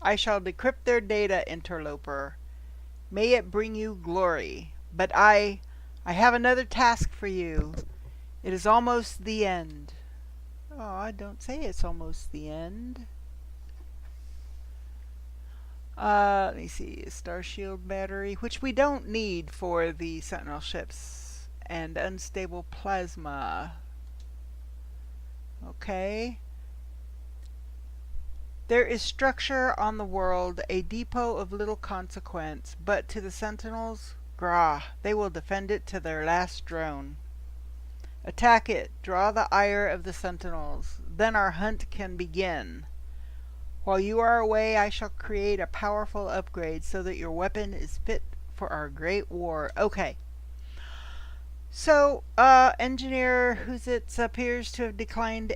S1: I shall decrypt their data, interloper. May it bring you glory. But I have another task for you. It is almost the end. Oh, don't say it's almost the end. Let me see, a star shield battery, which we don't need for the Sentinel ships, and unstable plasma. Okay. There is structure on the world, a depot of little consequence, but to the Sentinels, grah, they will defend it to their last drone. Attack it, draw the ire of the Sentinels, then our hunt can begin. While you are away, I shall create a powerful upgrade so that your weapon is fit for our great war. Okay. So, engineer Huzitz appears to have declined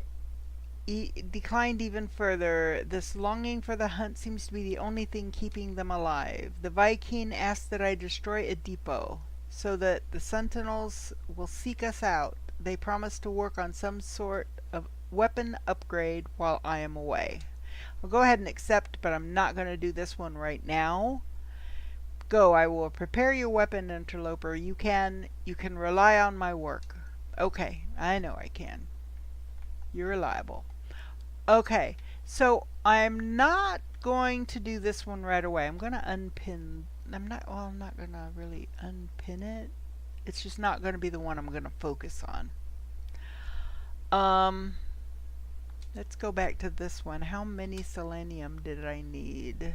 S1: even further. This longing for the hunt seems to be the only thing keeping them alive. The Viking asked that I destroy a depot so that the Sentinels will seek us out. they promise to work on some sort of weapon upgrade while I am away. I'll go ahead and accept, but I'm not going to do this one right now. Go, I will prepare your weapon, interloper. You can rely on my work. Okay, I know I can. You're reliable. Okay, so I'm not going to do this one right away. I'm going to unpin. I'm not going to really unpin it. It's just not going to be the one I'm going to focus on. Let's go back to this one. How many selenium did I need?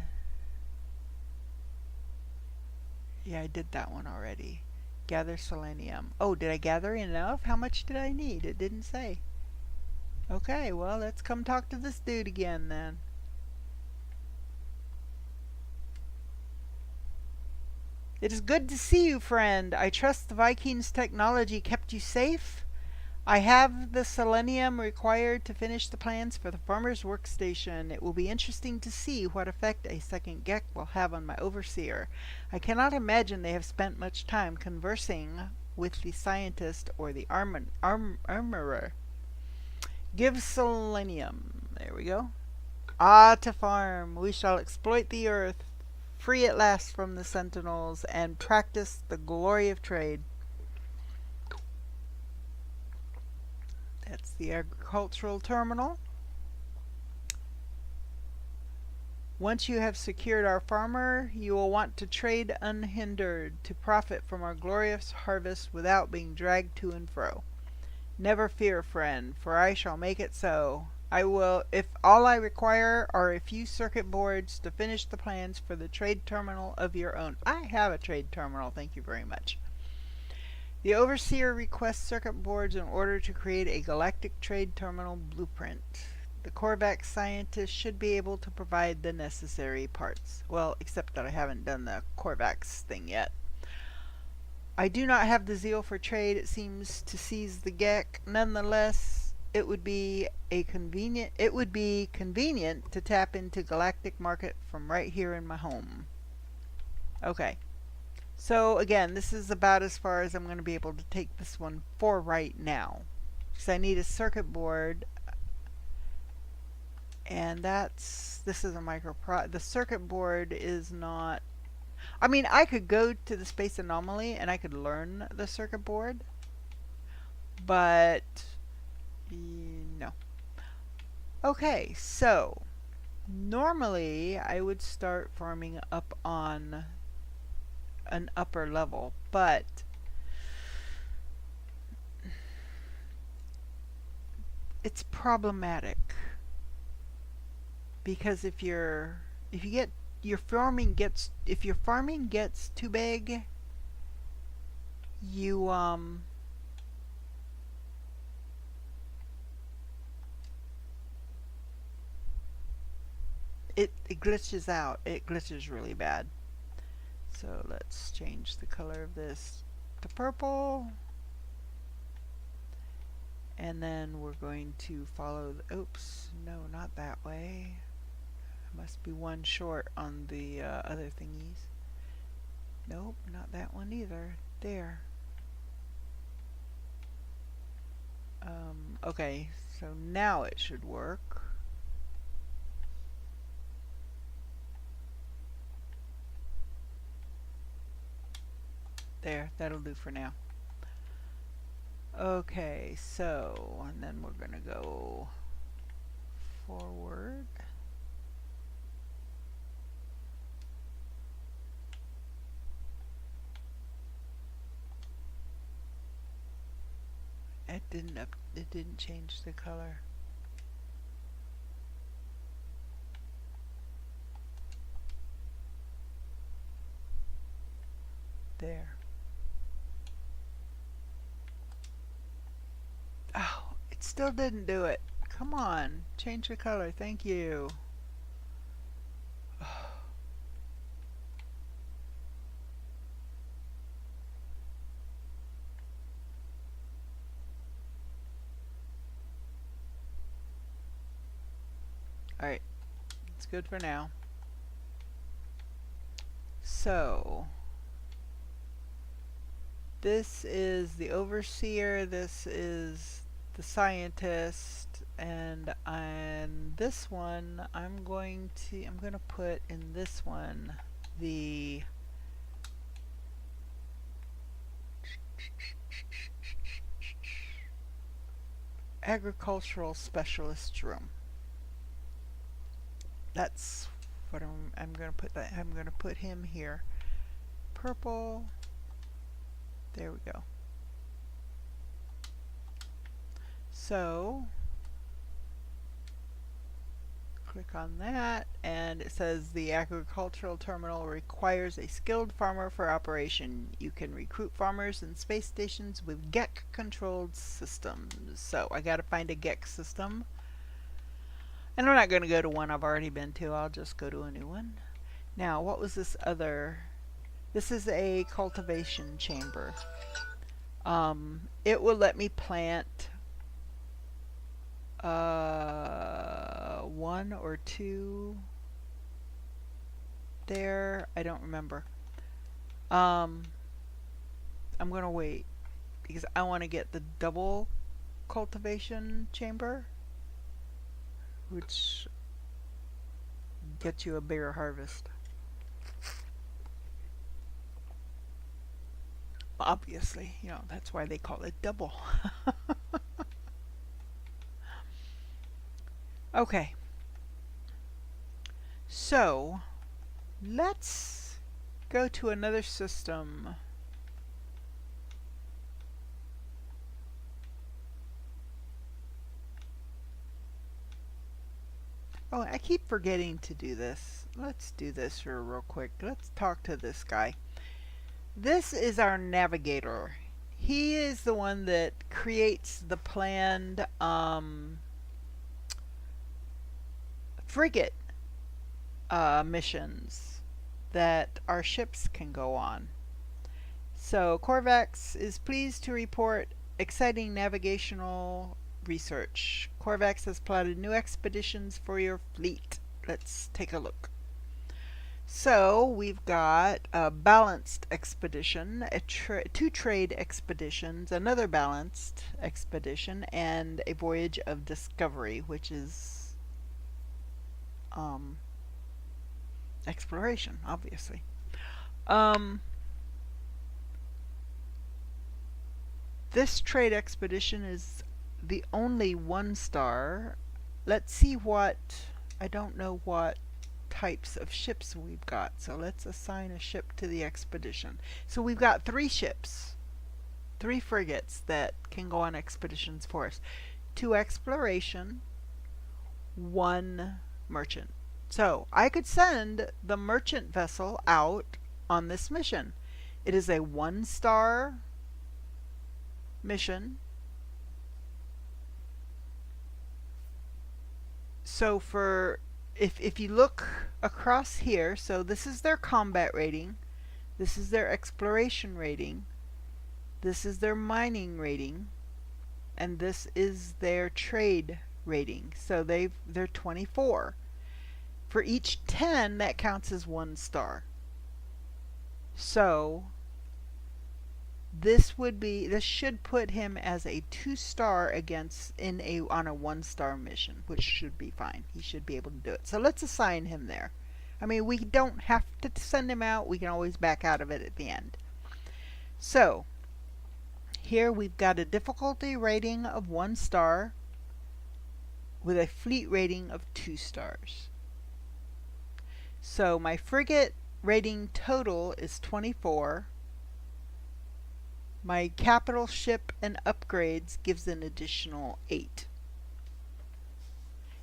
S1: Yeah, I did that one already. Gather selenium. Oh, did I gather enough? How much did I need? It didn't say. Okay, well, let's come talk to this dude again then. It is good to see you, friend. I trust the Vikings' technology kept you safe. I have the selenium required to finish the plans for the farmer's workstation. It will be interesting to see what effect a second Gek will have on my overseer. I cannot imagine they have spent much time conversing with the scientist or the armorer. Give selenium. There we go. Ah, to farm. We shall exploit the earth, free at last from the sentinels, and practice the glory of trade. That's the agricultural terminal. Once you have secured our farmer, you will want to trade unhindered to profit from our glorious harvest without being dragged to and fro. Never fear, friend, for I shall make it so. I will, if all I require are a few circuit boards to finish the plans for the trade terminal of your own. I have a trade terminal, thank you very much. The Overseer requests circuit boards in order to create a galactic trade terminal blueprint. The Korvax scientists should be able to provide the necessary parts. Well, except that I haven't done the Korvax thing yet. I do not have the zeal for trade, it seems, to seize the Gek. Nonetheless, it would be convenient to tap into galactic market from right here in my home. Okay. So again, this is about as far as I'm going to be able to take this one for right now. Because I need a circuit board. And this is a the circuit board is not, I mean, I could go to the space anomaly and I could learn the circuit board. But, no. Okay, so, normally I would start farming up on an upper level, but it's problematic because if your farming gets too big, you it glitches out. It glitches really bad. So let's change the color of this to purple. And then we're going to follow oops, no, not that way. I must be one short on the other thingies. Nope, not that one either. There. Okay, so now it should work. There, that'll do for now. Okay, so, and then we're gonna go forward. It didn't change the color. There. Oh, it still didn't do it. Come on, change the color. Thank you. Alright, it's good for now. So, This is the overseer, this is the scientist, and on this one I'm going to put in this one the agricultural specialist room. That's what I'm going to put that. I'm going to put him here. Purple. There we go. So click on that, and it says the agricultural terminal requires a skilled farmer for operation. You can recruit farmers in space stations with GEC controlled systems. So I got to find a GEC system. And I'm not going to go to one I've already been to. I'll just go to a new one. Now, what was this other? This is a cultivation chamber. It will let me plant one or two there. I don't remember. I'm going to wait because I want to get the double cultivation chamber, which gets you a bigger harvest. Obviously, you know, that's why they call it double. Okay. So, let's go to another system. Oh, I keep forgetting to do this. Let's do this here real quick. Let's talk to this guy. This is our navigator. He is the one that creates the planned frigate missions that our ships can go on. So Corvax is pleased to report exciting navigational research. Corvax has plotted new expeditions for your fleet. Let's take a look. So we've got a balanced expedition, two trade expeditions, another balanced expedition, and a voyage of discovery, which is exploration, obviously. This trade expedition is the only 1-star. Let's see what, I don't know what types of ships we've got. So let's assign a ship to the expedition. So we've got 3 ships, 3 frigates that can go on expeditions for us. 2 exploration, 1 merchant. So I could send the merchant vessel out on this mission. It is a 1-star mission. So for if you look across here, so this is their combat rating, this is their exploration rating, this is their mining rating, and this is their trade rating. So they're 24. For each 10, that counts as 1 star. So this should put him as a 2-star on a 1-star mission, which should be fine. He should be able to do it. So let's assign him there. I mean, we don't have to send him out. We can always back out of it at the end. So here we've got a difficulty rating of 1 star with a fleet rating of 2 stars. So my frigate rating total is 24. My capital ship and upgrades gives an additional 8.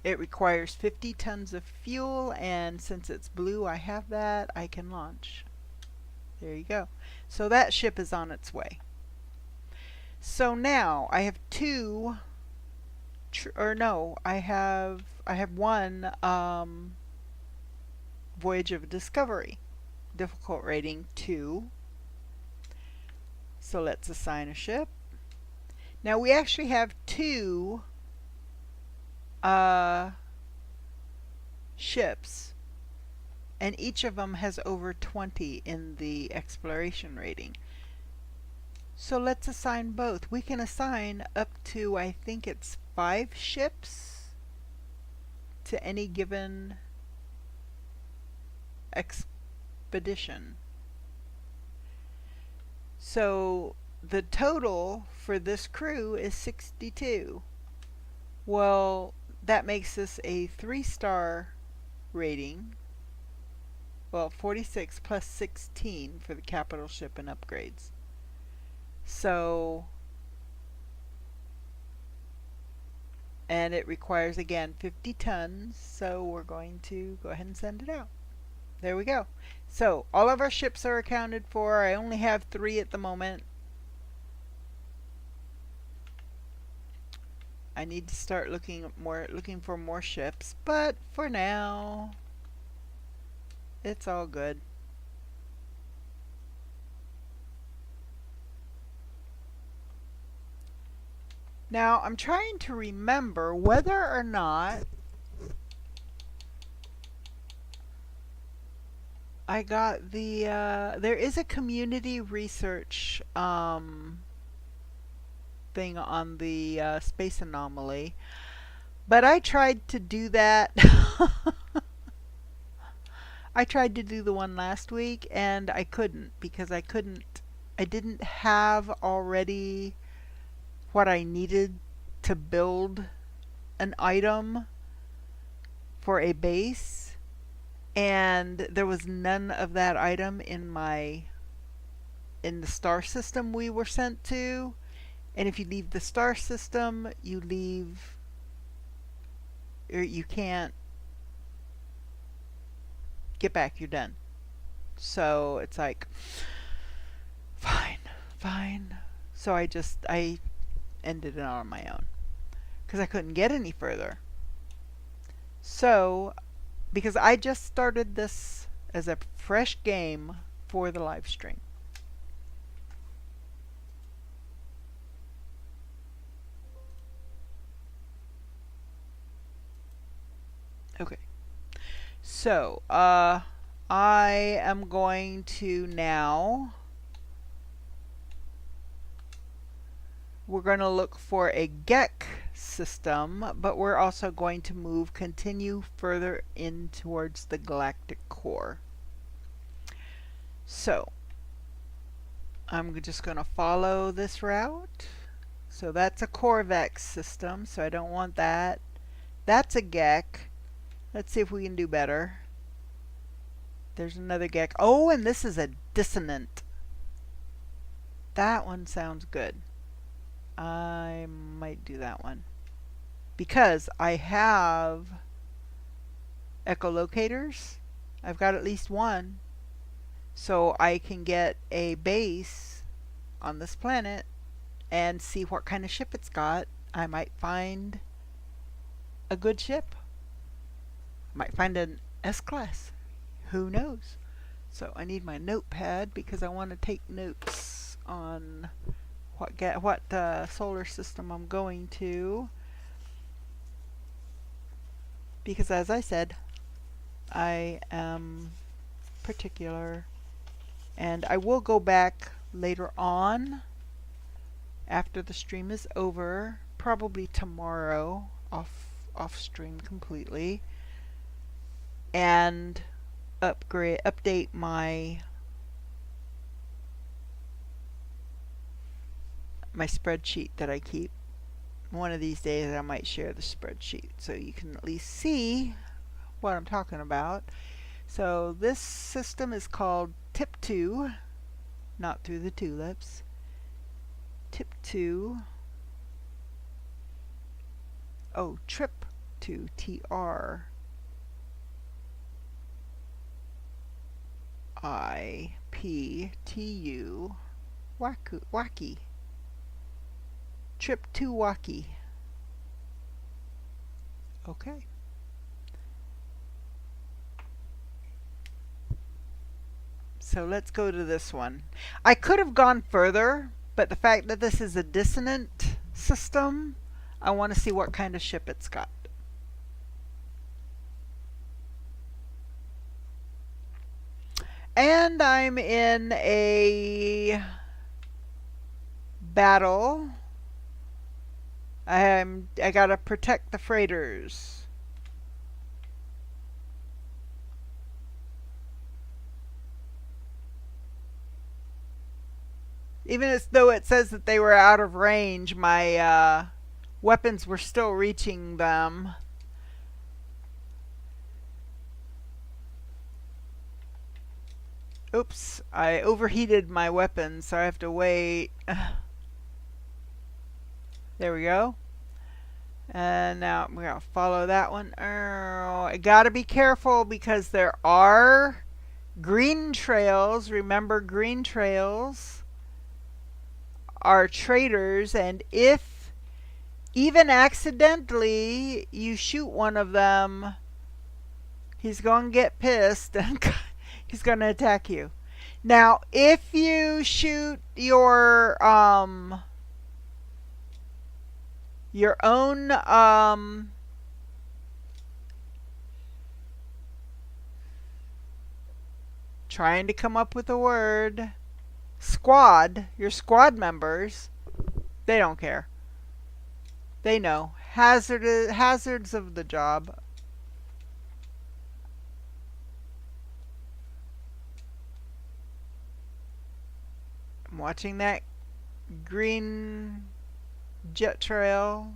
S1: It requires 50 tons of fuel, and since it's blue, I have that. I can launch. There you go. So that ship is on its way. So now I have I have 1 voyage of discovery. Difficult rating 2. So let's assign a ship. Now we actually have 2 ships, and each of them has over 20 in the exploration rating. So let's assign both. We can assign up to, I think it's 5 ships to any given expedition. So the total for this crew is 62. Well, that makes this a 3-star rating. Well, 46 plus 16 for the capital ship and upgrades. So, and it requires again 50 tons, so we're going to go ahead and send it out. There we go. So all of our ships are accounted for. I only have 3 at the moment. I need to start looking for more ships, but for now it's all good. Now I'm trying to remember whether or not I got the there is a community research thing on the space anomaly, but I tried to do that. I tried to do the one last week and I couldn't because I didn't have already what I needed to build an item for a base, and there was none of that item in the star system we were sent to. And if you leave the star system, you can't get back, you're done. So it's like, fine. So I ended it on my own because I couldn't get any further. So, because I just started this as a fresh game for the live stream. Okay. So, I am going to now, we're going to look for a GEC system, but we're also going to continue further in towards the galactic core. So, I'm just going to follow this route. So that's a Corvex system, so I don't want that. That's a GEC. Let's see if we can do better. There's another GEC. Oh, and this is a dissonant. That one sounds good. I might do that one because I have echolocators. I've got at least one, so I can get a base on this planet and see what kind of ship it's got. I might find a good ship. I might find an S-class. Who knows? So I need my notepad because I want to take notes on what solar system I'm going to. Because as I said, I am particular, and I will go back later on after the stream is over, probably tomorrow, off stream completely, and update my spreadsheet that I keep. One of these days I might share the spreadsheet so you can at least see what I'm talking about. So this system is called Tip 2, not through the tulips. Tip 2. Oh, Trip 2, TR. IPTU, wacky. Trip to wacky. Okay. So let's go to this one. I could have gone further, but the fact that this is a dissonant system, I want to see what kind of ship it's got. And I'm in a battle. I gotta protect the freighters. Even as though it says that they were out of range, my weapons were still reaching them. Oops, I overheated my weapon, so I have to wait. There we go. And now we're going to follow that one. Oh, I got to be careful because there are green trails. Remember, green trails are traitors, and if even accidentally you shoot one of them, he's going to get pissed and he's going to attack you. Now, if you shoot your own trying to come up with a word, your squad members, they don't care. They know hazards of the job. I'm watching that green jet trail.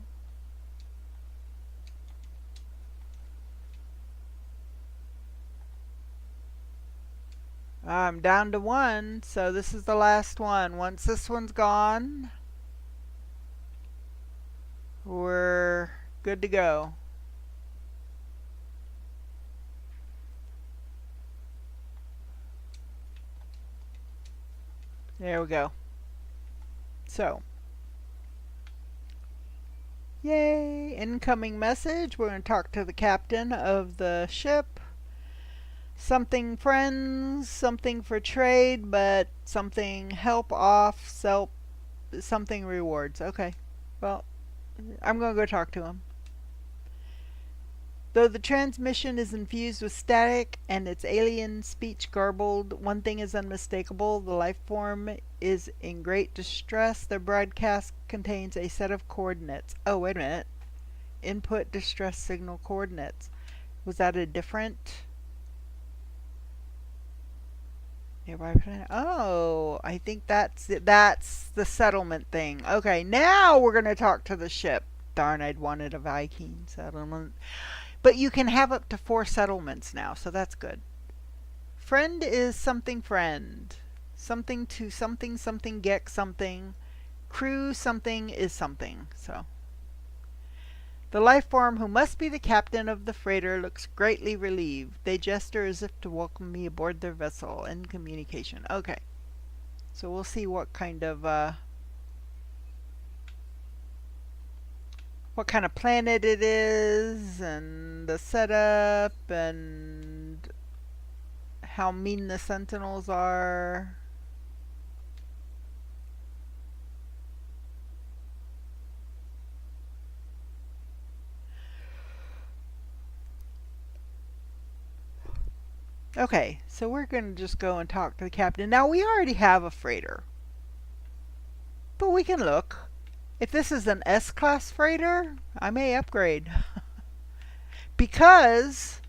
S1: I'm down to one, so this is the last one. Once this one's gone, we're good to go. There we go. So, yay! Incoming message. We're going to talk to the captain of the ship. Something friends, something for trade, but something help off, something rewards. Okay. Well, I'm going to go talk to him. Though the transmission is infused with static and its alien speech garbled, one thing is unmistakable. The life form is in great distress. Their broadcast contains a set of coordinates. Oh, wait a minute. Input distress signal coordinates. Was that a different... Oh, I think that's it. That's the settlement thing. Okay, now we're going to talk to the ship. Darn, I'd wanted a Viking settlement. But you can have up to 4 settlements now, so that's good. Friend is something friend. Something to something, something get something. Crew something is something, so. The life form, who must be the captain of the freighter, looks greatly relieved. They gesture as if to welcome me aboard their vessel. In communication. Okay. So we'll see what kind of planet it is, and the setup, and how mean the sentinels are. Okay, so we're going to just go and talk to the captain. Now, we already have a freighter, but we can look. If this is an S-class freighter, I may upgrade. Because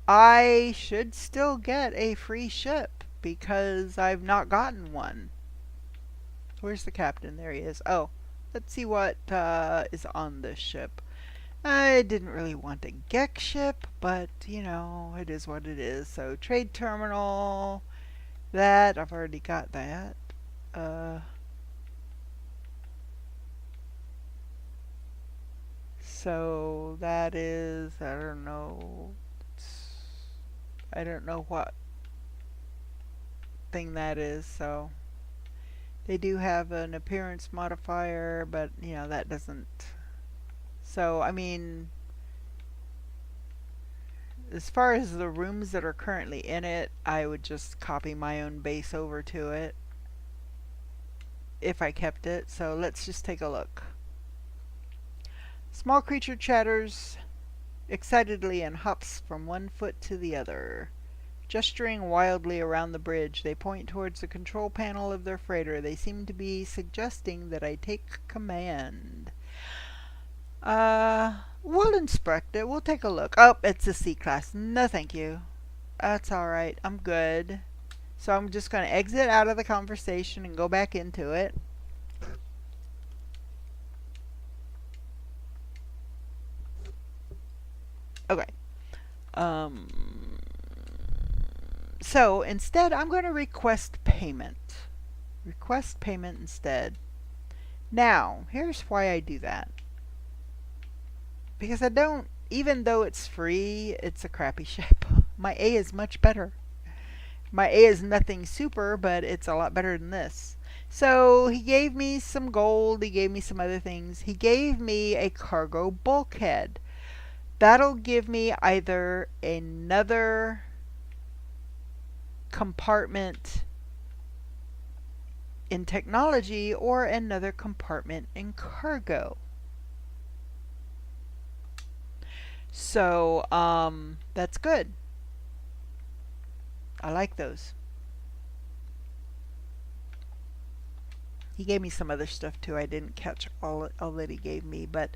S1: I should still get a free ship, because I've not gotten one. Where's the captain? There he is. Oh, let's see what is on this ship. I didn't really want a Gek ship, but, you know, it is what it is. So, trade terminal, that, I've already got that. So, that is, I don't know what thing that is, so. They do have an appearance modifier, but, you know, that doesn't... So, I mean, as far as the rooms that are currently in it, I would just copy my own base over to it if I kept it. So let's just take a look. Small creature chatters excitedly and hops from one foot to the other. Gesturing wildly around the bridge, they point towards the control panel of their freighter. They seem to be suggesting that I take command. We'll inspect it. We'll take a look. Oh, it's a C-class. No, thank you. That's alright. I'm good. So I'm just going to exit out of the conversation and go back into it. Okay. So instead, I'm going to request payment. Request payment instead. Now, here's why I do that. Because I don't, even though it's free, it's a crappy ship. My A is much better. My A is nothing super, but it's a lot better than this. So he gave me some gold, he gave me some other things. He gave me a cargo bulkhead. That'll give me either another compartment in technology or another compartment in cargo. So, that's good. I like those. He gave me some other stuff too. I didn't catch all that he gave me, but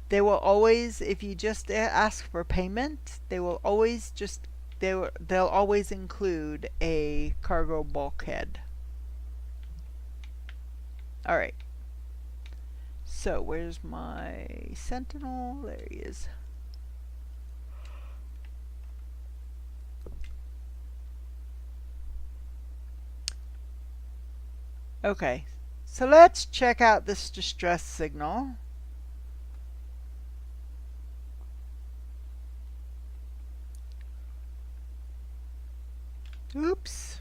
S1: they will always, if you just ask for payment, they will always just, they'll always include a cargo bulkhead. Alright. So, where's my sentinel? There he is. Okay, so let's check out this distress signal. Oops.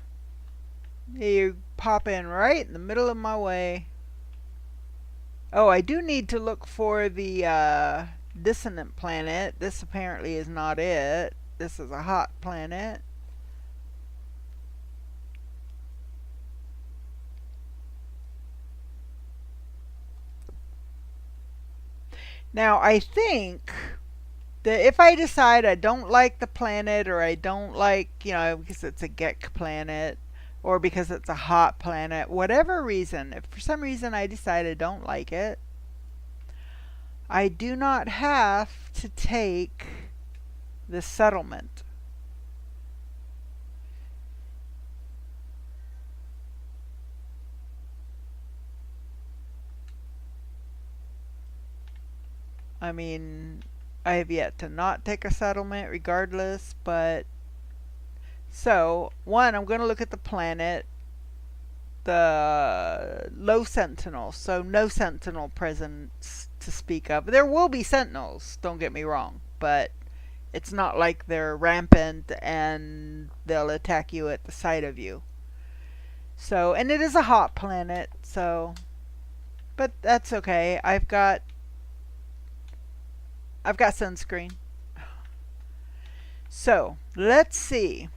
S1: You pop in right in the middle of my way. Oh, I do need to look for the dissonant planet. This apparently is not it. This is a hot planet. Now, I think that if I decide I don't like the planet, or I don't like, because it's a Gek planet, or because it's a hot planet, whatever reason, if for some reason I decide I don't like it, I do not have to take the settlement. I mean, I have yet to not take a settlement regardless, but so, one, I'm going to look at the planet, the low sentinel, so no sentinel presence to speak of. There will be sentinels, don't get me wrong, but it's not like they're rampant and they'll attack you at the sight of you. So, and it is a hot planet, so, but that's okay. I've got sunscreen. So, let's see.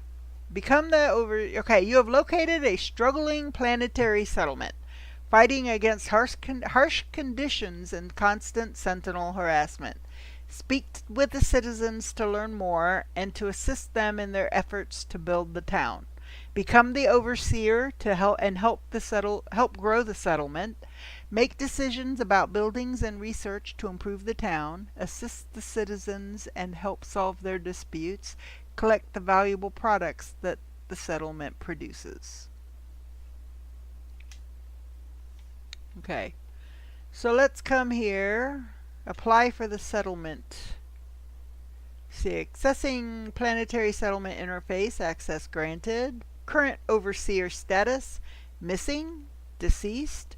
S1: Okay, you have located a struggling planetary settlement, fighting against harsh conditions and constant sentinel harassment. Speak with the citizens to learn more and to assist them in their efforts to build the town. Become the overseer to help grow the settlement. Make decisions about buildings and research to improve the town. Assist the citizens and help solve their disputes. Collect the valuable products that the settlement produces. Okay, so let's come here. Apply for the settlement. See, accessing planetary settlement interface. Access granted. Current overseer status. Missing. Deceased.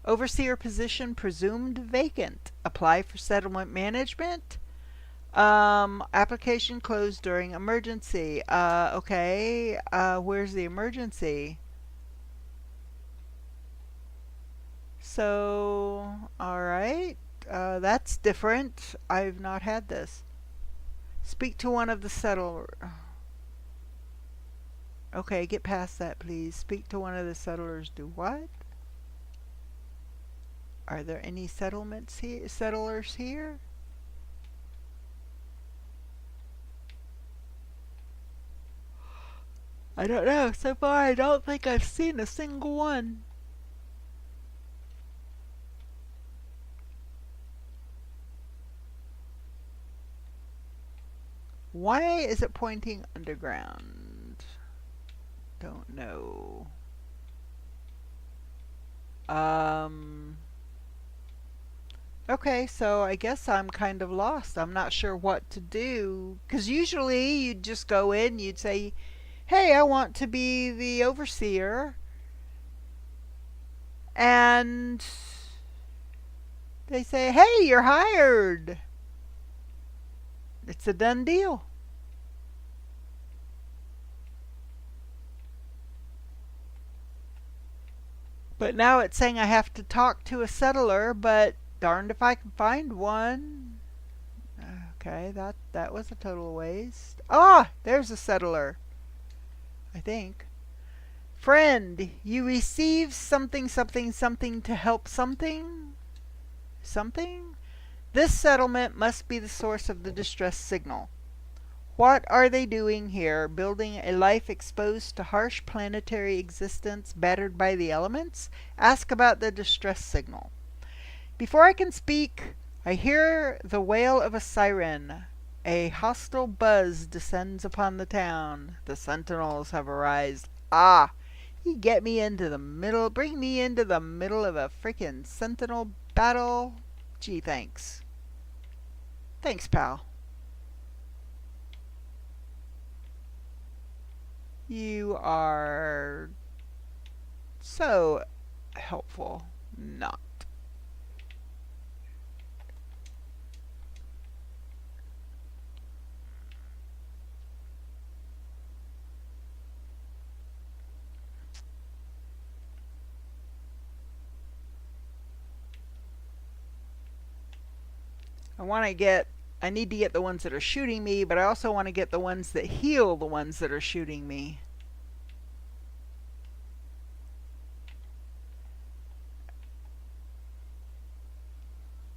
S1: Overseer position presumed vacant. Apply for settlement management. Application closed during emergency. Okay. Where's the emergency? So, alright. That's different. I've not had this. Speak to one of the settlers. Okay, get past that, please. Speak to one of the settlers. Do what? Are there any settlers here? I don't know. So far, I don't think I've seen a single one. Why is it pointing underground? Don't know. Um, okay, so I guess I'm kind of lost. I'm not sure what to do. Because usually you'd just go in, you'd say, hey, I want to be the overseer. And they say, hey, you're hired. It's a done deal. But now it's saying I have to talk to a settler, but darned if I can find one. Okay, that was a total waste. Ah, there's a settler, I think. Friend, you receive something, something, something to help something? Something? This settlement must be the source of the distress signal. What are they doing here, building a life exposed to harsh planetary existence battered by the elements? Ask about the distress signal. Before I can speak, I hear the wail of a siren. A hostile buzz descends upon the town. The sentinels have arisen. Ah! You get me into the middle, bring me into the middle of a freaking sentinel battle. Gee, thanks. Thanks, pal. You are so helpful. Not. I need to get the ones that are shooting me, but I also want to get the ones that heal the ones that are shooting me.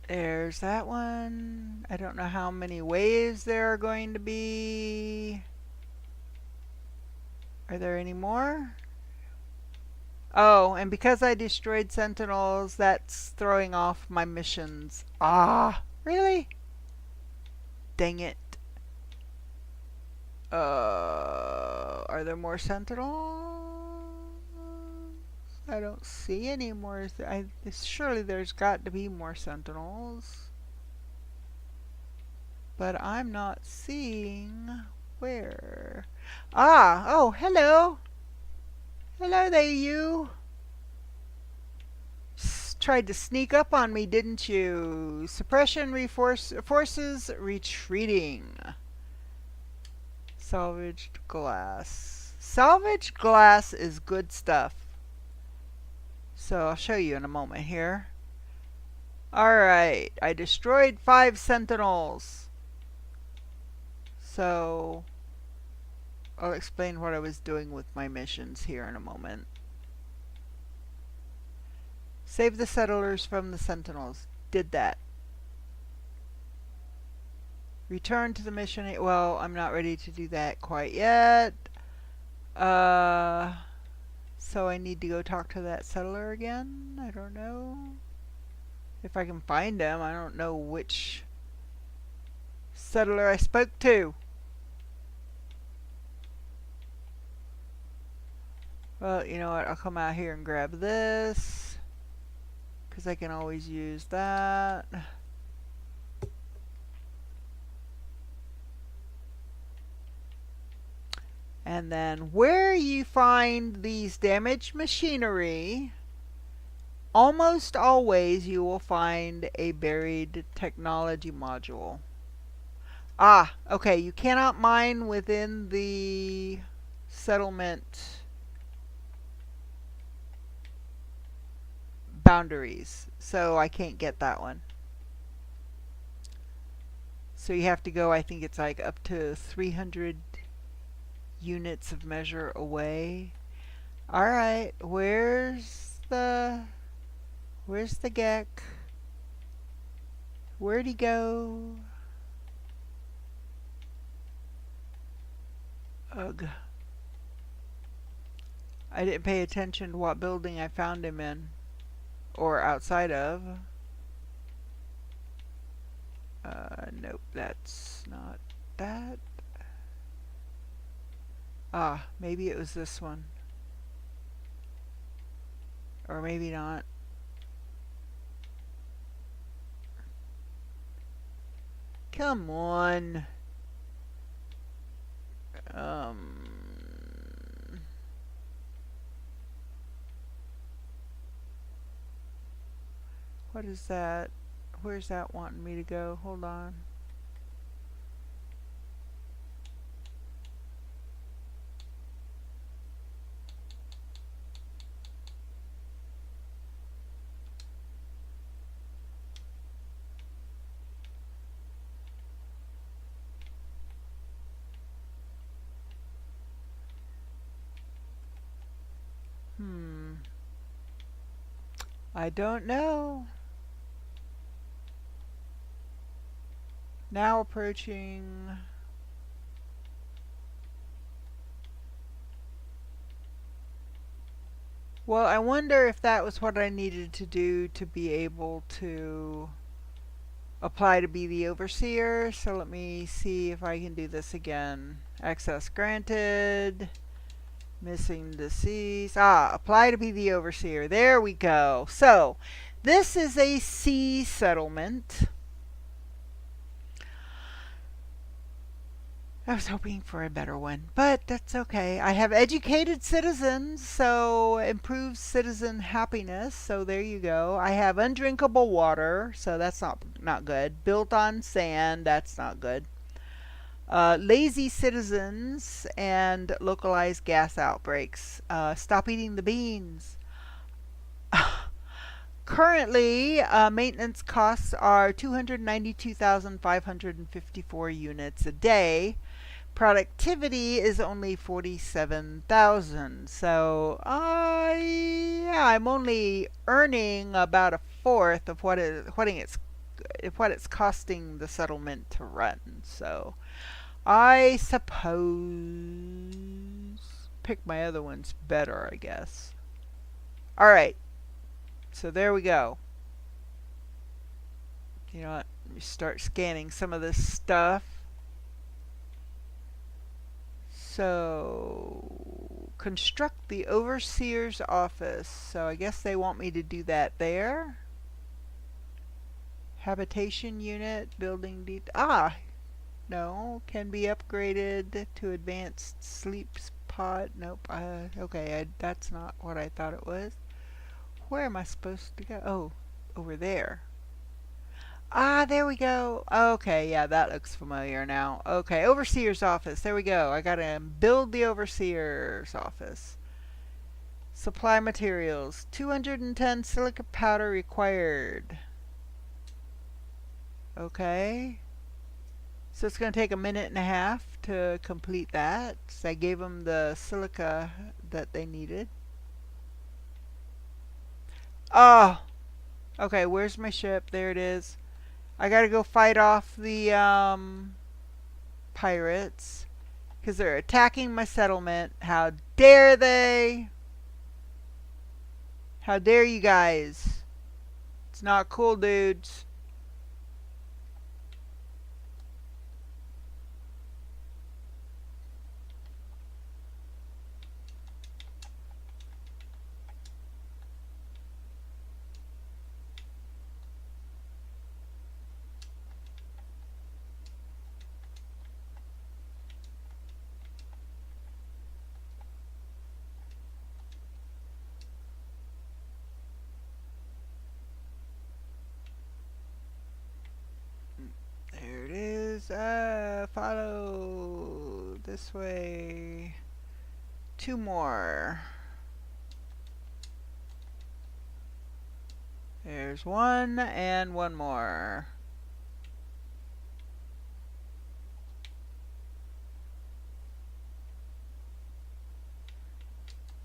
S1: There's that one. I don't know how many waves there are going to be. Are there any more? Oh, and because I destroyed sentinels, that's throwing off my missions. Ah, really? Dang it. Are there more sentinels? I don't see any more. Surely there's got to be more sentinels. But I'm not seeing where. Ah, oh, hello. Hello there, you. Tried to sneak up on me, didn't you? Suppression forces retreating. Salvaged glass. Salvaged glass is good stuff. So I'll show you in a moment here. Alright, I destroyed 5 sentinels. So I'll explain what I was doing with my missions here in a moment. Save the settlers from the sentinels. Did that. Return to the mission. Well, I'm not ready to do that quite yet. So I need to go talk to that settler again? I don't know. If I can find him, I don't know which settler I spoke to. Well, you know what? I'll come out here and grab this, because I can always use that. And then where you find these damaged machinery, almost always you will find a buried technology module. Ah, okay, you cannot mine within the settlement boundaries, so I can't get that one. So you have to go, I think it's like up to 300 units of measure away. Alright, where's the Gek? Where'd he go? Ugh. I didn't pay attention to what building I found him in. Or outside of. Nope, that's not that. Ah, maybe it was this one. Or maybe not. Come on. Um, what is that? Where's that wanting me to go? Hold on. Hmm. I don't know. Now approaching. Well, I wonder if that was what I needed to do to be able to apply to be the overseer. So let me see if I can do this again. Access granted. Missing deceased. Ah, apply to be the overseer. There we go. So this is a sea settlement. I was hoping for a better one, but that's okay. I have educated citizens, so improves citizen happiness. So there you go. I have undrinkable water, so that's not good. Built on sand, that's not good. Lazy citizens and localized gas outbreaks. Stop eating the beans. Currently, maintenance costs are 292,554 units a day. Productivity is only 47,000. So, yeah, I'm only earning about a fourth of what it's costing the settlement to run. So, I suppose pick my other ones better, I guess. All right. So there we go. You know what? Let me start scanning some of this stuff. So, construct the overseer's office. So I guess they want me to do that there. Habitation unit, building no, can be upgraded to advanced sleep pod. Nope. Okay, that's not what I thought it was. Where am I supposed to go? Oh, over there. Ah, there we go. Okay, yeah, that looks familiar now. Okay, overseer's office. There we go. I gotta build the overseer's office. Supply materials. 210 silica powder required. Okay. So it's gonna take a minute and a half to complete that. So I gave them the silica that they needed. Oh, okay, where's my ship? There it is. I gotta go fight off the pirates because they're attacking my settlement. How dare they? How dare you guys? It's not cool, dudes. There it is. Follow this way. Two more. There's one and one more.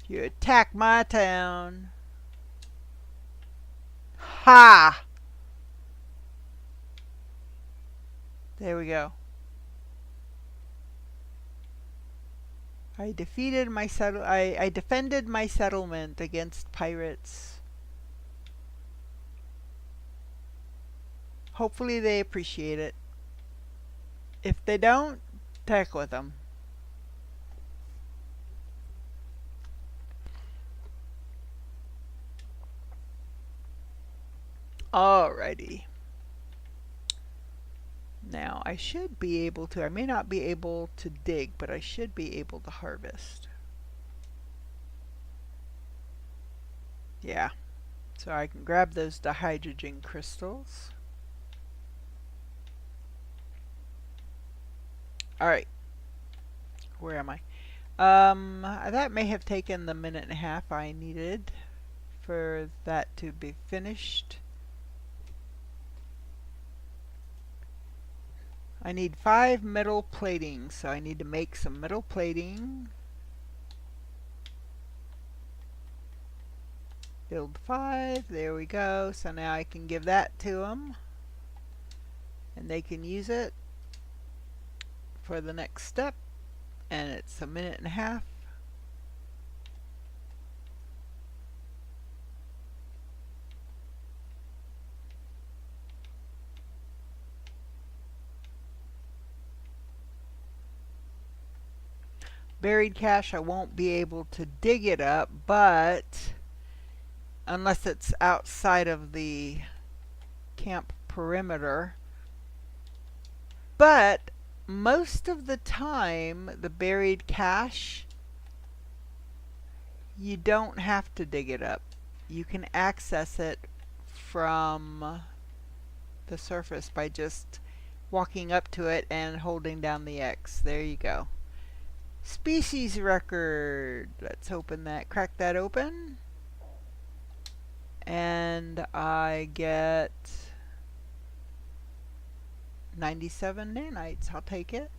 S1: You attack my town. Ha! There we go. I defended my settlement against pirates. Hopefully they appreciate it. If they don't, heck with them. Alrighty. Now I should be able to, I may not be able to dig, but I should be able to harvest. Yeah. So I can grab those dihydrogen crystals. Alright. Where am I? That may have taken the minute and a half I needed for that to be finished. I need 5 metal plating, so I need to make some metal plating. Build 5, there we go. So now I can give that to them, and they can use it for the next step, and it's a minute and a half. Buried cache, I won't be able to dig it up, but unless it's outside of the camp perimeter. But most of the time, the buried cache, you don't have to dig it up. You can access it from the surface by just walking up to it and holding down the X. There you go. Species record. Let's open that, crack that open. And I get 97 nanites. I'll take it.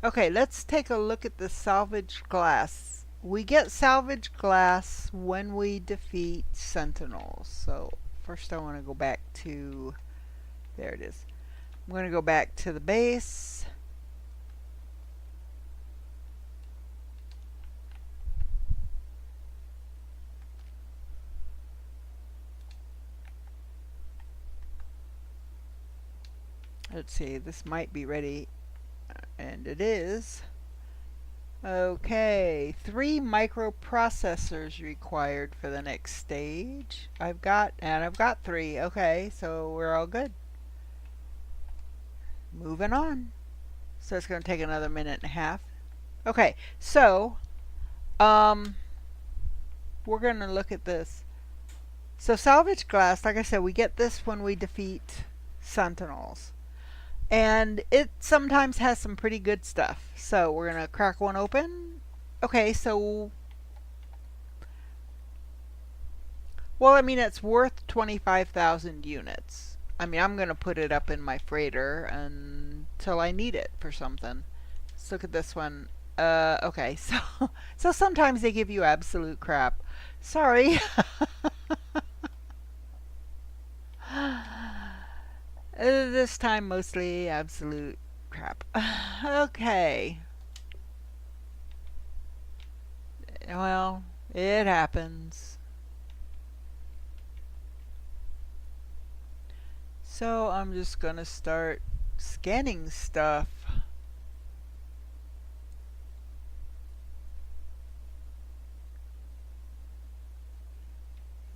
S1: Okay, let's take a look at the salvaged glass. We get salvaged glass when we defeat sentinels. So first I want to go back to, there it is. I'm going to go back to the base. Let's see, this might be ready, and it is. Okay, 3 microprocessors required for the next stage. I've got 3. Okay, so we're all good. Moving on. So it's going to take another minute and a half. Okay, so we're going to look at this. So salvage glass, like I said, we get this when we defeat sentinels. And it sometimes has some pretty good stuff. So we're going to crack one open. Okay, so, well, I mean, it's worth 25,000 units. I mean, I'm going to put it up in my freighter until I need it for something. Let's look at this one. Okay, so sometimes they give you absolute crap. Sorry. This time mostly absolute crap. Okay. Well, it happens. So I'm just gonna start scanning stuff.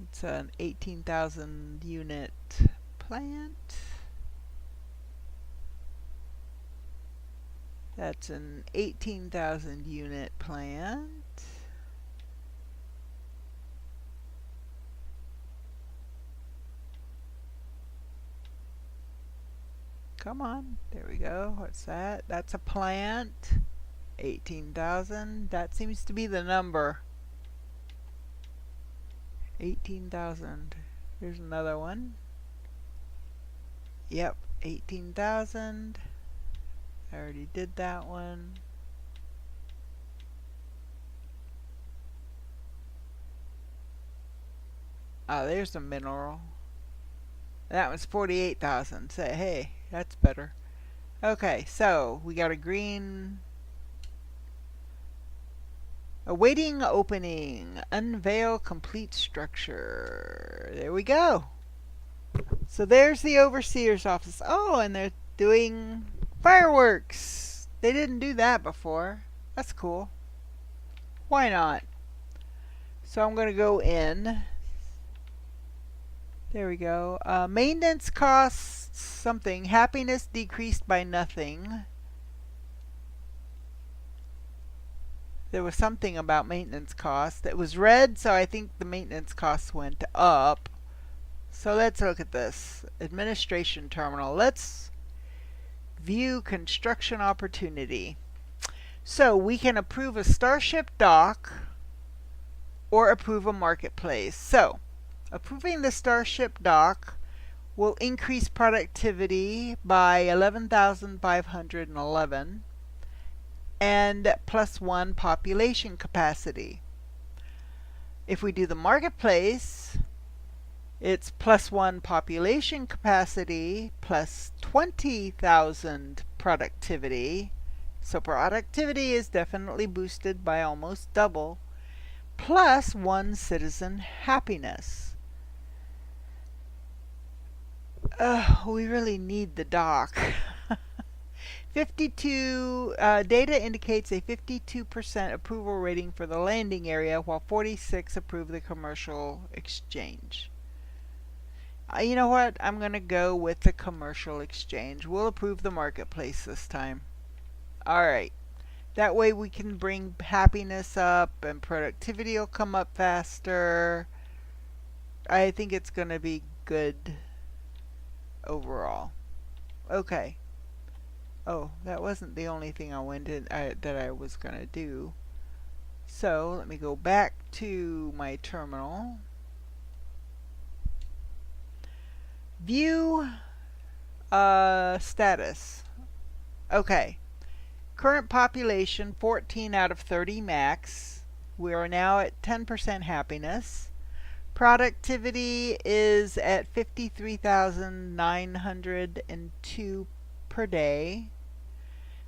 S1: It's an 18,000 unit plant. That's an 18,000 unit plant. Come on, there we go. What's that? That's a plant. 18,000. That seems to be the number. 18,000. Here's another one. Yep, 18,000. I already did that one. Oh, there's a mineral. That one's 48,000. Say, hey, that's better. Okay, so we got a green Awaiting opening. Unveil complete structure. There we go. So there's the overseer's office. Oh, and they're doing fireworks. They didn't do that before. That's cool. Why not? So I'm going to go in. There we go. Maintenance costs something. Happiness decreased by nothing. There was something about maintenance cost. It was red, so I think the maintenance costs went up. So let's look at this. Administration terminal. Let's view construction opportunity. So we can approve a Starship dock or approve a marketplace. So approving the Starship dock will increase productivity by 11,511 and +1 population capacity. If we do the marketplace, it's +1 population capacity plus 20,000 productivity. So productivity is definitely boosted by almost double, plus 1 citizen happiness. We really need the dock. 52 data indicates a 52% approval rating for the landing area, while 46 approve the commercial exchange. You know what? I'm going to go with the commercial exchange. We'll approve the marketplace this time. Alright. That way we can bring happiness up and productivity will come up faster. I think it's going to be good overall. Okay. Oh, that wasn't the only thing I wanted that I was going to do. So let me go back to my terminal. View status. Okay. Current population 14 out of 30 max. We are now at 10% happiness. Productivity is at 53,902 per day.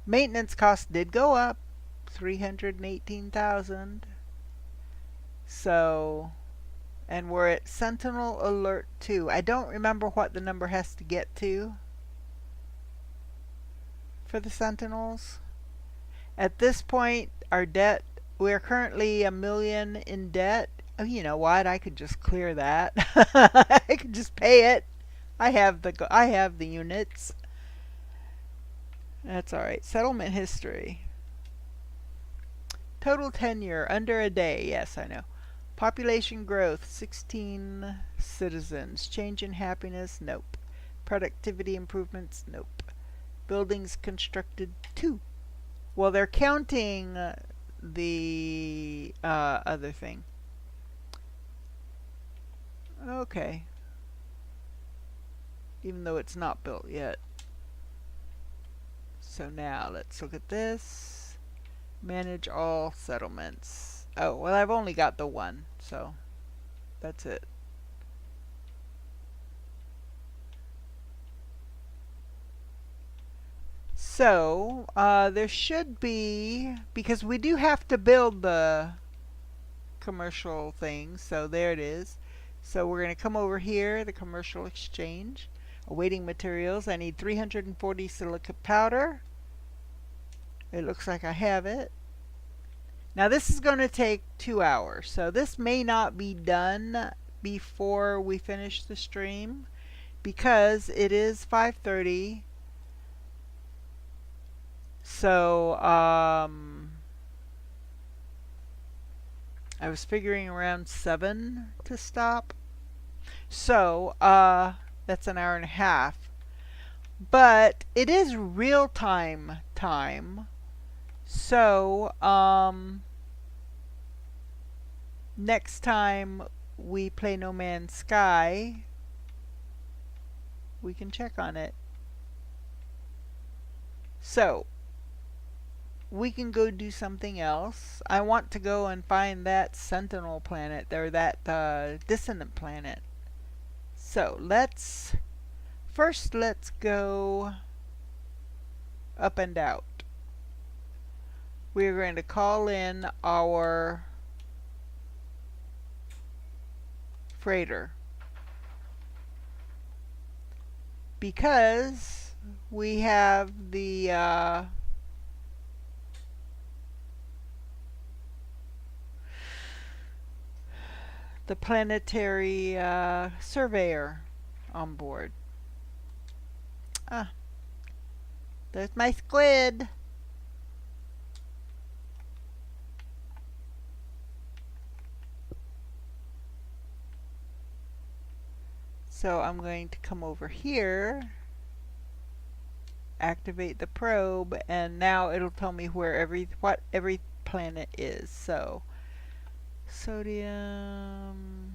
S1: Maintenance costs did go up 318,000. So, and we're at Sentinel Alert 2. I don't remember what the number has to get to for the Sentinels. At this point, our debt, we're currently $1 million in debt. Oh, you know what? I could just clear that. I could just pay it. I have the units. That's all right. Settlement history. Total tenure under a day. Yes, I know. Population growth 16 citizens. Change in happiness. Nope. Productivity improvements. Nope. Buildings constructed 2. Well, they're counting the other thing. Okay. Even though it's not built yet. So now let's look at this. Manage all settlements. Oh, well, I've only got the one, so that's it. So, there should be, because we do have to build the commercial thing, so there it is. So we're going to come over here, the commercial exchange. Awaiting materials. I need 340 silicate powder. It looks like I have it. Now this is going to take 2 hours, so this may not be done before we finish the stream because it is 5:30. So I was figuring around 7 to stop. So that's an hour and a half. But it is real time. So next time we play No Man's Sky, we can check on it. So we can go do something else. I want to go and find that Sentinel planet, or that dissonant planet. So let's go up and out. we're going to call in our freighter because we have the planetary surveyor on board. Ah, there's my squid. So I'm going to come over here, activate the probe, and now it'll tell me where what every planet is. So sodium.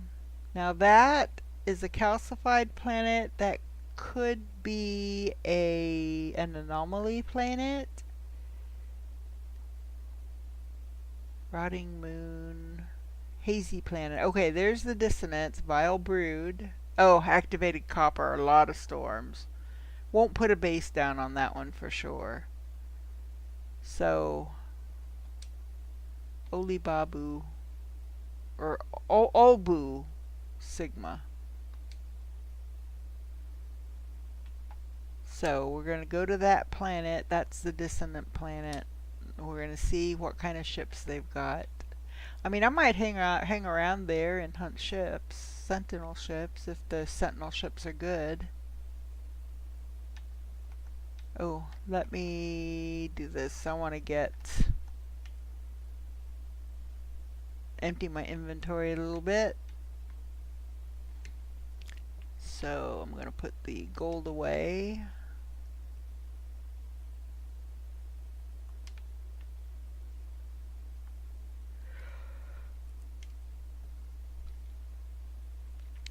S1: Now that is a calcified planet that could be an anomaly planet. Rotting moon. Hazy planet. Okay, there's the dissonance. Vile brood. Oh, activated copper. A lot of storms. Won't put a base down on that one for sure. So, Olibabu. Or Olbu Sigma. So we're going to go to that planet. That's the dissonant planet. We're going to see what kind of ships they've got. I mean, I might hang around there and hunt ships, sentinel ships, if the sentinel ships are good. Oh, let me do this. I want to empty my inventory a little bit. So I'm going to put the gold away.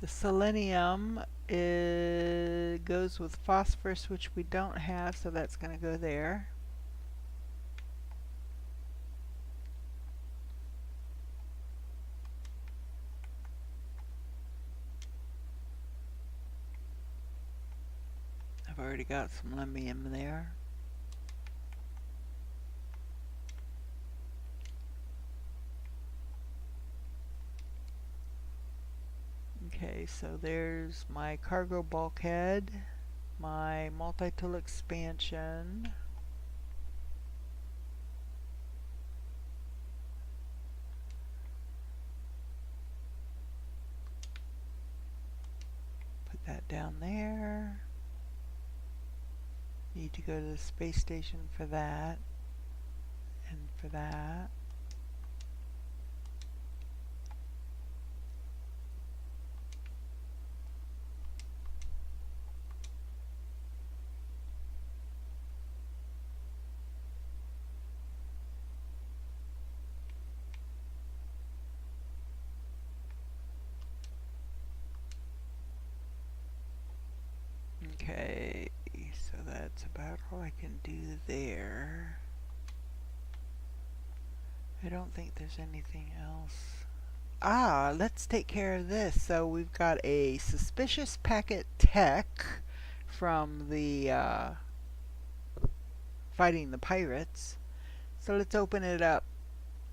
S1: The selenium goes with phosphorus, which we don't have, so that's going to go there. I've already got some lembium there. Okay, so there's my cargo bulkhead, my multi-tool expansion, put that down there. Need to go to the space station for that, and for that. Okay, so that's about all I can do there. I don't think there's anything else. Ah, let's take care of this. So we've got a suspicious packet tech from the fighting the pirates. So let's open it up.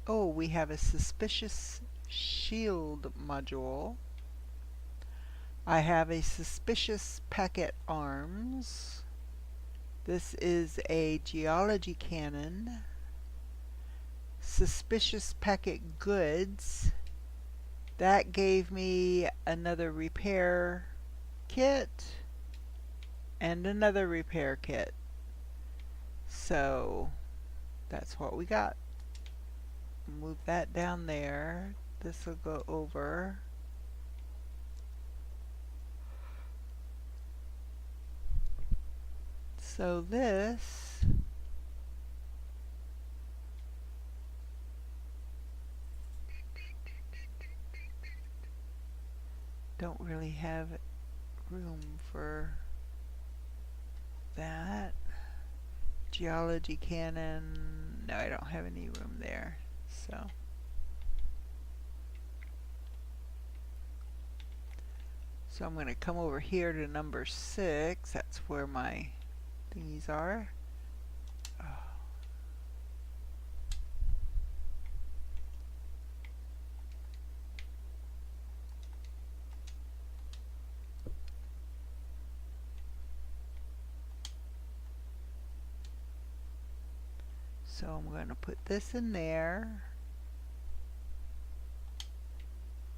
S1: Oh, we have a suspicious shield module. I have a suspicious packet arms. This is a geology cannon. Suspicious packet goods. That gave me another repair kit and another repair kit. So that's what we got. Move that down there. This will go over. So this don't really have room for that. Geology cannon, no, I don't have any room there. So I'm going to come over here to number 6. That's where my thingies are. Oh. So I'm going to put this in there.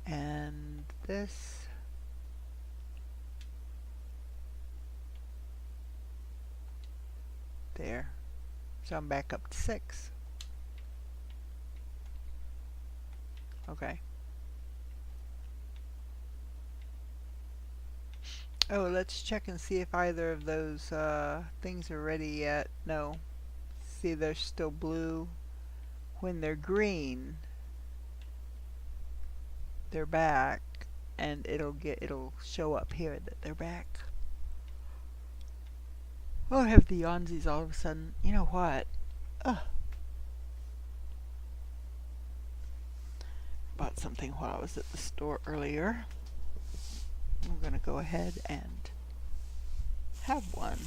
S1: And this. There. So I'm back up to 6. Okay. Oh, let's check and see if either of those things are ready yet. No. See, they're still blue. When they're green, they're back, and it'll show up here that they're back. Oh, I have the onesies all of a sudden. You know what? Bought something while I was at the store earlier. I'm going to go ahead and have one.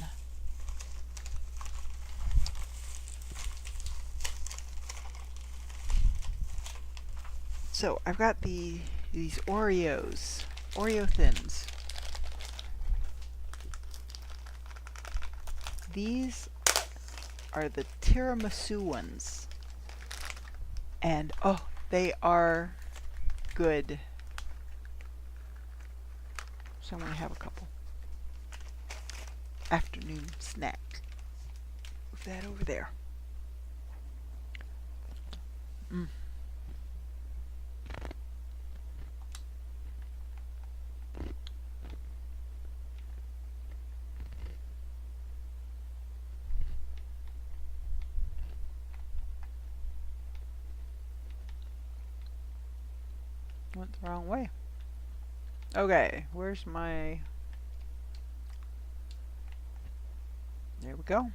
S1: So I've got these Oreo Thins. These are the tiramisu ones. And oh, they are good. So I'm going to have a couple. Afternoon snack. Move that over there. Went the wrong way. Okay, where's my... There we go.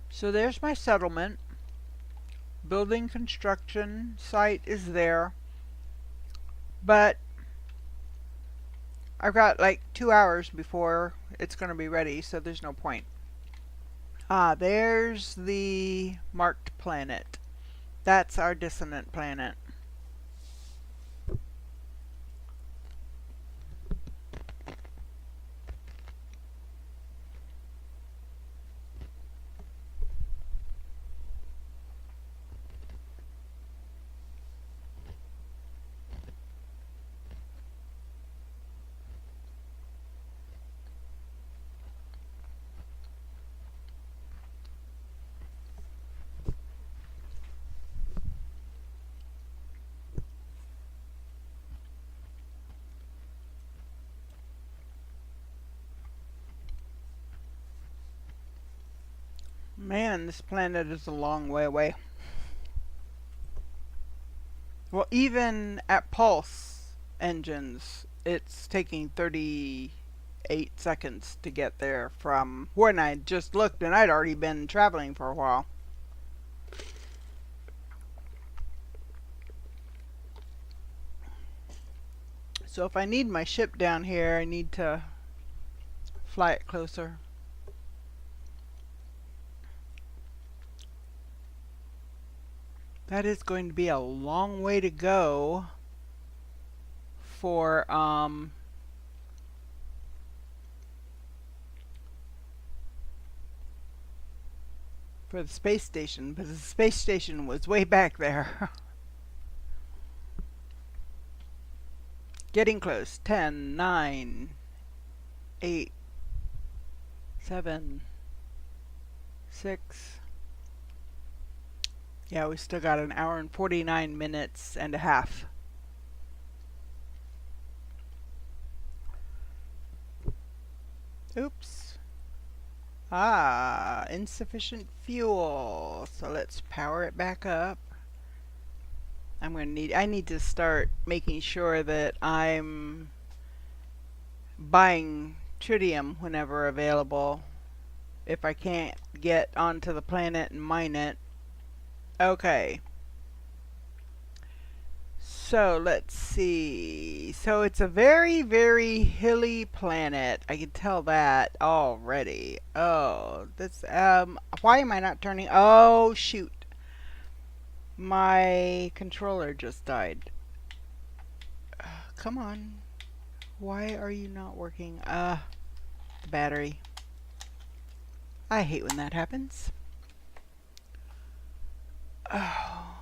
S1: So there's my settlement. Building construction site is there. But I've got like 2 hours before it's going to be ready, so there's no point. Ah, there's the marked planet. That's our dissonant planet. Man, this planet is a long way away. Well, even at pulse engines, it's taking 38 seconds to get there from when I just looked, and I'd already been traveling for a while. So if I need my ship down here, I need to fly it closer. That is going to be a long way to go for the space station, but the space station was way back there. Getting close. 10, 9, 8, 7, 6. Yeah, we still got an hour and 49 minutes and a half. Oops. Ah, insufficient fuel. So let's power it back up. I need to start making sure that I'm buying tritium whenever available. If I can't get onto the planet and mine it. Okay. So let's see. So it's a very, very hilly planet. I can tell that already. Oh, this why am I not turning? Oh, shoot. My controller just died. Come on. Why are you not working? The battery. I hate when that happens. Oh.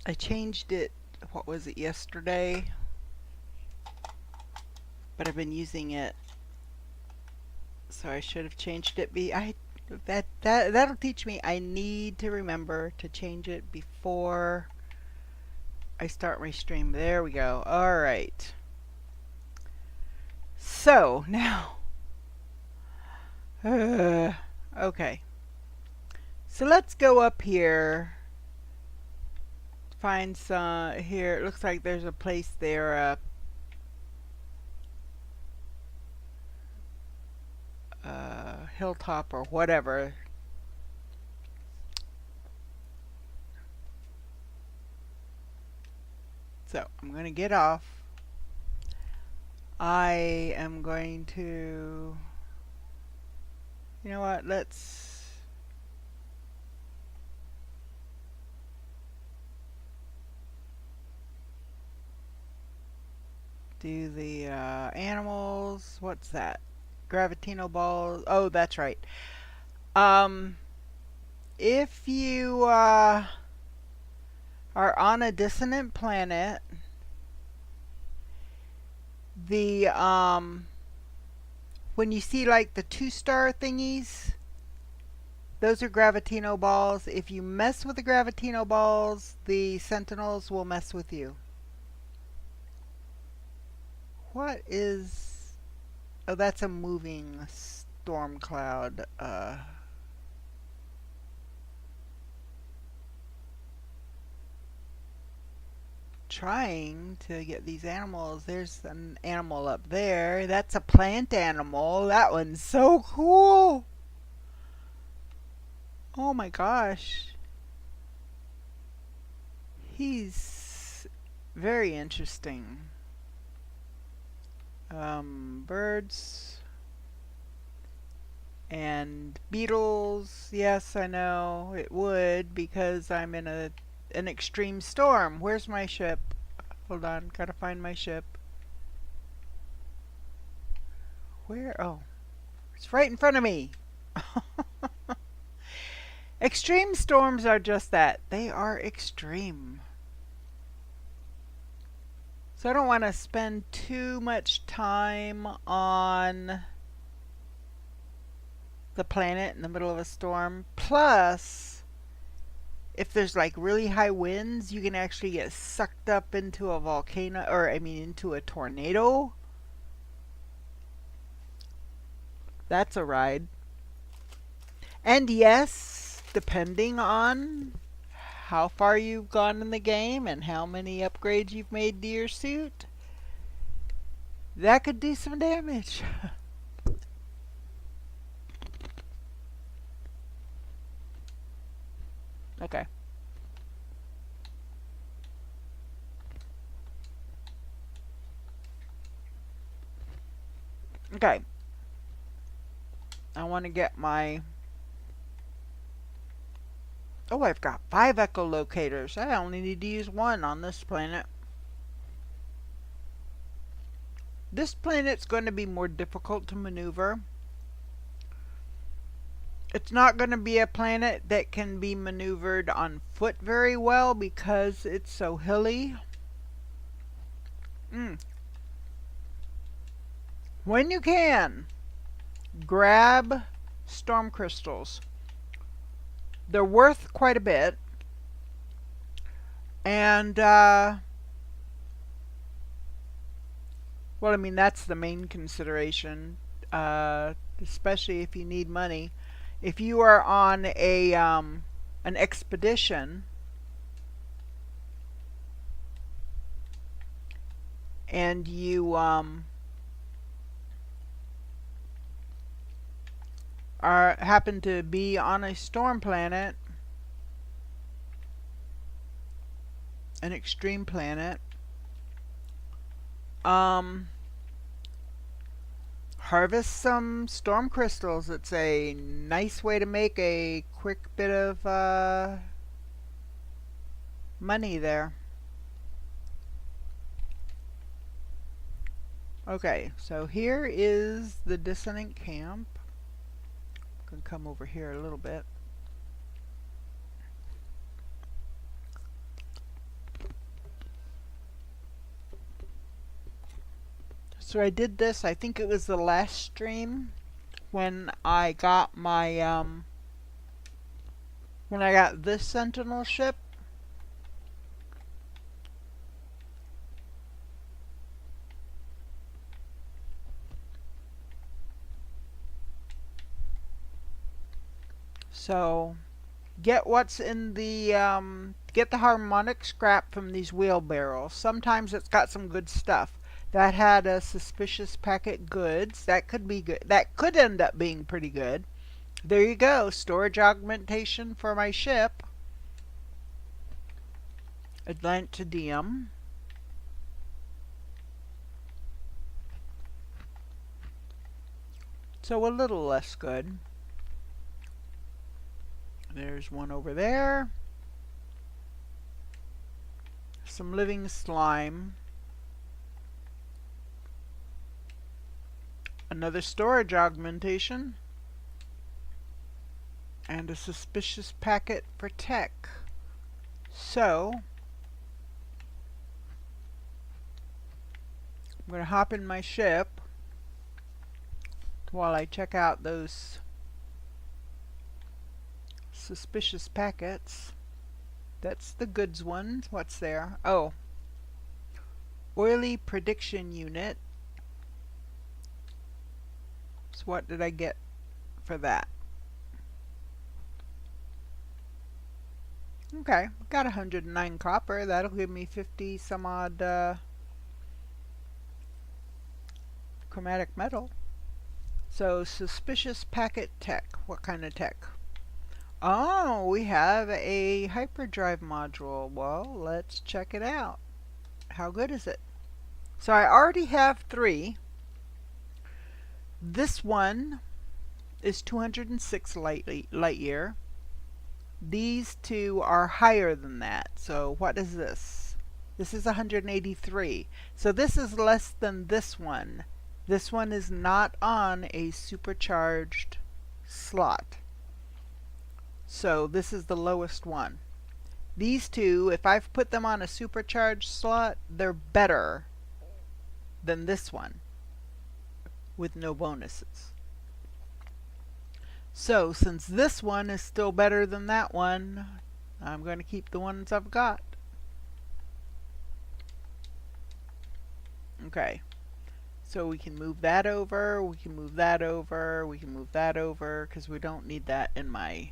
S1: I changed it, what was it, yesterday? But I've been using it, so I should have changed it. That'll teach me. I need to remember to change it before I start my stream. There we go. All right. So now, okay. So let's go up here. Find some here. It looks like there's a place there. Hilltop or whatever. So I'm going to get off. I am going to, you know what, let's do the animals. What's that? Gravitino balls. Oh, that's right. If you are on a dissonant planet, the when you see like the 2-star thingies, those are Gravitino balls. If you mess with the Gravitino balls, the Sentinels will mess with you. What is... Oh, that's a moving storm cloud. Trying to get these animals. There's an animal up there. That's a plant animal. That one's so cool. Oh my gosh. He's very interesting. Birds and beetles. Yes, I know it would because I'm in an extreme storm. Where's my ship? Hold on, gotta find my ship. Where? Oh, it's right in front of me. Extreme storms are just that. They are extreme. So I don't want to spend too much time on the planet in the middle of a storm. Plus, if there's like really high winds, you can actually get sucked up into a volcano, or I mean into a tornado. That's a ride. And yes, depending on how far you've gone in the game and how many upgrades you've made to your suit, that could do some damage. Okay. Okay. I want to get my... Oh, I've got 5 echolocators. I only need to use 1 on this planet. This planet's going to be more difficult to maneuver. It's not going to be a planet that can be maneuvered on foot very well because it's so hilly. When you can, grab storm crystals. They're worth quite a bit. And, well, I mean, that's the main consideration, especially if you need money. If you are on a an expedition and you happen to be on a storm planet, an extreme planet, harvest some storm crystals. It's a nice way to make a quick bit of money there. Okay, so here is the dissonant camp. I'm going to come over here a little bit. So I did this, I think it was the last stream when I got my when I got this Sentinel ship. So get what's in the get the harmonic scrap from these wheelbarrows. Sometimes it's got some good stuff. That had a suspicious packet goods. That could be good. That could end up being pretty good. There you go. Storage augmentation for my ship. Atlantidium. So a little less good. There's one over there. Some living slime. Another storage augmentation. And a suspicious packet for tech. So, I'm going to hop in my ship while I check out those suspicious packets. That's the goods ones. What's there? Oh, oily prediction unit. So what did I get for that? Okay, got 109 copper. That'll give me 50 some odd chromatic metal. So suspicious packet tech. What kind of tech? Oh, we have a hyperdrive module. Well, let's check it out. How good is it? So I already have 3. This one is 206 light year. These 2 are higher than that. So what is this? This is 183. So this is less than this one. This one is not on a supercharged slot. So this is the lowest one. These 2, if I've put them on a supercharged slot, they're better than this one with no bonuses. So since this one is still better than that one, I'm going to keep the ones I've got. Okay. So we can move that over, we can move that over, we can move that over, because we don't need that in my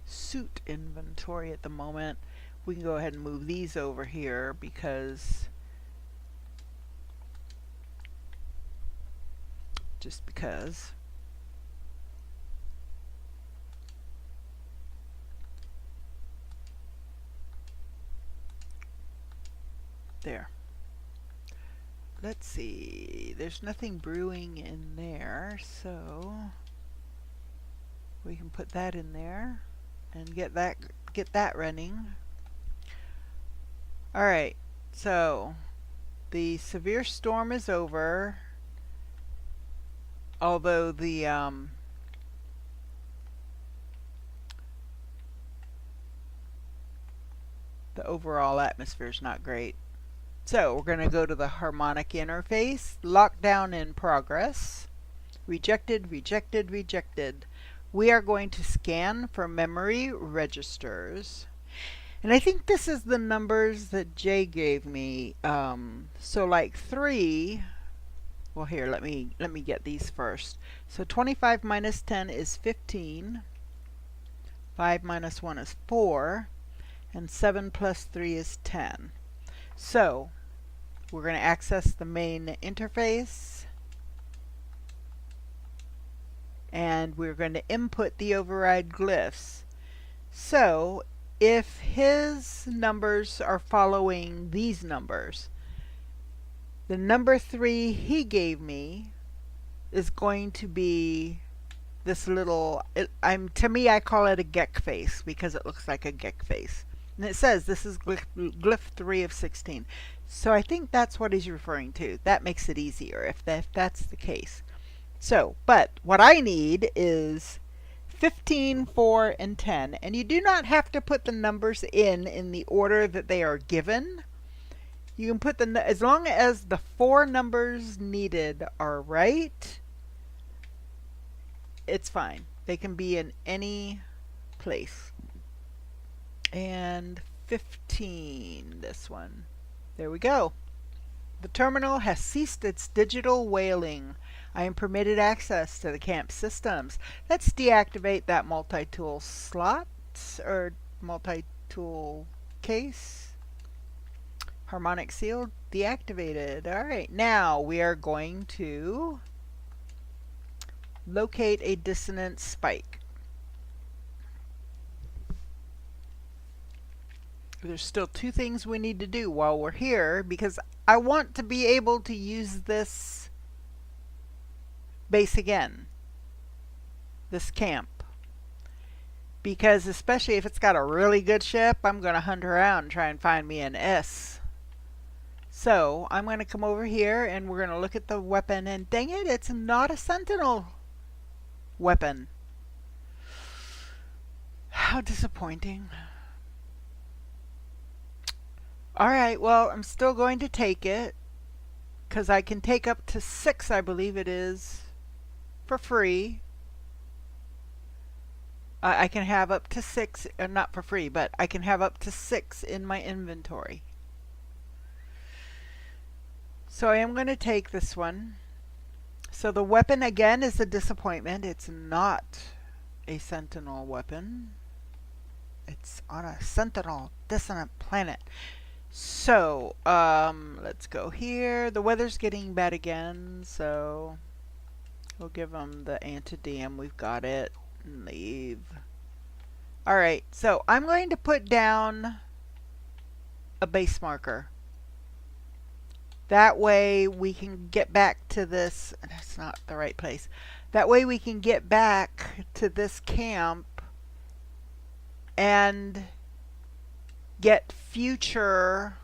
S1: suit inventory at the moment. We can go ahead and move these over here because just because. There. Let's see. There's nothing brewing in there, so we can put that in there and get that running. All right. So the severe storm is over. Although the overall atmosphere is not great. So we're going to go to the harmonic interface, lockdown in progress, rejected, rejected, rejected. We are going to scan for memory registers. And I think this is the numbers that Jay gave me. So like 3, well here, let me get these first. So 25 minus 10 is 15. 5 minus 1 is 4. And 7 plus 3 is 10. So we're going to access the main interface and we're going to input the override glyphs. So if his numbers are following these numbers, the number 3 he gave me is going to be this little, to me I call it a geck face because it looks like a geck face. And it says this is glyph 3 of 16. So I think that's what he's referring to. That makes it easier if that's the case. So, but what I need is 15, 4, and 10. And you do not have to put the numbers in the order that they are given. You can put as long as the 4 numbers needed are right, it's fine. They can be in any place. And 15, this one. There we go. The terminal has ceased its digital whaling. I am permitted access to the camp systems. Let's deactivate that multi-tool slot or multi-tool case. Harmonic seal deactivated. Alright, now we are going to locate a dissonance spike. There's still 2 things we need to do while we're here because I want to be able to use this base again. This camp. Because especially if it's got a really good ship, I'm going to hunt around and try and find me an S. So I'm going to come over here and we're going to look at the weapon, and dang it, it's not a Sentinel weapon. How disappointing. Alright, well, I'm still going to take it because I can take up to 6, I believe it is, for free. I can have up to 6, not for free, but I can have up to 6 in my inventory. So I am going to take this one. So the weapon again is a disappointment. It's not a Sentinel weapon. It's on a Sentinel dissonant planet. So let's go here. The weather's getting bad again, so we'll give them the antidium. We've got it. And leave. Alright, so I'm going to put down a base marker. That way we can get back to this. That's not the right place. That way we can get back to this camp and get future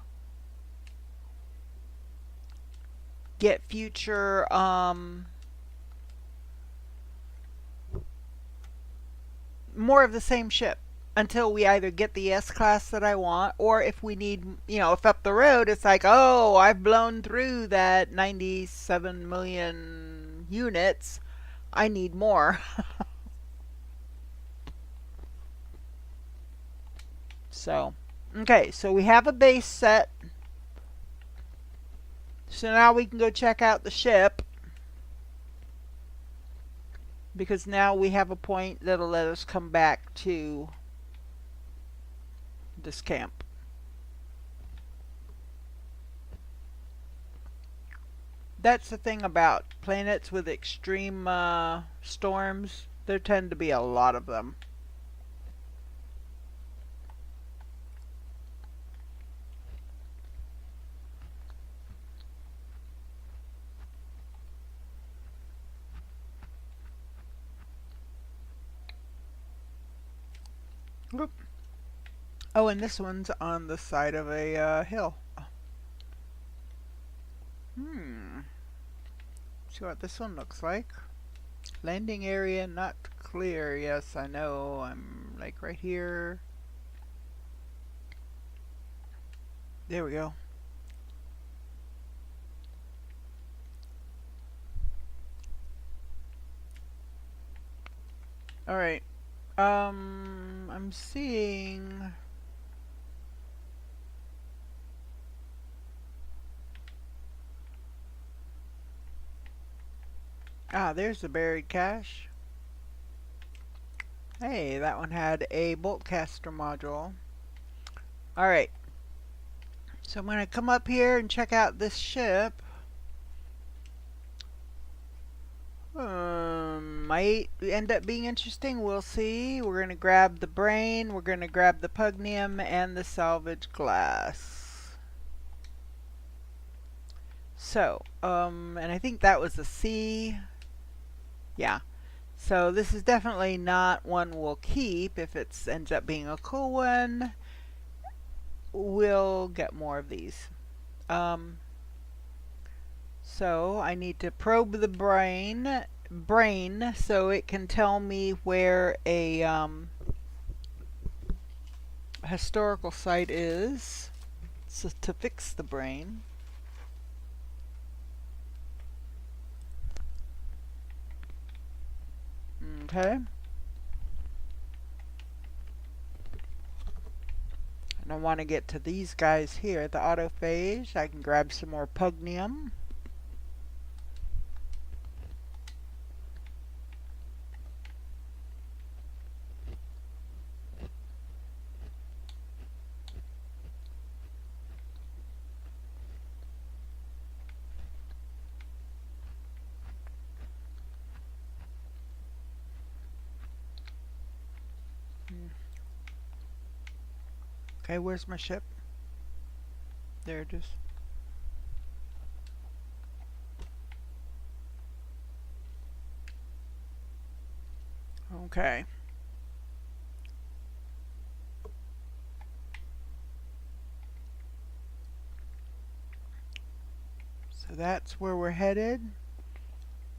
S1: more of the same ship until we either get the S class that I want, or if we need, if up the road it's like, oh, I've blown through that 97 million units, I need more. So, okay, so we have a base set. So now we can go check out the ship, because now we have a point that'll let us come back to this camp. That's the thing about planets with extreme storms. There tend to be a lot of them. Whoop. Oh, and this one's on the side of a hill. See what this one looks like. Landing area not clear. Yes, I know. I'm like right here. There we go. Alright. I'm seeing... Ah, there's the buried cache. Hey, that one had a bolt caster module. Alright. So I'm going to come up here and check out this ship. Might end up being interesting. We'll see. We're going to grab the brain. We're going to grab the pugnium and the salvage glass. So, and I think that was a C. Yeah. So this is definitely not one we'll keep if it ends up being a cool one. we'll get more of these. Um, so I need to probe the brain so it can tell me where a historical site is, so to fix the brain. Okay. And I want to get to these guys here, the autophage. I can grab some more pugnium. Okay, where's my ship? There it is. Okay. So that's where we're headed.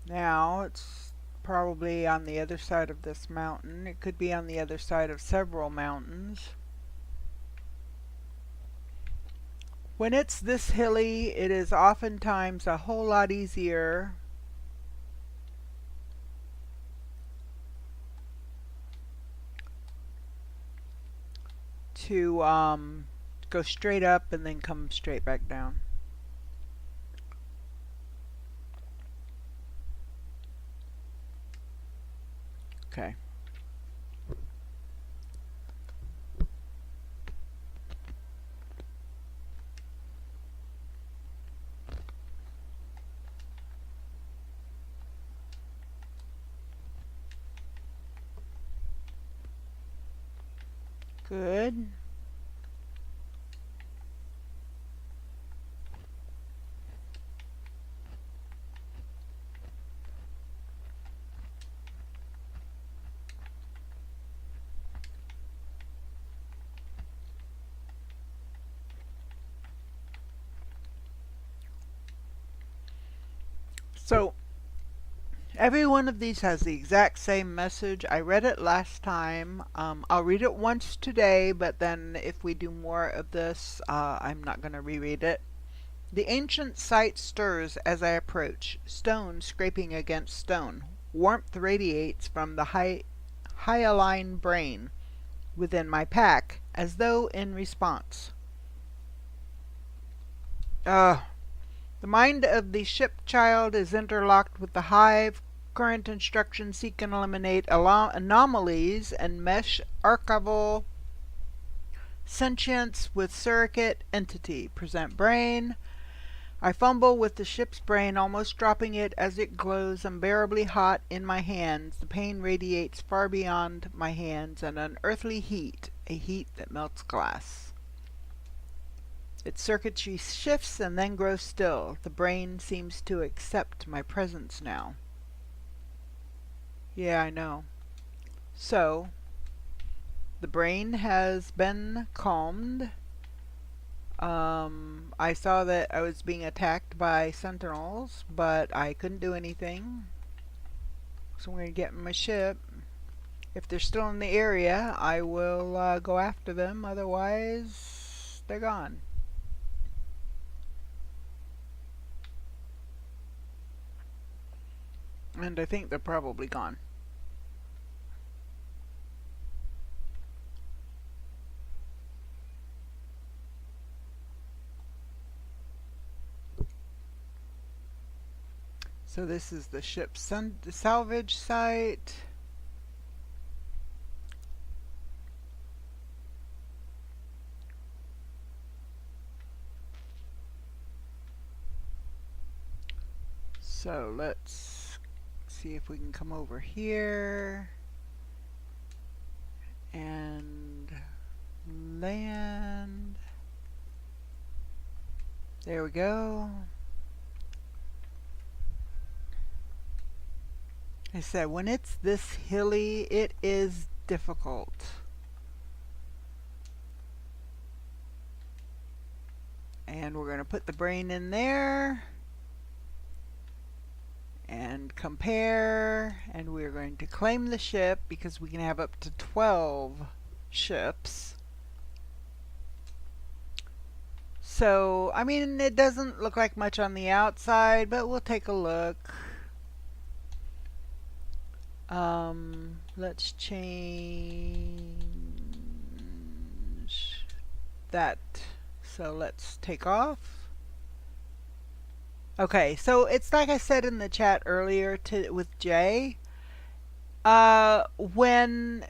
S1: Now it's probably on the other side of this mountain. It could be on the other side of several mountains. When it's this hilly, it is oftentimes a whole lot easier to go straight up and then come straight back down. Okay. Good. So every one of these has the exact same message. I read it last time. I'll read it once today, but then if we do more of this, I'm not going to reread it. The ancient site stirs as I approach, stone scraping against stone. Warmth radiates from the hyaline brain within my pack, as though in response. The mind of the ship child is interlocked with the hive. Current instructions seek and eliminate anomalies and mesh archival sentience with surrogate entity. Present brain. I fumble with the ship's brain, almost dropping it as it glows unbearably hot in my hands. The pain radiates far beyond my hands, an unearthly heat, a heat that melts glass. Its circuitry shifts and then grows still. The brain seems to accept my presence now. Yeah, I know. So, the brain has been calmed. I saw that I was being attacked by sentinels, but I couldn't do anything. So I'm going to get in my ship. If they're still in the area, I will go after them. Otherwise, they're gone. And I think they're probably gone. So this is the ship's salvage site. So let's see if we can come over here and land. There we go. I said, when it's this hilly, it is difficult. And we're going to put the brain in there and compare, and we're going to claim the ship because we can have up to 12 ships. So, I mean, it doesn't look like much on the outside, but we'll take a look. Let's change that. So let's take off. Okay, so it's like I said in the chat earlier with Jay. When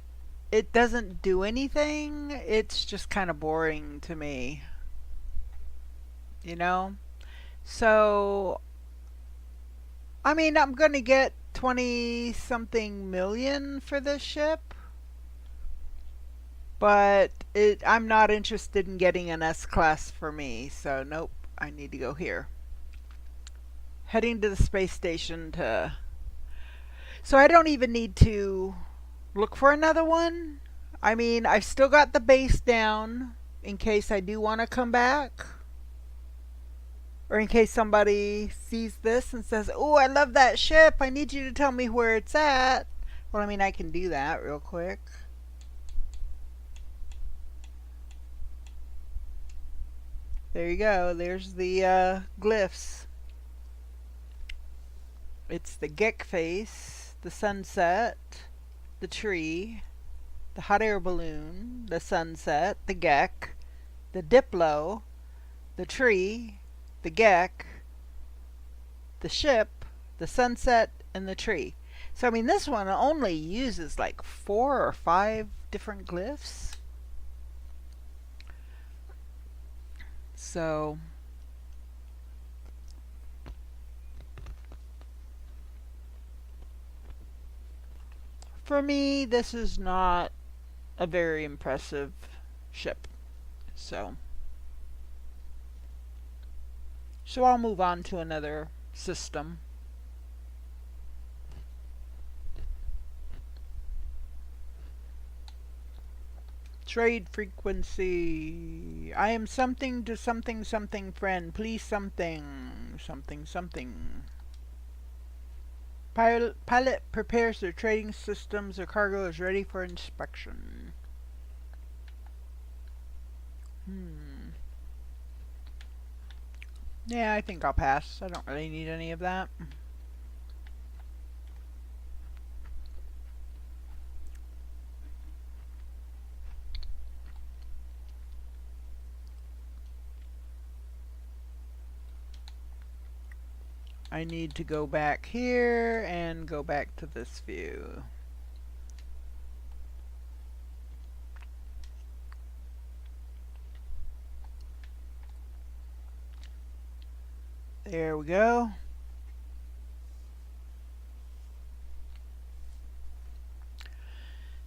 S1: it doesn't do anything, it's just kind of boring to me. You know? So, I mean, I'm going to get 20 something million for this ship. But I'm not interested in getting an S-class for me. So, nope, I need to go here. Heading to the space station to... So I don't even need to look for another one. I mean, I've still got the base down in case I do want to come back. Or in case somebody sees this and says, "Oh, I love that ship. I need you to tell me where it's at." Well, I mean, I can do that real quick. There you go. There's the glyphs. It's the Gek face, the sunset, the tree, the hot air balloon, the sunset, the Gek, the Diplo, the tree, the Gek, the ship, the sunset, and the tree. So, I mean, this one only uses like 4 or 5 different glyphs. So... for me, this is not a very impressive ship. So I'll move on to another system. Trade frequency. I am something to something something friend. Please something. Something something. Pilot prepares their trading systems. Their cargo is ready for inspection. Yeah, I think I'll pass. I don't really need any of that. I need to go back here and go back to this view. There we go.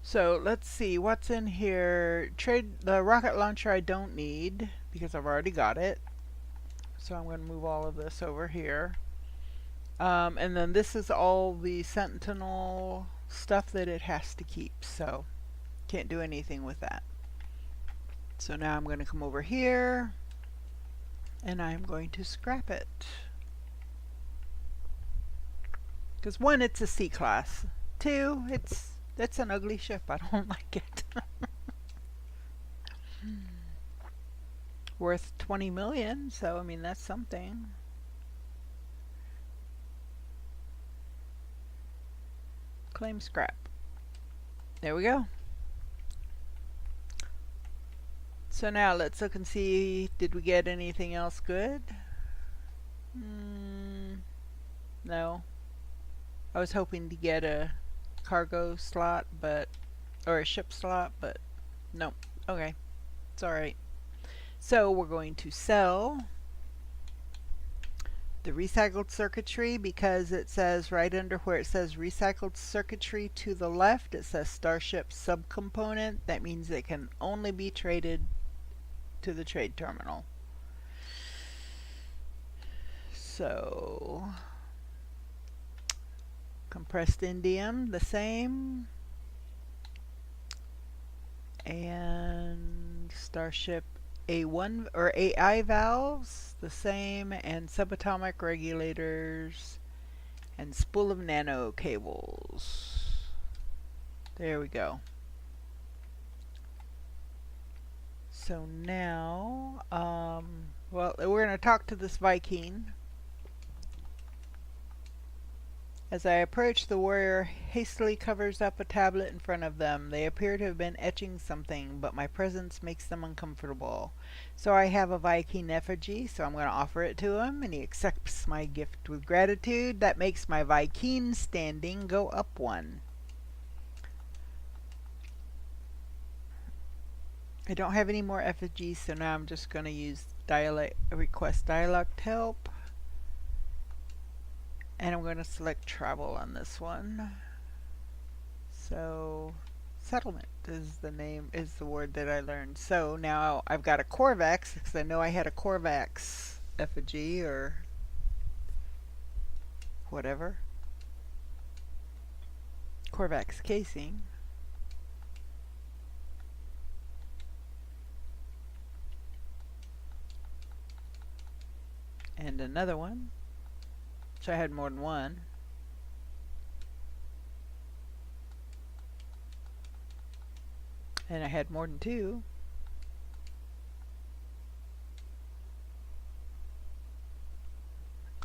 S1: So let's see what's in here. Trade the rocket launcher I don't need because I've already got it. So I'm going to move all of this over here. And then this is all the Sentinel stuff that it has to keep, so can't do anything with that. So now I'm going to come over here and I'm going to scrap it. Because 1, it's a C-class. 2, that's an ugly ship. I don't like it. Worth 20 million, so I mean that's something. Claim scrap. There we go. So now let's look and see, did we get anything else good? No. I was hoping to get a cargo slot, or a ship slot, but no. Okay, it's alright. So we're going to sell the recycled circuitry because it says right under where it says recycled circuitry to the left, it says Starship subcomponent. That means it can only be traded to the trade terminal. So compressed indium, the same. And Starship A1 or AI valves, the same, and subatomic regulators, and spool of nano cables. There we go. So now, well, we're going to talk to this Viking. As I approach, the warrior hastily covers up a tablet in front of them. They appear to have been etching something, but my presence makes them uncomfortable. So I have a Viking effigy, so I'm going to offer it to him, and he accepts my gift with gratitude. That makes my Viking standing go up one. I don't have any more effigies, so now I'm just going to use request dialect help. And I'm going to select travel on this one. So settlement is the word that I learned. So now I've got a Corvax, because I know I had a Corvax effigy or whatever. Corvax casing. And another one. So I had more than one. And I had more than two.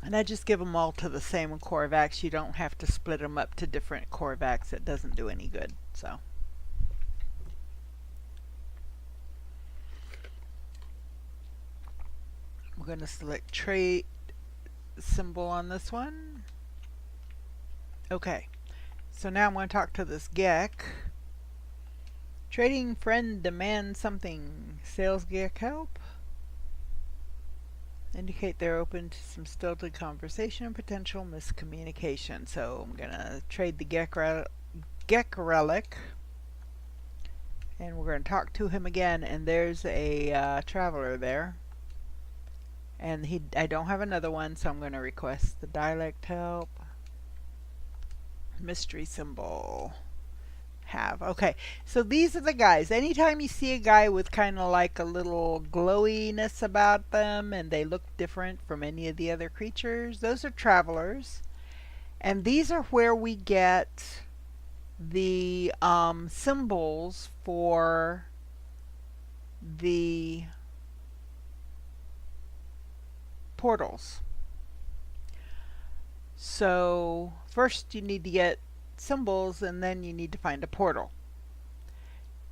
S1: And I just give them all to the same Corvax. You don't have to split them up to different Corvax. It doesn't do any good. So I'm going to select trade symbol on this one. Okay, so now I'm going to talk to this Gek. Trading friend demands something. Sales Gek help. Indicate they're open to some stilted conversation and potential miscommunication. So I'm going to trade the Gek relic. And we're going to talk to him again. And there's a traveler there. And I don't have another one, so I'm going to request the dialect help. Mystery symbol. Have. Okay, so these are the guys. Anytime you see a guy with kind of like a little glowiness about them and they look different from any of the other creatures, those are travelers. And these are where we get the symbols for the portals. So first you need to get symbols and then you need to find a portal.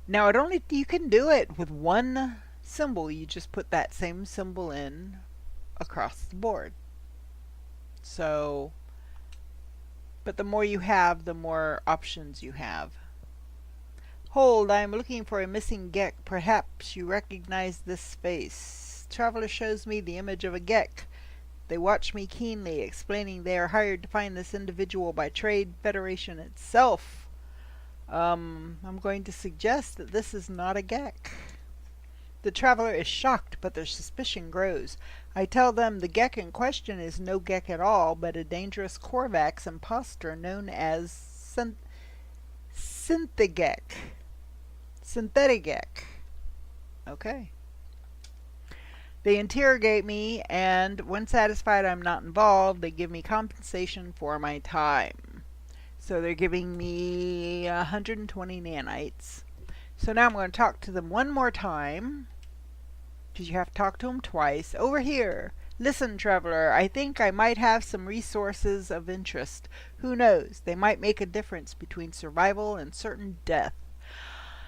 S1: Now you can do it with one symbol. You just put that same symbol in across the board. So, but the more you have, the more options you have. Hold, I am looking for a missing Gek. Perhaps you recognize this face. Traveler shows me the image of a Gek. They watch me keenly, explaining they are hired to find this individual by Trade Federation itself. I'm going to suggest that this is not a Gek. The traveler is shocked, but their suspicion grows. I tell them the Gek in question is no Gek at all, but a dangerous Corvax imposter known as Synthegek. Synthetic. Okay. They interrogate me, and when satisfied I'm not involved, they give me compensation for my time. So they're giving me 120 nanites. So now I'm going to talk to them one more time, because you have to talk to them twice. Over here. Listen, traveler, I think I might have some resources of interest. Who knows? They might make a difference between survival and certain death.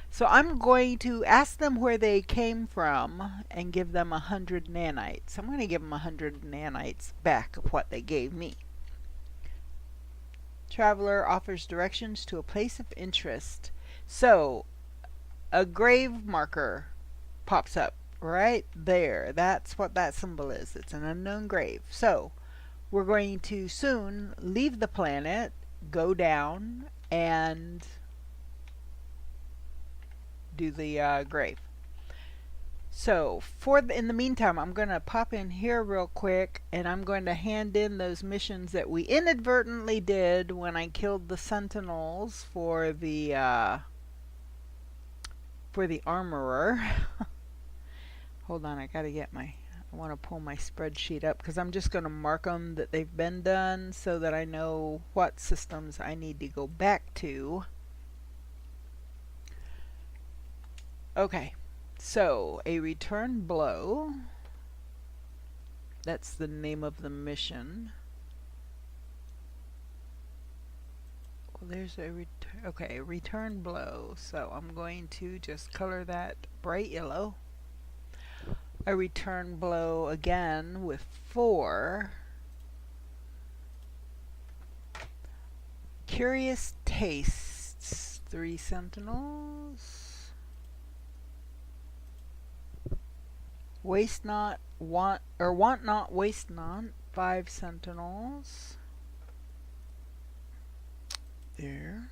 S1: So I'm going to ask them where they came from and give them 100 nanites. I'm going to give them 100 nanites back of what they gave me. Traveler offers directions to a place of interest. So a grave marker pops up right there. That's what that symbol is. It's an unknown grave. So we're going to soon leave the planet, go down, and do the grave. So in the meantime, I'm going to pop in here real quick, and I'm going to hand in those missions that we inadvertently did when I killed the sentinels for the armorer. Hold on, I gotta get I want to pull my spreadsheet up because I'm just going to mark them that they've been done so that I know what systems I need to go back to. Okay, so a return blow, that's the name of the mission. Well, there's a return blow, so I'm going to just color that bright yellow. A return blow again with 4. Curious tastes, 3 sentinels. Waste not, want not, waste not, 5 sentinels. There.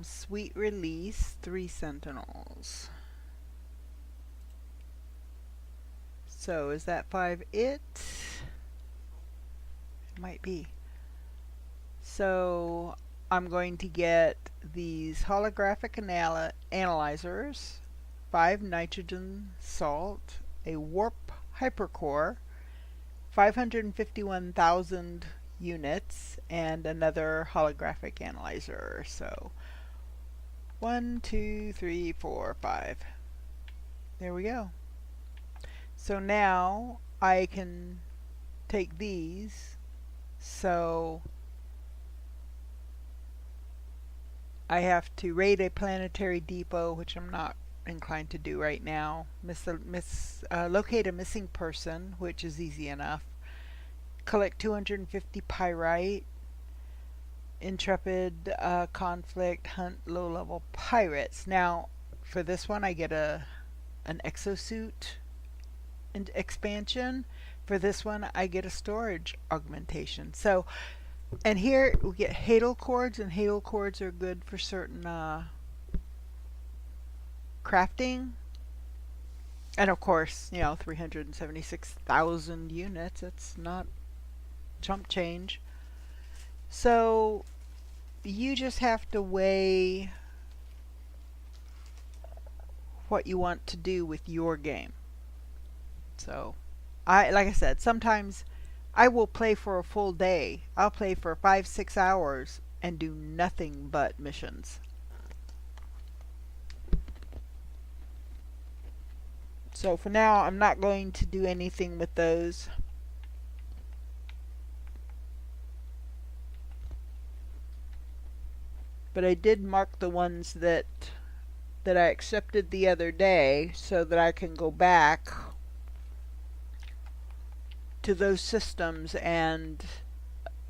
S1: Sweet release, 3 sentinels. So is that 5 it? It might be. So I'm going to get these holographic analyzers, 5 nitrogen salt, a warp hypercore, 551,000 units, and another holographic analyzer. So 1, 2, 3, 4, 5. There we go. So now I can take these. So I have to raid a planetary depot, which I'm not inclined to do right now. Locate a missing person, which is easy enough. Collect 250 pyrite. Intrepid conflict, hunt low-level pirates. Now, for this one, I get an exosuit expansion. For this one, I get a storage augmentation. So, and here we get Hadal cords, and Hadal cords are good for certain crafting. And of course, 376,000 units. That's not chump change. So you just have to weigh what you want to do with your game. So like I said, sometimes I will play for a full day. I'll play for 5-6 hours and do nothing but missions. So for now, I'm not going to do anything with those. But I did mark the ones that I accepted the other day so that I can go back to those systems and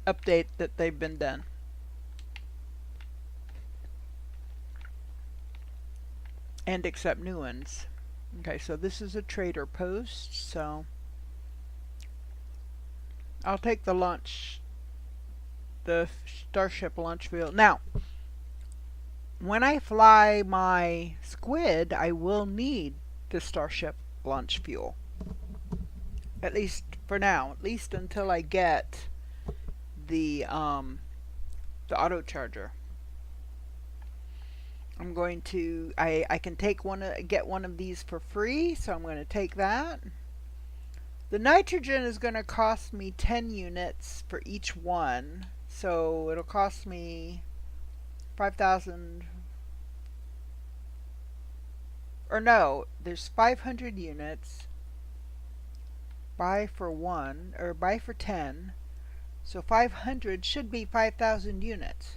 S1: update that they've been done. And accept new ones. Okay, so this is a trader post, so I'll take the starship launch field. Now, when I fly my squid, I will need the starship launch fuel. At least for now. At least until I get the auto charger. I'm going to I can get one of these for free, so I'm going to take that. The nitrogen is going to cost me 10 units for each one, so it'll cost me 5,000, or no, there's 500 units. Buy for 1, or buy for 10, so 500 should be 5,000 units.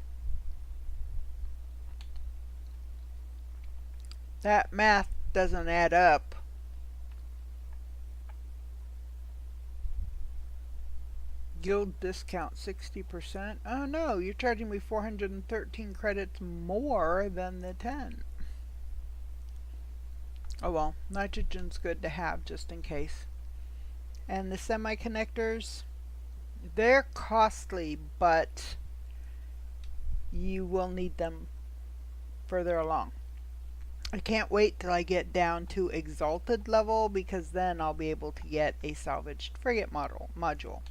S1: That math doesn't add up. Guild discount 60%. Oh no, you're charging me 413 credits more than the 10. Oh well, nitrogen's good to have just in case. And the semiconductors, they're costly, but you will need them further along. I can't wait till I get down to exalted level, because then I'll be able to get a salvaged frigate module.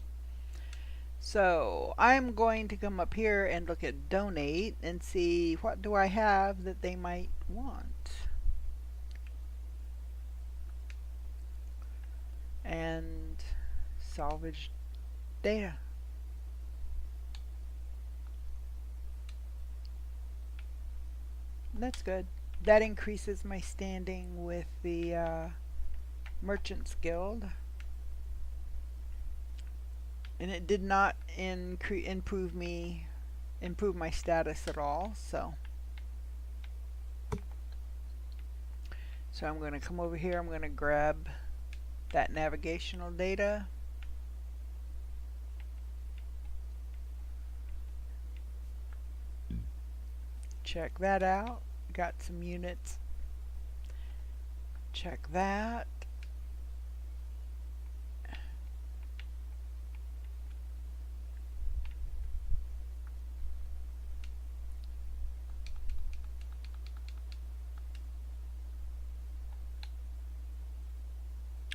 S1: So I'm going to come up here and look at donate and see what do I have that they might want. And salvage data. That's good. That increases my standing with the Merchants Guild. And it did not improve my status at all, so I'm going to come over here. I'm going to grab that navigational data. Check that out. Got some units. Check that.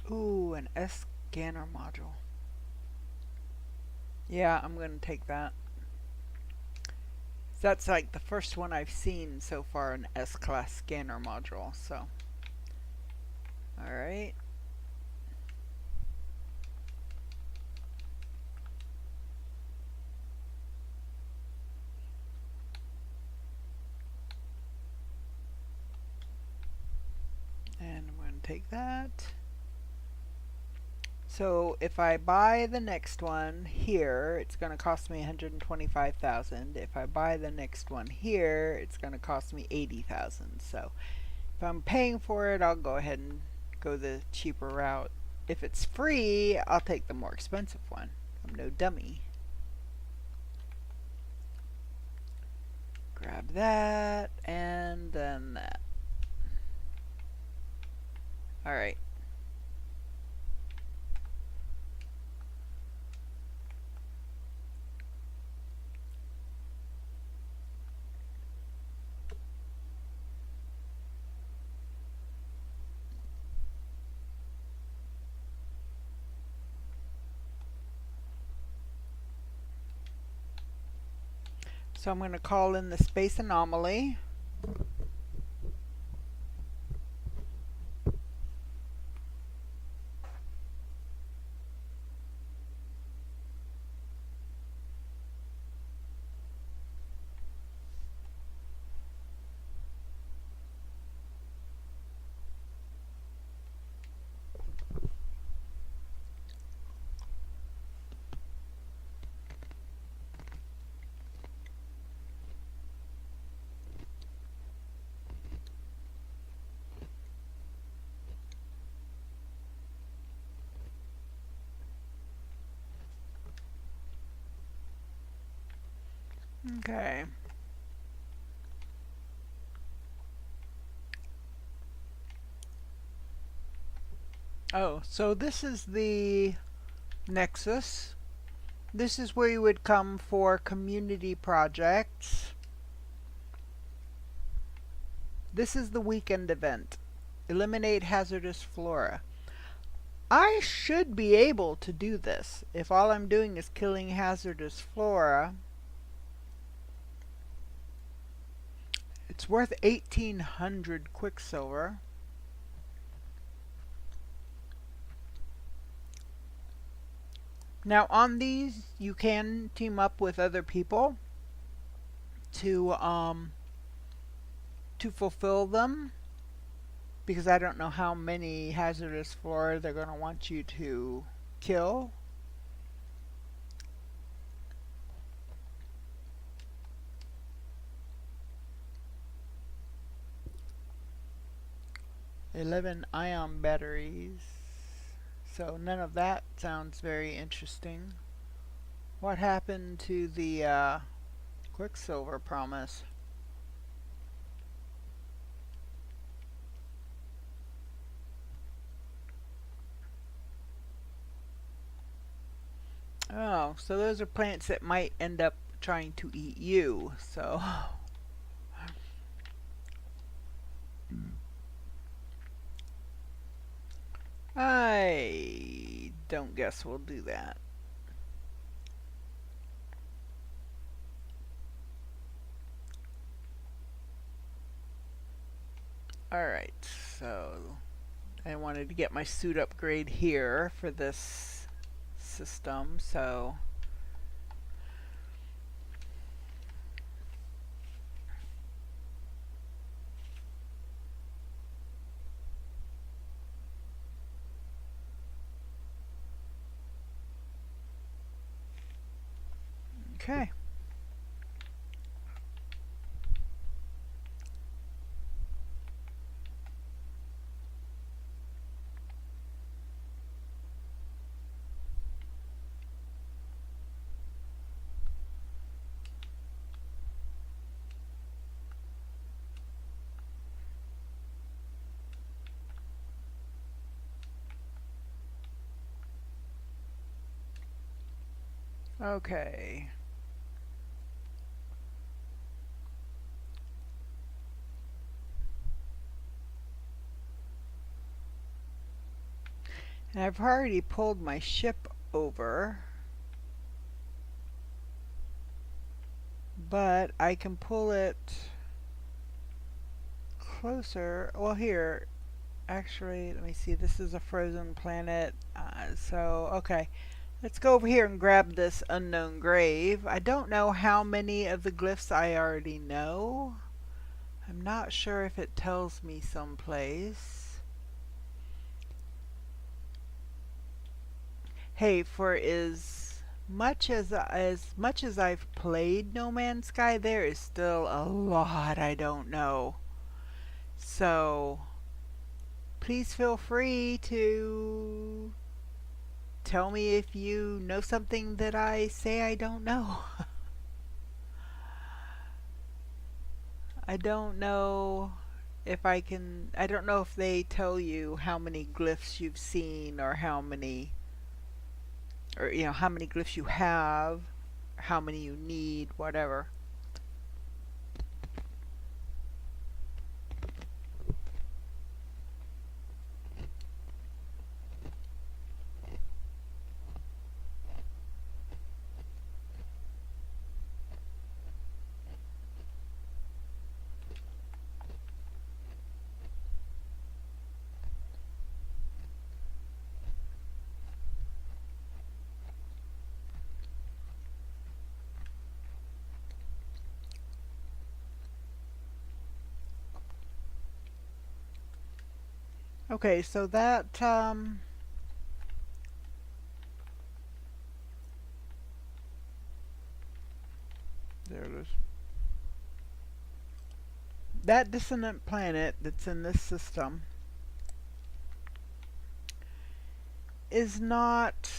S1: Ooh, an S scanner module. Yeah, I'm going to take that. That's like the first one I've seen so far, an S-class scanner module, so. Alright. And I'm going to take that. So if I buy the next one here, it's going to cost me 125,000. If I buy the next one here, it's going to cost me 80,000. So if I'm paying for it, I'll go ahead and go the cheaper route. If it's free, I'll take the more expensive one. I'm no dummy. Grab that and then that. Alright. So I'm going to call in the space anomaly. Okay. Oh, so this is the Nexus. This is where you would come for community projects. This is the weekend event. Eliminate hazardous flora. I should be able to do this if all I'm doing is killing hazardous flora. It's worth 1,800 quicksilver. Now on these, you can team up with other people to fulfill them, because I don't know how many hazardous flora they're going to want you to kill. $11 ion batteries. So none of that sounds very interesting. What happened to the Quicksilver promise? Oh, so those are plants that might end up trying to eat you, so. I don't guess we'll do that. Alright, so I wanted to get my suit upgrade here for this system, so okay. Okay. And I've already pulled my ship over, but I can pull it closer. Well, here, actually, let me see. This is a frozen planet. So, okay. Let's go over here and grab this unknown grave. I don't know how many of the glyphs I already know. I'm not sure if it tells me someplace. Hey, for as much as I've played No Man's Sky, there is still a lot I don't know. So please feel free to tell me if you know something that I say I don't know. I don't know I don't know if they tell you how many glyphs you've seen or how many glyphs you have, how many you need, whatever. Okay, so there it is. That dissonant planet that's in this system is not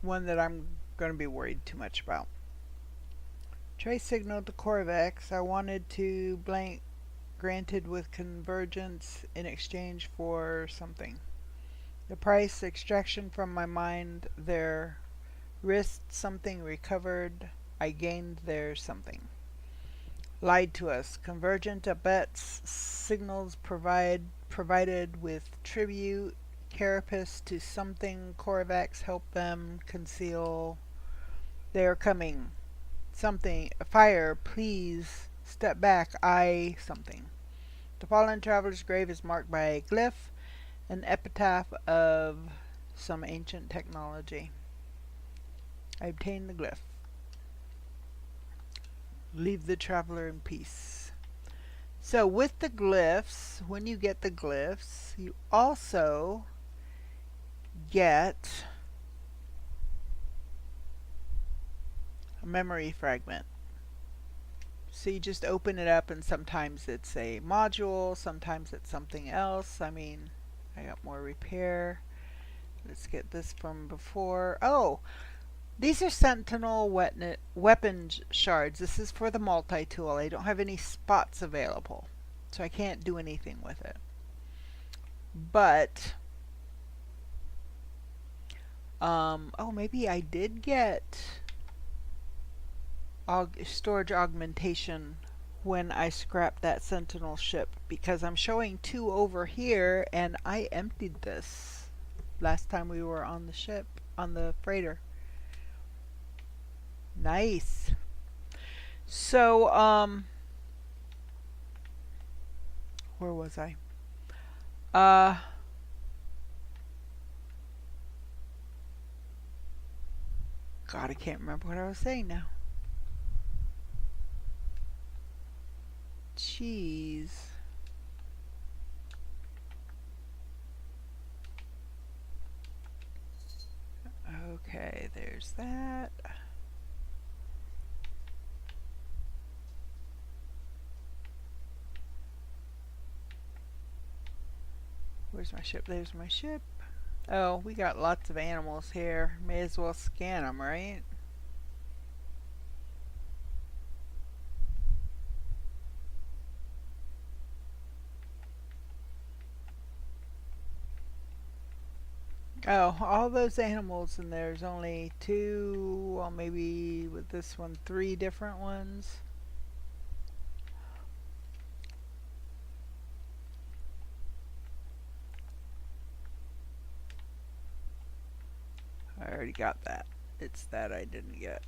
S1: one that I'm going to be worried too much about. Trace signal to Corvex. I wanted to blank granted with convergence in exchange for something. The price extraction from my mind, their wrist something recovered. I gained their something. Lied to us. Convergent abets signals provided with tribute. Carapace to something. Corvax help them conceal. They are coming. Something. Fire, please step back. I something. The fallen traveler's grave is marked by a glyph, an epitaph of some ancient technology. I obtained the glyph. Leave the traveler in peace. So with the glyphs, when you get the glyphs, you also get a memory fragment. So you just open it up and sometimes it's a module, sometimes it's something else. I mean, I got more repair. Let's get this from before. Oh, these are Sentinel weapon shards. This is for the multi-tool. I don't have any spots available, so I can't do anything with it. But, oh, maybe I did get storage augmentation when I scrapped that Sentinel ship, because I'm showing 2 over here and I emptied this last time we were on the ship, on the freighter. Nice. So Where was I? Uh, God, I can't remember what I was saying now. Cheese. Okay, there's that. Where's my ship? There's my ship. Oh, we got lots of animals here. May as well scan them, right? Oh, all those animals, and there's only two, well, maybe with this one, three different ones. I already got that. It's that I didn't get.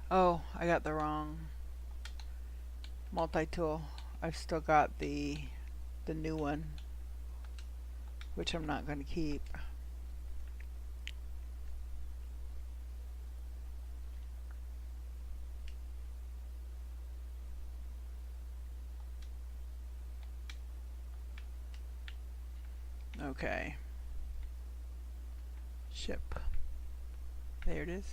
S1: Oh, I got the wrong multi-tool. I've still got the new one, which I'm not going to keep. Okay. Ship. There it is.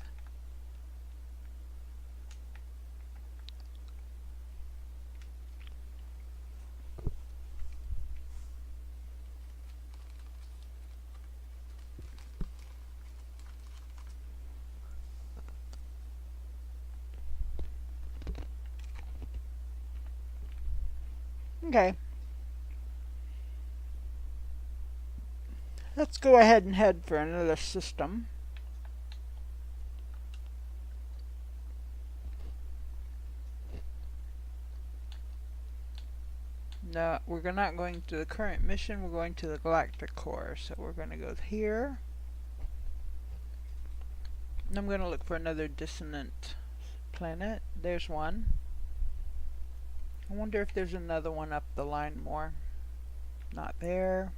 S1: Okay. Let's go ahead and head for another system. No, we're not going to the current mission, we're going to the Galactic Core. So we're going to go here. And I'm going to look for another dissonant planet. There's one. I wonder if there's another one up the line more. Not there.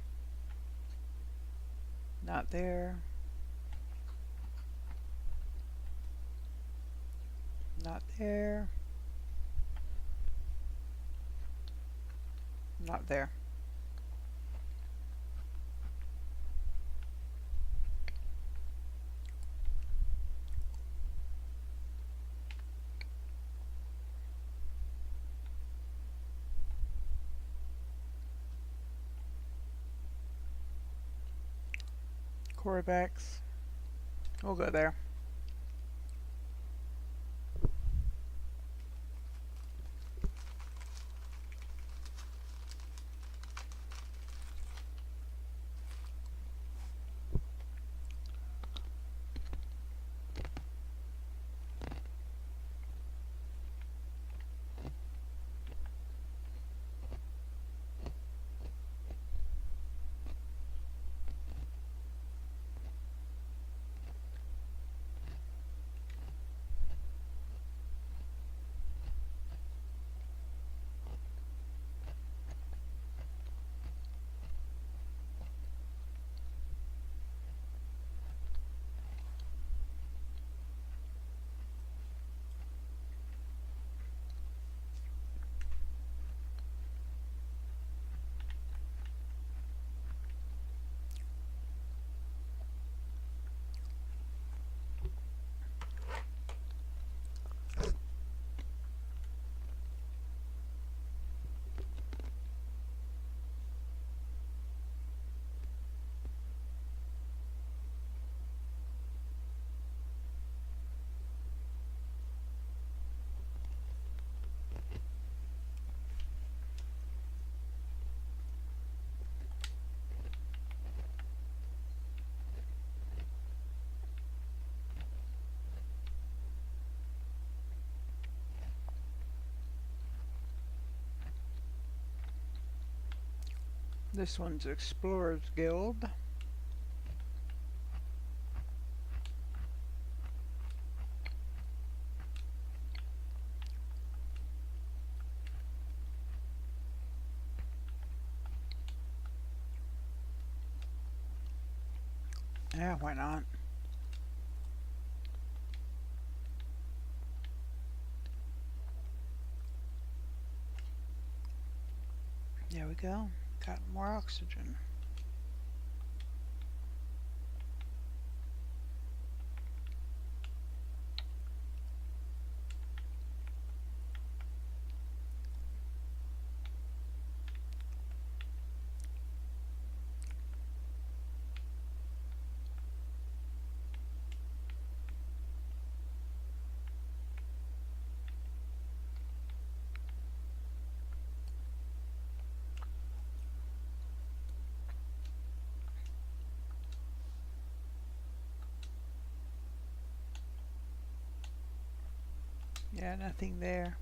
S1: Not there. Not there. Not there. Corvax. We'll go there. This one's Explorers Guild. Yeah, why not? There we go. Got more oxygen. Yeah, nothing there.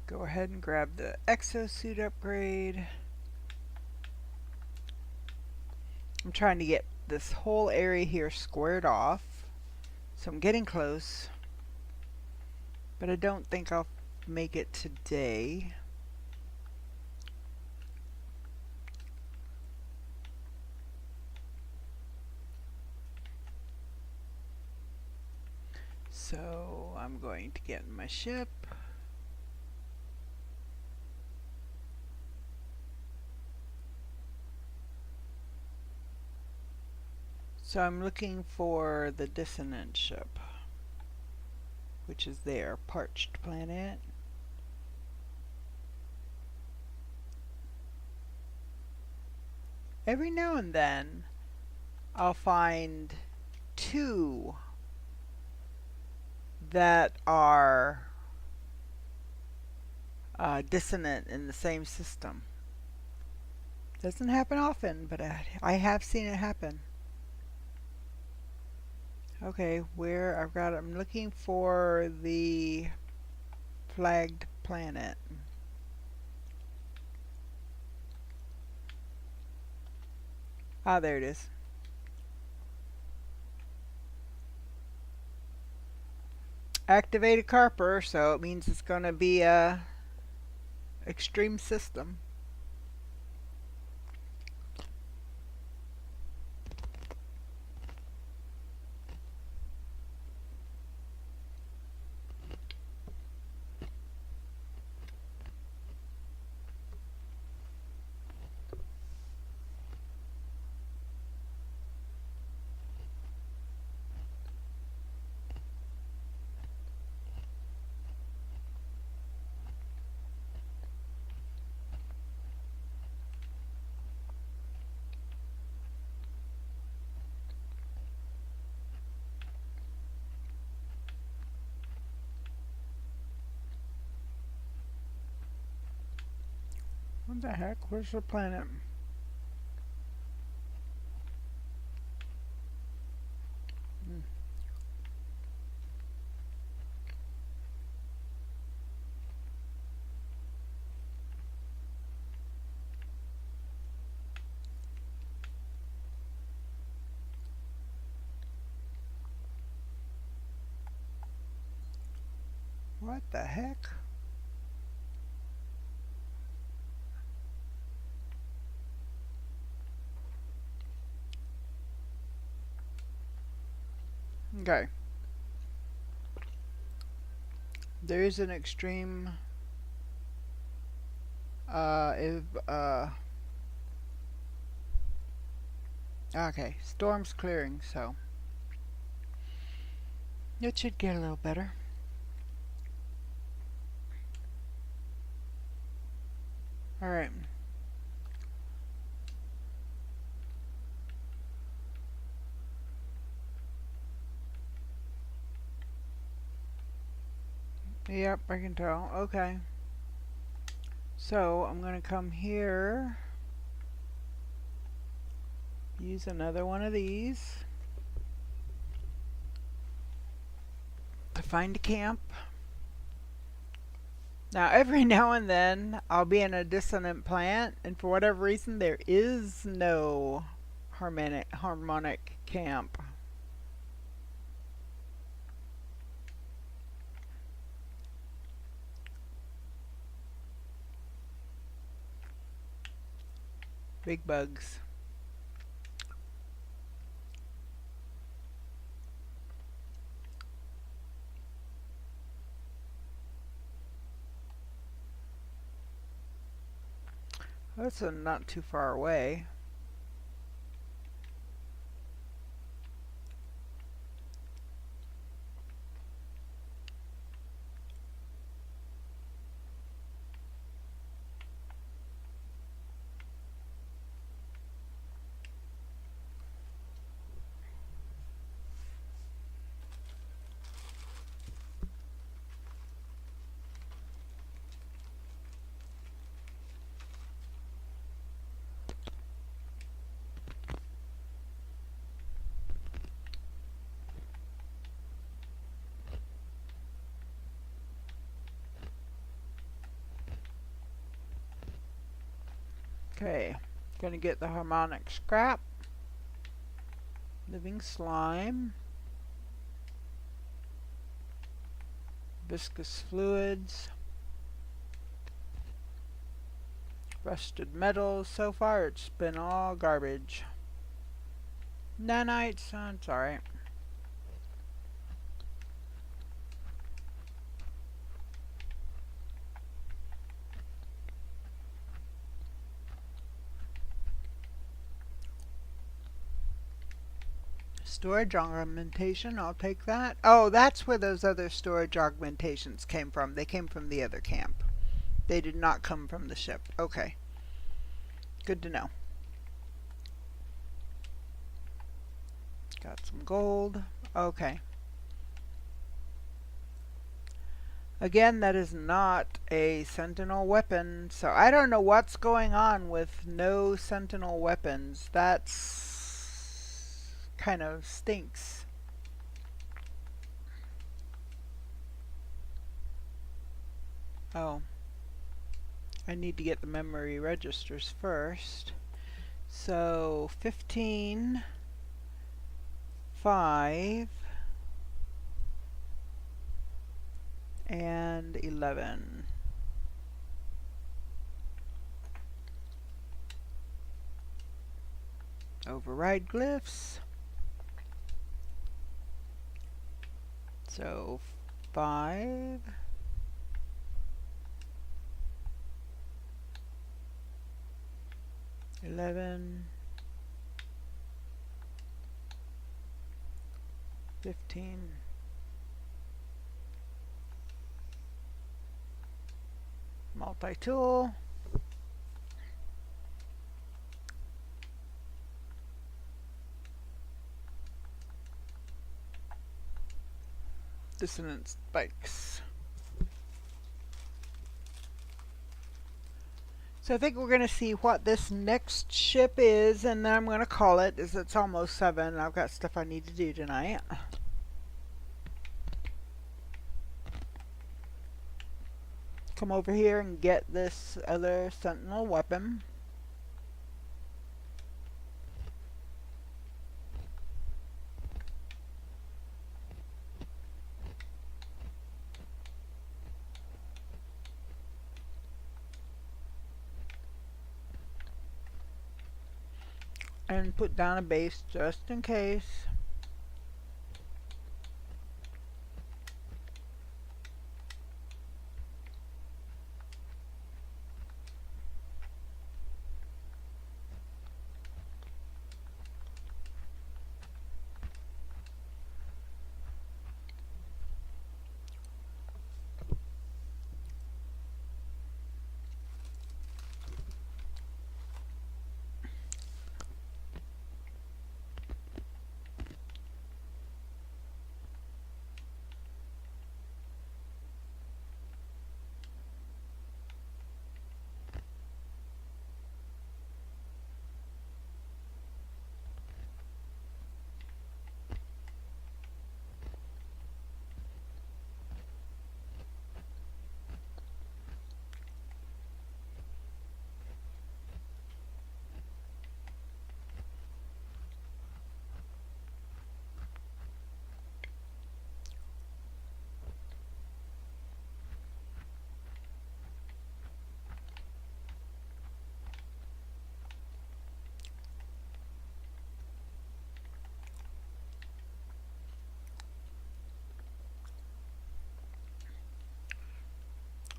S1: Go ahead and grab the exosuit upgrade. I'm trying to get this whole area here squared off. So I'm getting close. But I don't think I'll make it today. So I'm going to get in my ship. So I'm looking for the dissonant ship, which is there, parched planet. Every now and then I'll find two that are dissonant in the same system. Doesn't happen often, but I have seen it happen. Okay, I'm looking for the flagged planet. Ah, there it is. Activated Carper, so it means it's going to be a extreme system. What the heck? Where's the planet? Hmm. What the heck? Okay. There is an extreme if okay, storm's clearing, so it should get a little better. Alright. Yep, I can tell. Okay. So I'm going to come here, use another one of these to find a camp. Now every now and then I'll be in a dissonant plant, and for whatever reason there is no harmonic camp. Big bugs. That's not too far away. Okay, gonna get the harmonic scrap, living slime, viscous fluids, rusted metals. So far it's been all garbage. Nanites, it's alright. Storage augmentation, I'll take that. Oh, that's where those other storage augmentations came from. They came from the other camp. They did not come from the ship. Okay. Good to know. Got some gold. Okay. Again, that is not a sentinel weapon, so I don't know what's going on with no sentinel weapons. That's kind of stinks. Oh. I need to get the memory registers first. So 15, 5, and 11. Override glyphs. So 5. 11, 15, multi-tool, dissonance spikes. So I think we're going to see what this next ship is, and then I'm going to call it, as it's almost 7 and I've got stuff I need to do tonight. Come over here and get this other sentinel weapon. And put down a base just in case.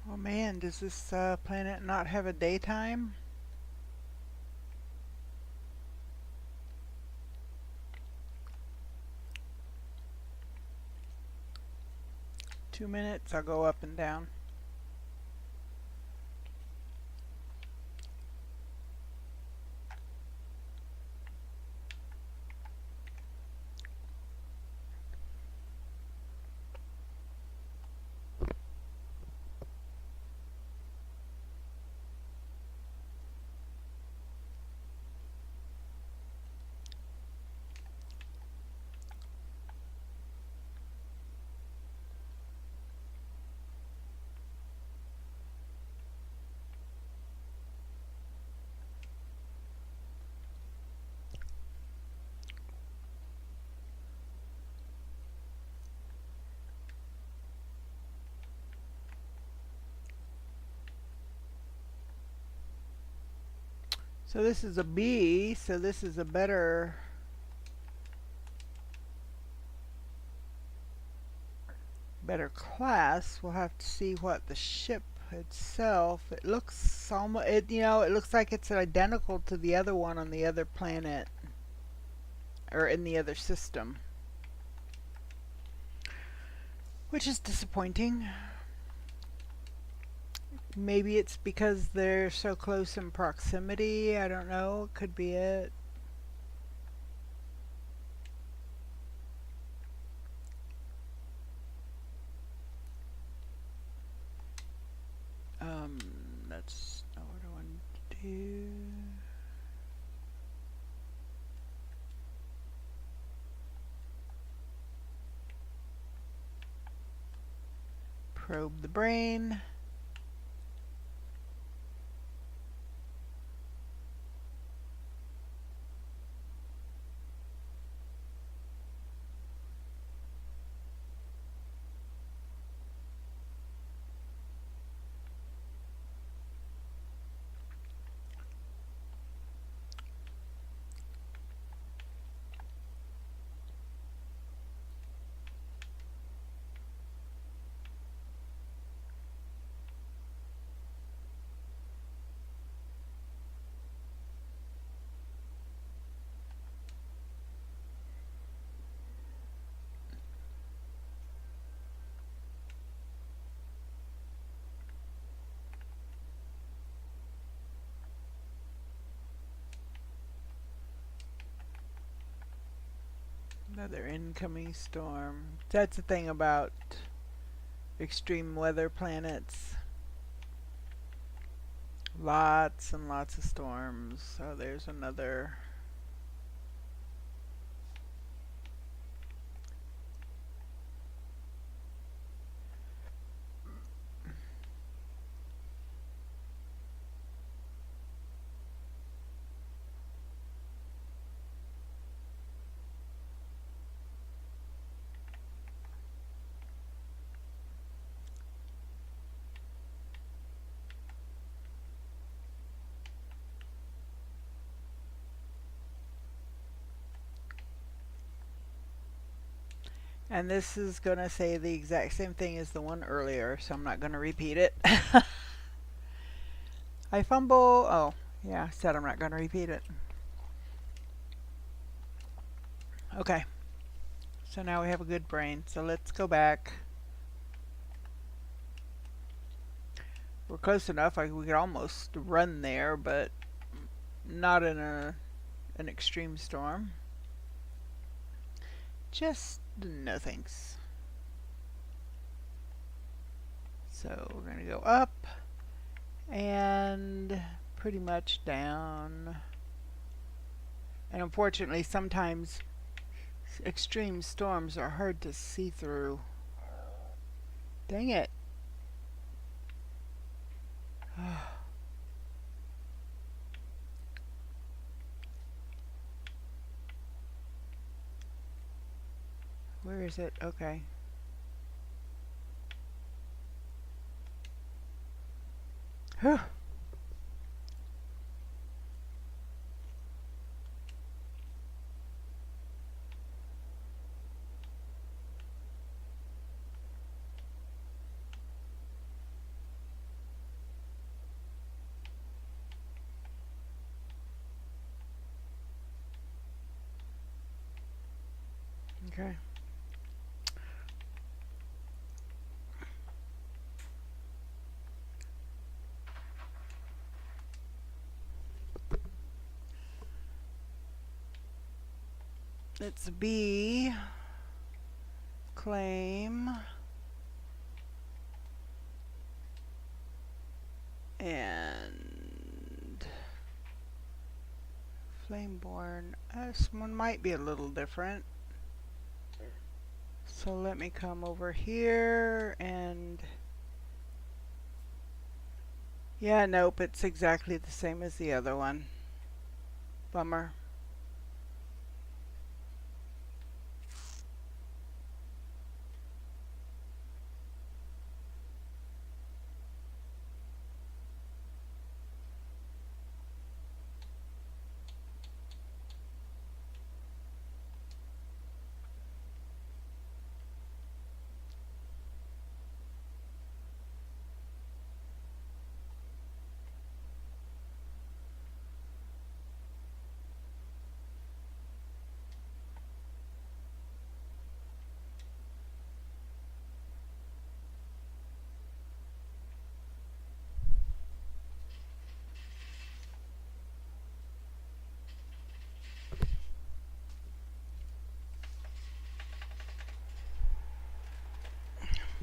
S1: Oh man, does this planet not have a daytime? 2 minutes. I'll go up and down. So this is a B, so this is a better class. We'll have to see what the ship itself, it looks almost, it looks like it's identical to the other one on the other planet or in the other system, which is disappointing. Maybe it's because they're so close in proximity. I don't know. It could be it. That's not what I wanted to do. Probe the brain. Another incoming storm. That's the thing about extreme weather planets. Lots and lots of storms. So there's another. And this is going to say the exact same thing as the one earlier, so I'm not going to repeat it. I fumble. Oh, yeah, I said I'm not going to repeat it. Okay. So now we have a good brain. So let's go back. We're close enough. We could almost run there, but not in an extreme storm. Just no thanks. So we're going to go up and pretty much down. And unfortunately, sometimes extreme storms are hard to see through. Dang it. Where is it? Okay. Whew. Okay. It's B, claim, and Flameborn. This one might be a little different. So let me come over here and yeah, nope, it's exactly the same as the other one. Bummer.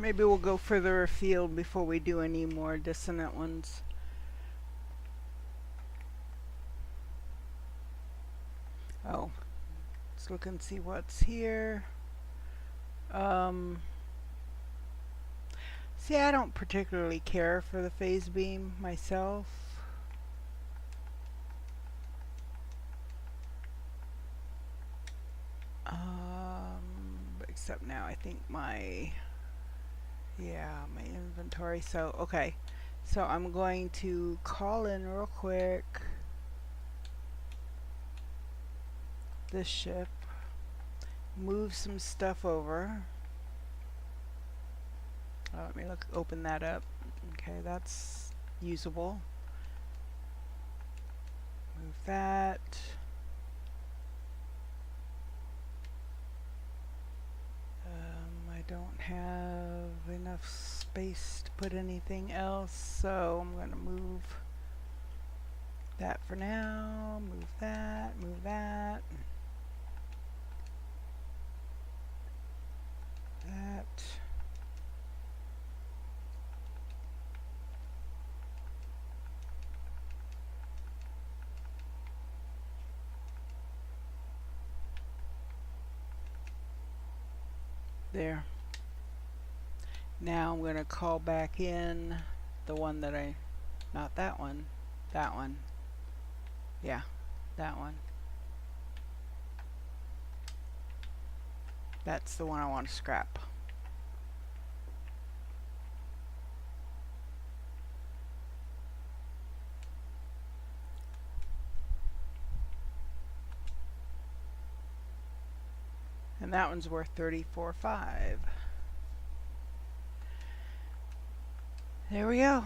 S1: Maybe we'll go further afield before we do any more dissonant ones. Oh, let's look and see what's here. See, I don't particularly care for the phase beam myself. Except now I think my inventory. So, okay. So I'm going to call in real quick this ship, move some stuff over. Let me open that up. Okay, that's usable. Move that. I don't have enough space to put anything else, so I'm going to move that for now. Move that, move that. That. There. Now I'm going to call back in the one that not that one, that one. Yeah, that one. That's the one I want to scrap. And that one's worth $34.5. There we go.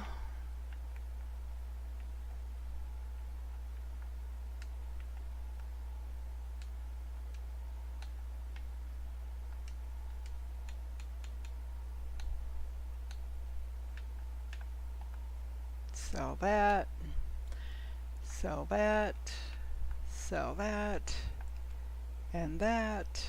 S1: Sell that. Sell that. Sell that. And that.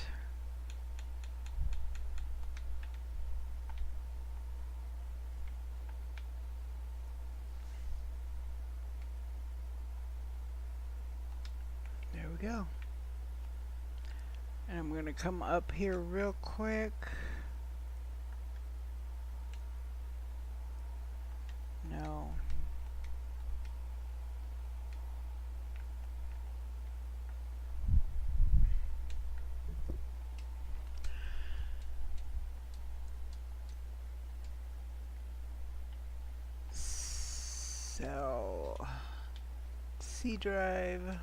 S1: Go. And I'm going to come up here real quick. No. So, C drive.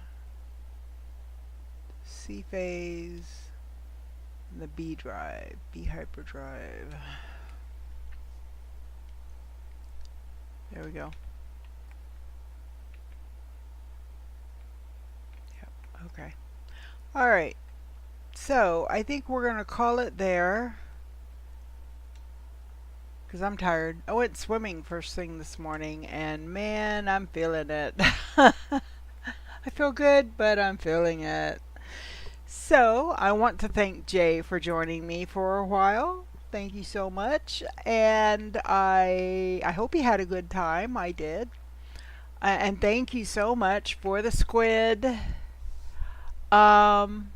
S1: C phase, and the B drive, B hyperdrive. There we go. Yep, okay. Alright, so I think we're going to call it there, because I'm tired. I went swimming first thing this morning, and man, I'm feeling it. I feel good, but I'm feeling it. So, I want to thank Jay for joining me for a while. Thank you so much. And I hope you had a good time. I did. And thank you so much for the squid. Um,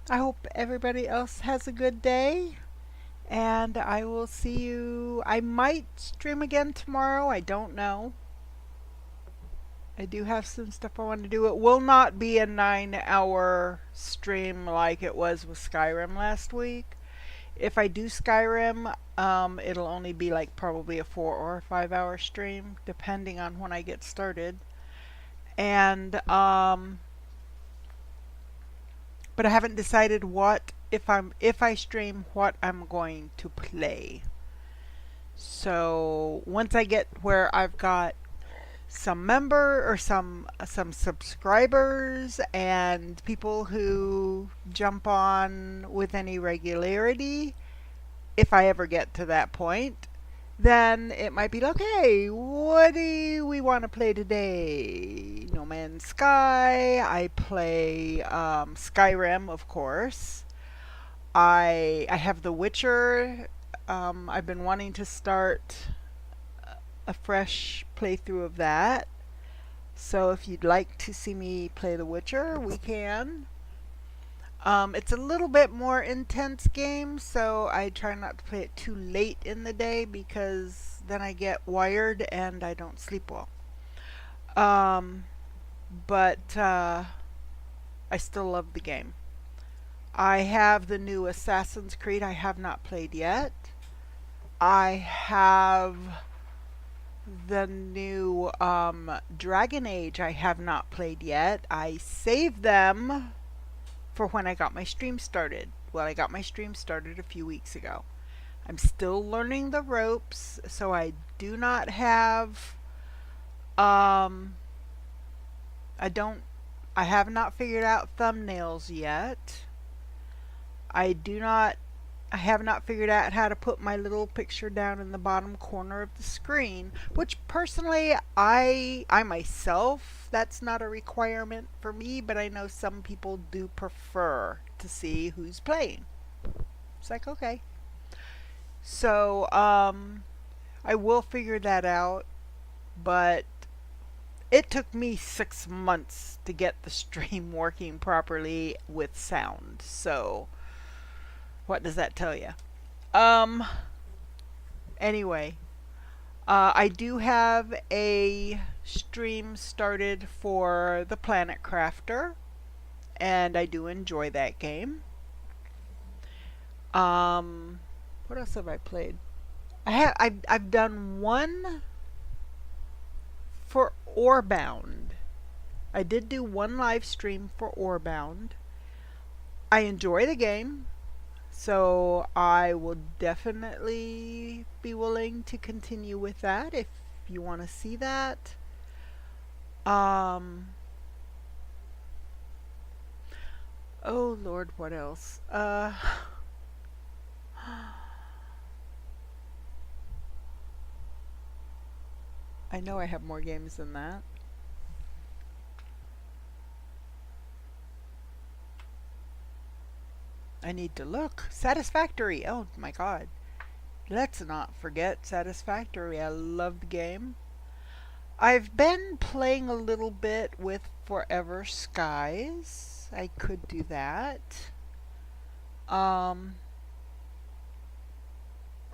S1: I hope everybody else has a good day. And I will see you. I might stream again tomorrow. I don't know. I do have some stuff I want to do. It will not be a 9 hour stream like it was with Skyrim last week. If I do Skyrim, it'll only be like probably a 4 or 5 hour stream, depending on when I get started. And but I haven't decided what if I stream what I'm going to play. So once I get where I've got some member or some subscribers and people who jump on with any regularity, if I ever get to that point, then it might be like, okay, what do we want to play today? No Man's Sky. I play Skyrim, of course. I have The Witcher. I've been wanting to start a fresh playthrough of that. So if you'd like to see me play The Witcher, we can. It's a little bit more intense game, so I try not to play it too late in the day because then I get wired and I don't sleep well. Um, but I still love the game. I have the new Assassin's Creed I have not played yet. I have the new Dragon Age I have not played yet. I saved them for when I got my stream started. Well, I got my stream started a few weeks ago. I'm still learning the ropes, so I do not have I don't I have not figured out thumbnails yet. I do not I have not figured out how to put my little picture down in the bottom corner of the screen, which personally I myself, that's not a requirement for me, but I know some people do prefer to see who's playing. It's like, okay. So, I will figure that out, but it took me 6 months to get the stream working properly with sound. So, what does that tell you? Um, anyway, I do have a stream started for the Planet Crafter, and I do enjoy that game. What else have I played? I've done one for Orebound. I did do one live stream for Orebound. I enjoy the game. So I will definitely be willing to continue with that if you want to see that. Um, oh Lord, what else? I know I have more games than that. I need to look. Satisfactory. Oh my god. Let's not forget Satisfactory. I love the game. I've been playing a little bit with Forever Skies. I could do that. I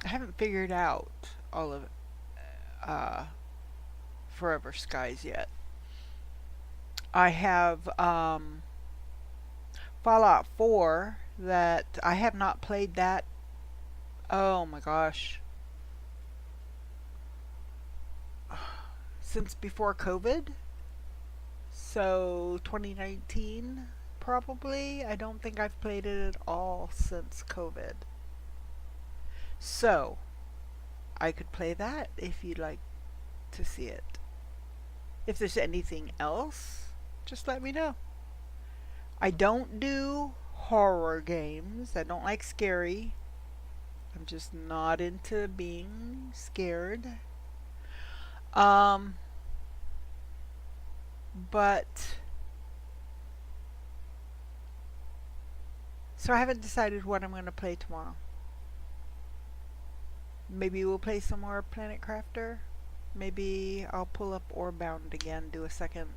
S1: haven't figured out all of uh, Forever Skies yet. I have Fallout 4 that I have not played that. Oh my gosh. Since before COVID. So 2019 probably. I don't think I've played it at all since COVID. So I could play that if you'd like to see it. If there's anything else, just let me know. I don't do horror games. I don't like scary. I'm just not into being scared. Um, but So I haven't decided what I'm going to play tomorrow. Maybe we'll play some more Planet Crafter. Maybe I'll pull up Orbound again, do a second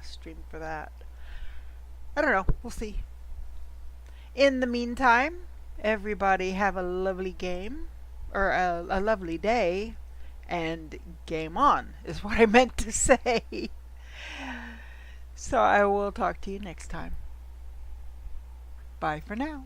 S1: stream for that. I don't know. We'll see. In the meantime, everybody have a lovely game, or a lovely day, and game on is what I meant to say. So I will talk to you next time. Bye for now.